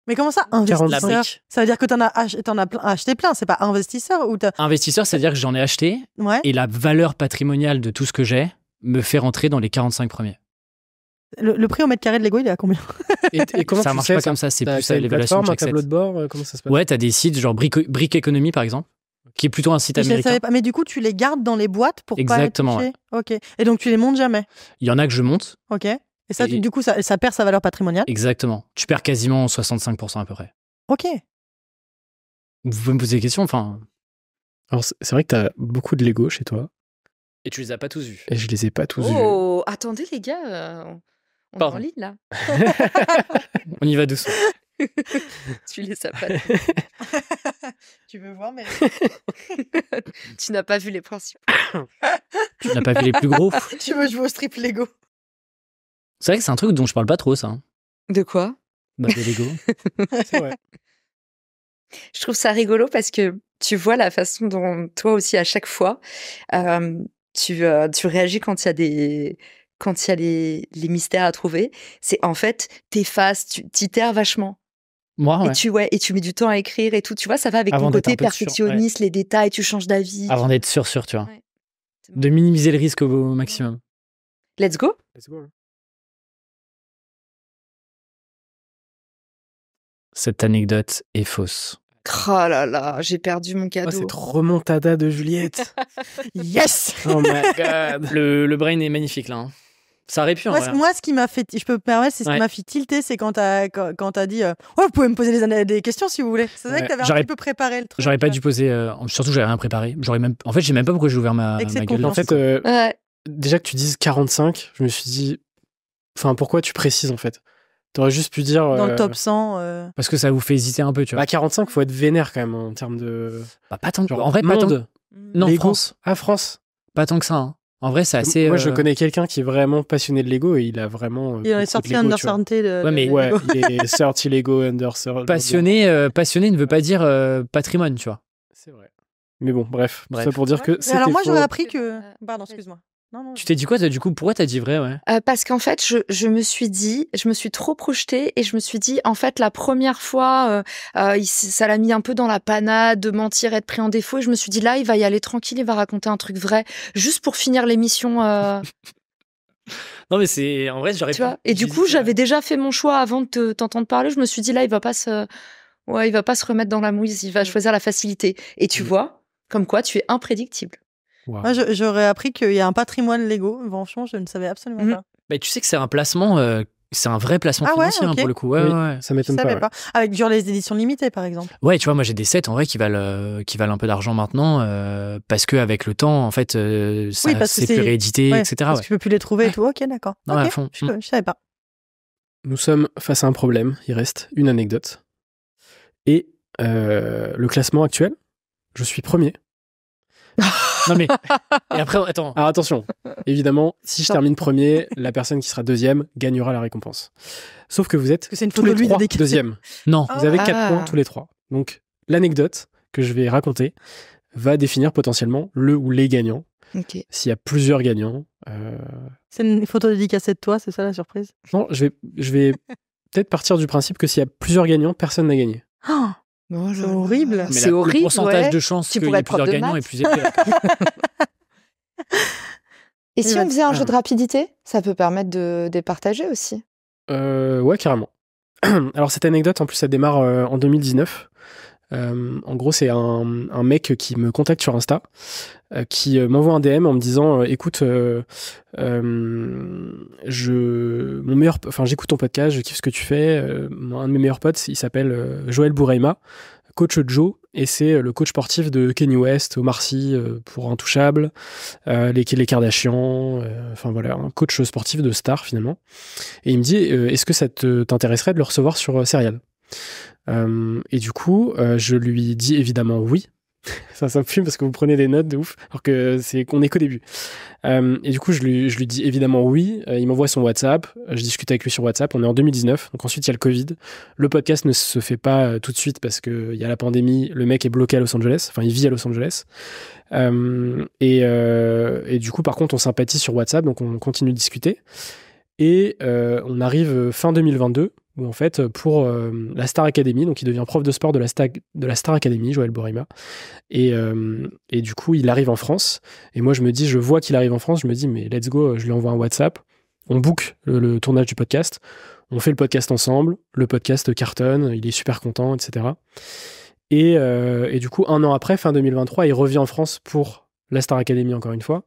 Mais comment ça, La investisseur? brique. Ça veut dire que t'en as acheté plein, c'est pas investisseur ou t'as. Investisseur, c'est-à-dire que j'en ai acheté Ouais. et la valeur patrimoniale de tout ce que j'ai me fait rentrer dans les 45 premiers. Le prix au mètre carré de Lego, il est à combien? Et comment Ça tu marche sais pas comme ça, c'est T'as plus t'as à une l'évaluation plateforme, de un chaque tableau set. de bord, comment ça se passe? Ouais, t'as des sites genre Brick Economy, par exemple, qui est plutôt un site Je américain. savais pas. Mais du coup, tu les gardes dans les boîtes pour Exactement, pas être touché. Ok. Et donc tu les montes jamais. Il y en a que je monte. Ok. Et ça, Et- du coup, ça perd sa valeur patrimoniale. Exactement. Tu perds quasiment 65% à peu près. Ok. Vous pouvez me poser des questions, enfin. Alors, c'est vrai que t'as beaucoup de Lego chez toi, Et tu les as pas tous vus. et je les ai pas tous vus. Oh, attendez, les gars. On est en Pardon. ligne, là. On y va doucement. Tu les as pas. Tu veux voir, mais Tu n'as pas vu les principes. Tu n'as pas vu les plus gros. tu veux jouer au strip Lego. C'est vrai que c'est un truc dont je parle pas trop, ça. Hein. De quoi? Bah, des Lego. C'est vrai. Je trouve ça rigolo parce que tu vois la façon dont toi aussi à chaque fois tu réagis quand il y a les mystères à trouver. C'est en fait t'effaces, tu t'itères vachement. Moi, ouais. Et tu mets du temps à écrire et tout. Tu vois, ça va avec Avant ton d'être côté un peu sûr, perfectionniste, les détails, tu changes d'avis. Avant d'être sûr, tu vois. Ouais. C'est bon. De minimiser le risque au maximum. Let's go. Let's go. Cette anecdote est fausse. Oh là là, j'ai perdu mon Oh, cadeau. cette remontada de Juliette. Yes. Oh my god. Le brain est magnifique, là. Hein. Ça aurait pu, en vrai. Moi, ce qui m'a fait, je peux me permettre, c'est ce qui Ouais. m'a fait tilter, c'est quand t'as dit, vous pouvez me poser des questions si vous voulez. C'est vrai Ouais. que t'avais un J'aurais- petit peu préparé le truc. J'aurais pas dû poser. Surtout, j'avais rien préparé. En fait, je sais même pas pourquoi j'ai ouvert ma Excès de gueule. En confiance. fait, Ouais. déjà que tu dises 45, je me suis dit, enfin, pourquoi tu précises en fait? T'aurais juste pu dire. Dans le top 100. Parce que ça vous fait hésiter un peu, tu vois. Bah, 45, faut être vénère quand même en termes de. Bah, pas tant que. Genre, En vrai, pas tant. monde. Non, Lego. France. Ah, France. Pas tant que ça. Hein. En vrai, c'est assez. Moi, je connais quelqu'un qui est vraiment passionné de Lego et il a vraiment. Il en est beaucoup de sorti Lego, un tu vois. undersanté de. Ouais, mais- de Ouais, Lego. il est 30 Lego, under 30. Passionné ne veut pas dire patrimoine, tu vois. C'est vrai. Mais bon, bref. Bref. Tout ça pour dire que Mais c'était alors moi, j'aurais faux. appris que. Pardon, excuse-moi. Non. Tu t'es dit quoi, toi, du coup? Pourquoi t'as dit vrai, ouais? Parce qu'en fait, je me suis trop projetée et je me suis dit, en fait, la première fois, ça l'a mis un peu dans la panade de mentir, être pris en défaut. Et je me suis dit, là, il va y aller tranquille, il va raconter un truc vrai, juste pour finir l'émission. Non, mais c'est. En vrai, j'aurais Tu vois. Et du coup, j'avais déjà fait mon choix avant de t'entendre parler. Je me suis dit, là, il va pas se remettre dans la mouise, il va choisir la facilité. Et tu vois, comme quoi, tu es imprédictible. Waouh. Moi, j'aurais appris qu'il y a un patrimoine Lego. Franchement, je ne savais absolument Mhm. pas. Bah, tu sais que c'est un placement. C'est un vrai placement Ah ouais, financier, hein, ok. pour le coup. Ouais, Oui. ouais. Ça Je m'étonne savais pas. pas. Avec genre les éditions limitées, par exemple. Ouais, tu vois, moi j'ai des sets en vrai qui valent un peu d'argent maintenant parce que avec le temps, en fait, ça Oui, parce que c'est plus c'est- réédité, Ouais, etc. Parce Ouais. que tu peux plus les trouver et tout. Ok, d'accord. Non, à Ok, fond. je savais pas. Nous sommes face à un problème. Il reste une anecdote. Et le classement actuel, je suis premier. Non mais et après, attends. Alors attention, évidemment, si je termine premier, la personne qui sera deuxième gagnera la récompense. Sauf que vous êtes Parce que c'est une tous photo les de lui trois dédicacée. deuxièmes. Non. Ah. Vous avez 4 Ah. points tous les trois. Donc l'anecdote que je vais raconter va définir potentiellement le ou les gagnants. Ok. S'il y a plusieurs gagnants, C'est une photo dédicacée de toi, c'est ça la surprise? non, je vais peut-être partir du principe que s'il y a plusieurs gagnants, personne n'a gagné. Oh, Oh c'est là là. horrible. Mais C'est le horrible. pourcentage ouais. de chances Tu qu'il y pourrais ait être prof plusieurs de gagnants est maths. plus élevé. Et si Ouais. on faisait un jeu de rapidité, ça peut permettre de départager aussi. Ouais, carrément. Alors cette anecdote, en plus, elle démarre en 2019. En gros, c'est un mec qui me contacte sur Insta, qui m'envoie un DM en me disant écoute, j'écoute ton podcast, je kiffe ce que tu fais. Un de mes meilleurs potes, il s'appelle Joël Bouraima, coach Joe, et c'est le coach sportif de Kanye West, Omar Sy pour Intouchable, les Kardashians, enfin voilà, un coach sportif de star finalement. Et il me dit est-ce que ça t'intéresserait de le recevoir sur Serial? Et du coup, je lui dis évidemment oui. Ça me fume parce que vous prenez des notes de ouf, alors que c'est qu'on est qu'au début. Et du coup, je lui dis évidemment oui. Il m'envoie son WhatsApp. Je discute avec lui sur WhatsApp. On est en 2019. Donc ensuite, il y a le Covid. Le podcast ne se fait pas tout de suite parce qu'il y a la pandémie. Le mec est bloqué à Los Angeles. Enfin, il vit à Los Angeles. Et du coup, par contre, on sympathise sur WhatsApp. Donc on continue de discuter. Et on arrive fin 2022, où en fait, pour la Star Academy, donc il devient prof de sport de la Star Academy, Joël Bouraima. Et du coup, il arrive en France. Et moi, je vois qu'il arrive en France, je me dis, mais let's go, je lui envoie un WhatsApp. On book le tournage du podcast. On fait le podcast ensemble. Le podcast cartonne, il est super content, etc. Et du coup, un an après, fin 2023, il revient en France pour la Star Academy, encore une fois.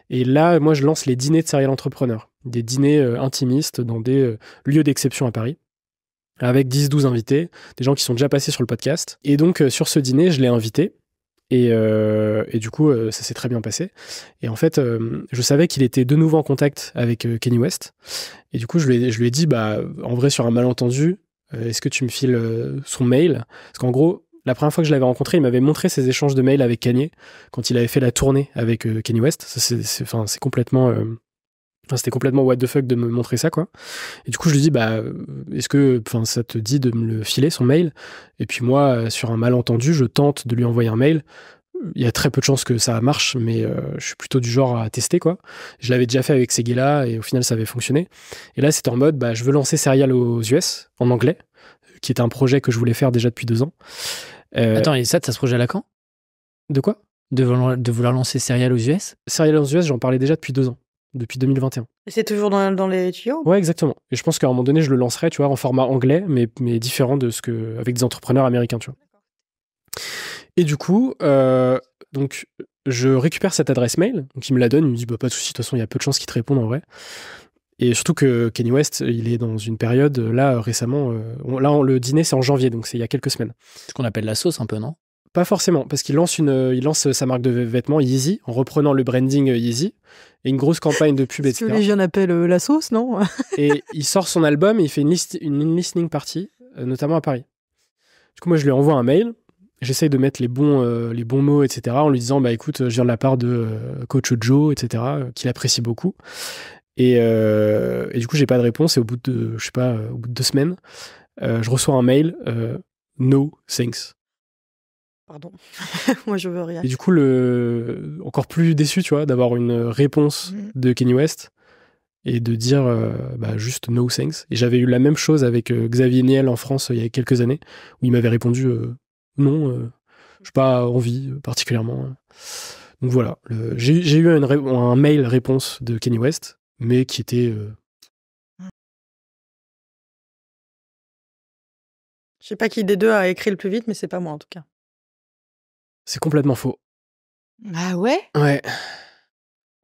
Et là, moi, je lance les dîners de Serial Entrepreneur. Des dîners intimistes dans des lieux d'exception à Paris, avec 10-12 invités, des gens qui sont déjà passés sur le podcast. Et donc, sur ce dîner, je l'ai invité. Et du coup, ça s'est très bien passé. Et en fait, je savais qu'il était de nouveau en contact avec Kanye West. Et du coup, je lui ai dit, en vrai, sur un malentendu, est-ce que tu me files son mail? Parce qu'en gros, la première fois que je l'avais rencontré, il m'avait montré ses échanges de mails avec Kanye quand il avait fait la tournée avec Kanye West. Ça, c'est complètement... c'était complètement what the fuck de me montrer ça, quoi. Et du coup, je lui dis, est-ce que ça te dit de me le filer, son mail? Et puis moi, sur un malentendu, je tente de lui envoyer un mail. Il y a très peu de chances que ça marche, mais je suis plutôt du genre à tester, quoi. Je l'avais déjà fait avec Seguela et au final, ça avait fonctionné. Et là, c'était en mode, je veux lancer Serial aux US, en anglais, qui était un projet que je voulais faire déjà depuis 2 ans. Attends, et ça se projet à quand? De quoi? De vouloir lancer Serial aux US? Serial aux US, j'en parlais déjà depuis 2 ans. Depuis 2021. Et c'est toujours dans les tuyaux? Ouais, exactement. Et je pense qu'à un moment donné, je le lancerai, tu vois, en format anglais, mais différent de avec des entrepreneurs américains, tu vois. Et du coup, donc, je récupère cette adresse mail, donc il me la donne, il me dit, pas de souci, de toute façon, il y a peu de chances qu'il te réponde en vrai. Et surtout que Kanye West, il est dans une période, là, récemment, le dîner, c'est en janvier, donc c'est il y a quelques semaines. Ce qu'on appelle la sauce un peu, non? Pas forcément, parce qu'il lance sa marque de vêtements Yeezy, en reprenant le branding Yeezy, et une grosse campagne de pub, etc. Ce que les jeunes appellent la sauce, non? Et il sort son album et il fait une listening party, notamment à Paris. Du coup, moi, je lui envoie un mail, j'essaye de mettre les bons mots, etc., en lui disant, écoute, je viens de la part de Coach Joe, etc., qu'il apprécie beaucoup. Et du coup, j'ai pas de réponse, et au bout de 2 semaines, je reçois un mail, no thanks. Pardon, moi je veux rien. Et du coup, encore plus déçu, tu vois, d'avoir une réponse de Kanye West et de dire juste no thanks. Et j'avais eu la même chose avec Xavier Niel en France il y a quelques années, où il m'avait répondu non, je n'ai pas envie particulièrement. Donc voilà, j'ai eu un mail réponse de Kanye West, mais qui était... Je sais pas qui des deux a écrit le plus vite, mais c'est pas moi en tout cas. C'est complètement faux. Ah ouais? Ouais.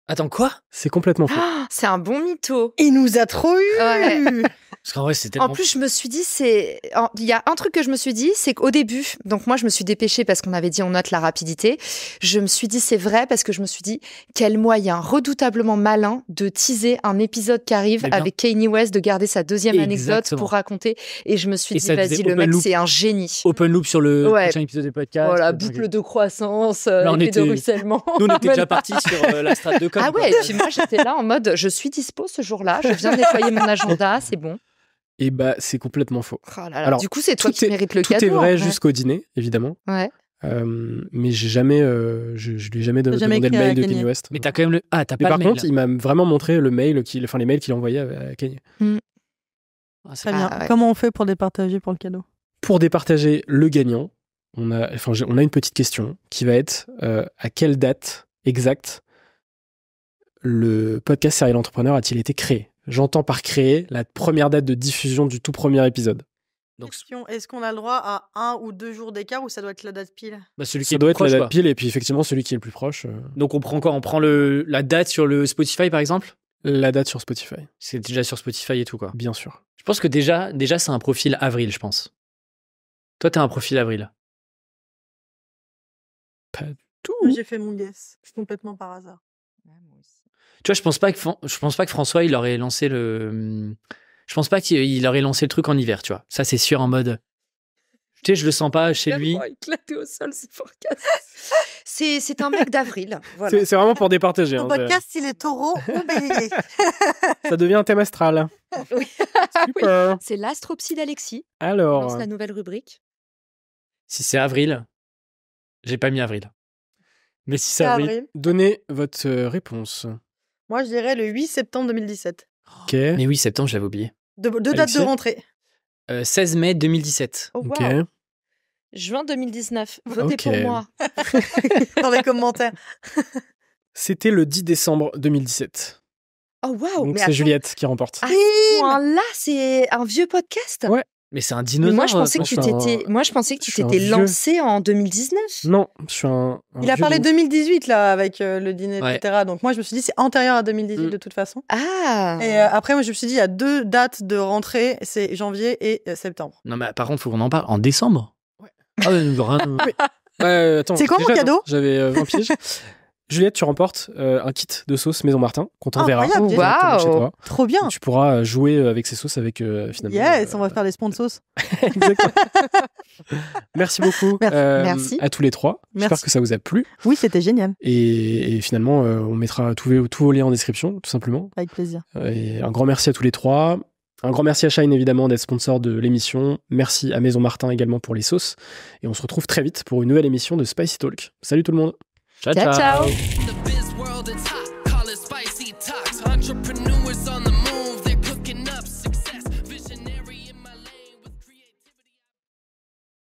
Attends, quoi? C'est complètement faux. Oh, c'est un bon mytho. Il nous a trop eu. Ouais. Parce qu'en vrai, c'est tellement... En plus, je me suis dit, il y a un truc que je me suis dit, c'est qu'au début, donc moi, je me suis dépêchée parce qu'on avait dit on note la rapidité. Je me suis dit, c'est vrai, parce que je me suis dit, quel moyen redoutablement malin de teaser un épisode qui arrive avec Kanye West, de garder sa deuxième anecdote pour raconter. Et je me suis dit, vas-y, le mec, c'est un génie. Open loop sur le prochain épisode des podcasts. Voilà, boucle de croissance, effet de ruissellement. Nous, on était déjà partis sur la strate de com. Ah ouais, et puis moi, j'étais là en mode, je suis dispo ce jour-là, je viens de nettoyer mon agenda, c'est bon. Et c'est complètement faux. Oh là là. Alors, du coup, c'est toi qui mérites le cadeau. Tout est vrai jusqu'au dîner, évidemment. Ouais. Mais j'ai jamais, je lui ai jamais demandé le mail de Kanye West. Mais t'as quand même le. Ah, t'as pas le mail. Mais par contre, il m'a vraiment montré les mails qu'il a envoyés à Kanye. Très bien. Ouais. Comment on fait pour départager pour le cadeau? Pour départager le gagnant, on a une petite question qui va être à quelle date exacte le podcast Serial Entrepreneur a-t-il été créé? J'entends par créer la première date de diffusion du tout premier épisode. Donc, est-ce qu'on a le droit à 1 ou 2 jours d'écart ou ça doit être la date pile? Ça doit être la date pile et puis effectivement celui qui est le plus proche. Donc on prend quoi? On prend la date sur le Spotify par exemple? La date sur Spotify. C'est déjà sur Spotify et tout quoi. Bien sûr. Je pense que déjà c'est un profil avril, je pense. Toi t'as un profil avril? Pas du tout. J'ai fait mon guess complètement par hasard. Ouais, moi aussi. Tu vois, je pense pas que François il aurait lancé le. Je pense pas qu'il aurait lancé le truc en hiver, tu vois. Ça c'est sûr en mode. Tu sais, je le sens pas chez lui. Éclaté au sol, ce podcast. C'est un mec d'avril. Voilà. C'est vraiment pour départager. Ton podcast, il est taureau ou bélier. Ça devient un thème astral. Oui. Super. C'est l'astropsy d'Alexis. Alors. On lance la nouvelle rubrique. Si c'est avril, j'ai pas mis avril. Mais si c'est avril, donnez votre réponse. Moi, je dirais le 8 septembre 2017. Ok. Mais oui, septembre, je l'avais oublié. Deux dates de rentrée. 16 mai 2017. Oh, wow. Ok. Juin 2019. Votez pour moi. Dans les commentaires. C'était le 10 décembre 2017. Oh waouh. Donc c'est Juliette qui remporte. Ah, là, c'est un vieux podcast. Ouais. Mais c'est un dinosaure. Mais moi, je pensais que tu t'étais lancé en 2019. Non, je suis un Il a parlé de 2018, là, avec le dîner, etc. Donc moi, je me suis dit, c'est antérieur à 2018, de toute façon. Ah. Et après, moi, je me suis dit, il y a 2 dates de rentrée, c'est janvier et septembre. Non, mais par contre, il faut qu'on en parle. En décembre? Ouais. Ah, rien. Attends, c'est quoi mon cadeau? J'avais 20 piges. Juliette, tu remportes un kit de sauce Maison Martin qu'on t'enverra Incroyable, directement chez toi. Trop bien. Tu pourras jouer avec ces sauces avec finalement. Yes, on va faire des sponsors. Exactement. Merci beaucoup Merci. à tous les trois. J'espère Merci. que ça vous a plu. Oui, c'était génial. Et finalement, on mettra tous vos liens en description, tout simplement. Avec plaisir. Et un grand merci à tous les trois. Un grand merci à Shine, évidemment, d'être sponsor de l'émission. Merci à Maison Martin également pour les sauces. Et on se retrouve très vite pour une nouvelle émission de Spicy Talk. Salut tout le monde. Ciao, Ciao, ciao. The biz world, it's hot. Call it spicy talks. Entrepreneur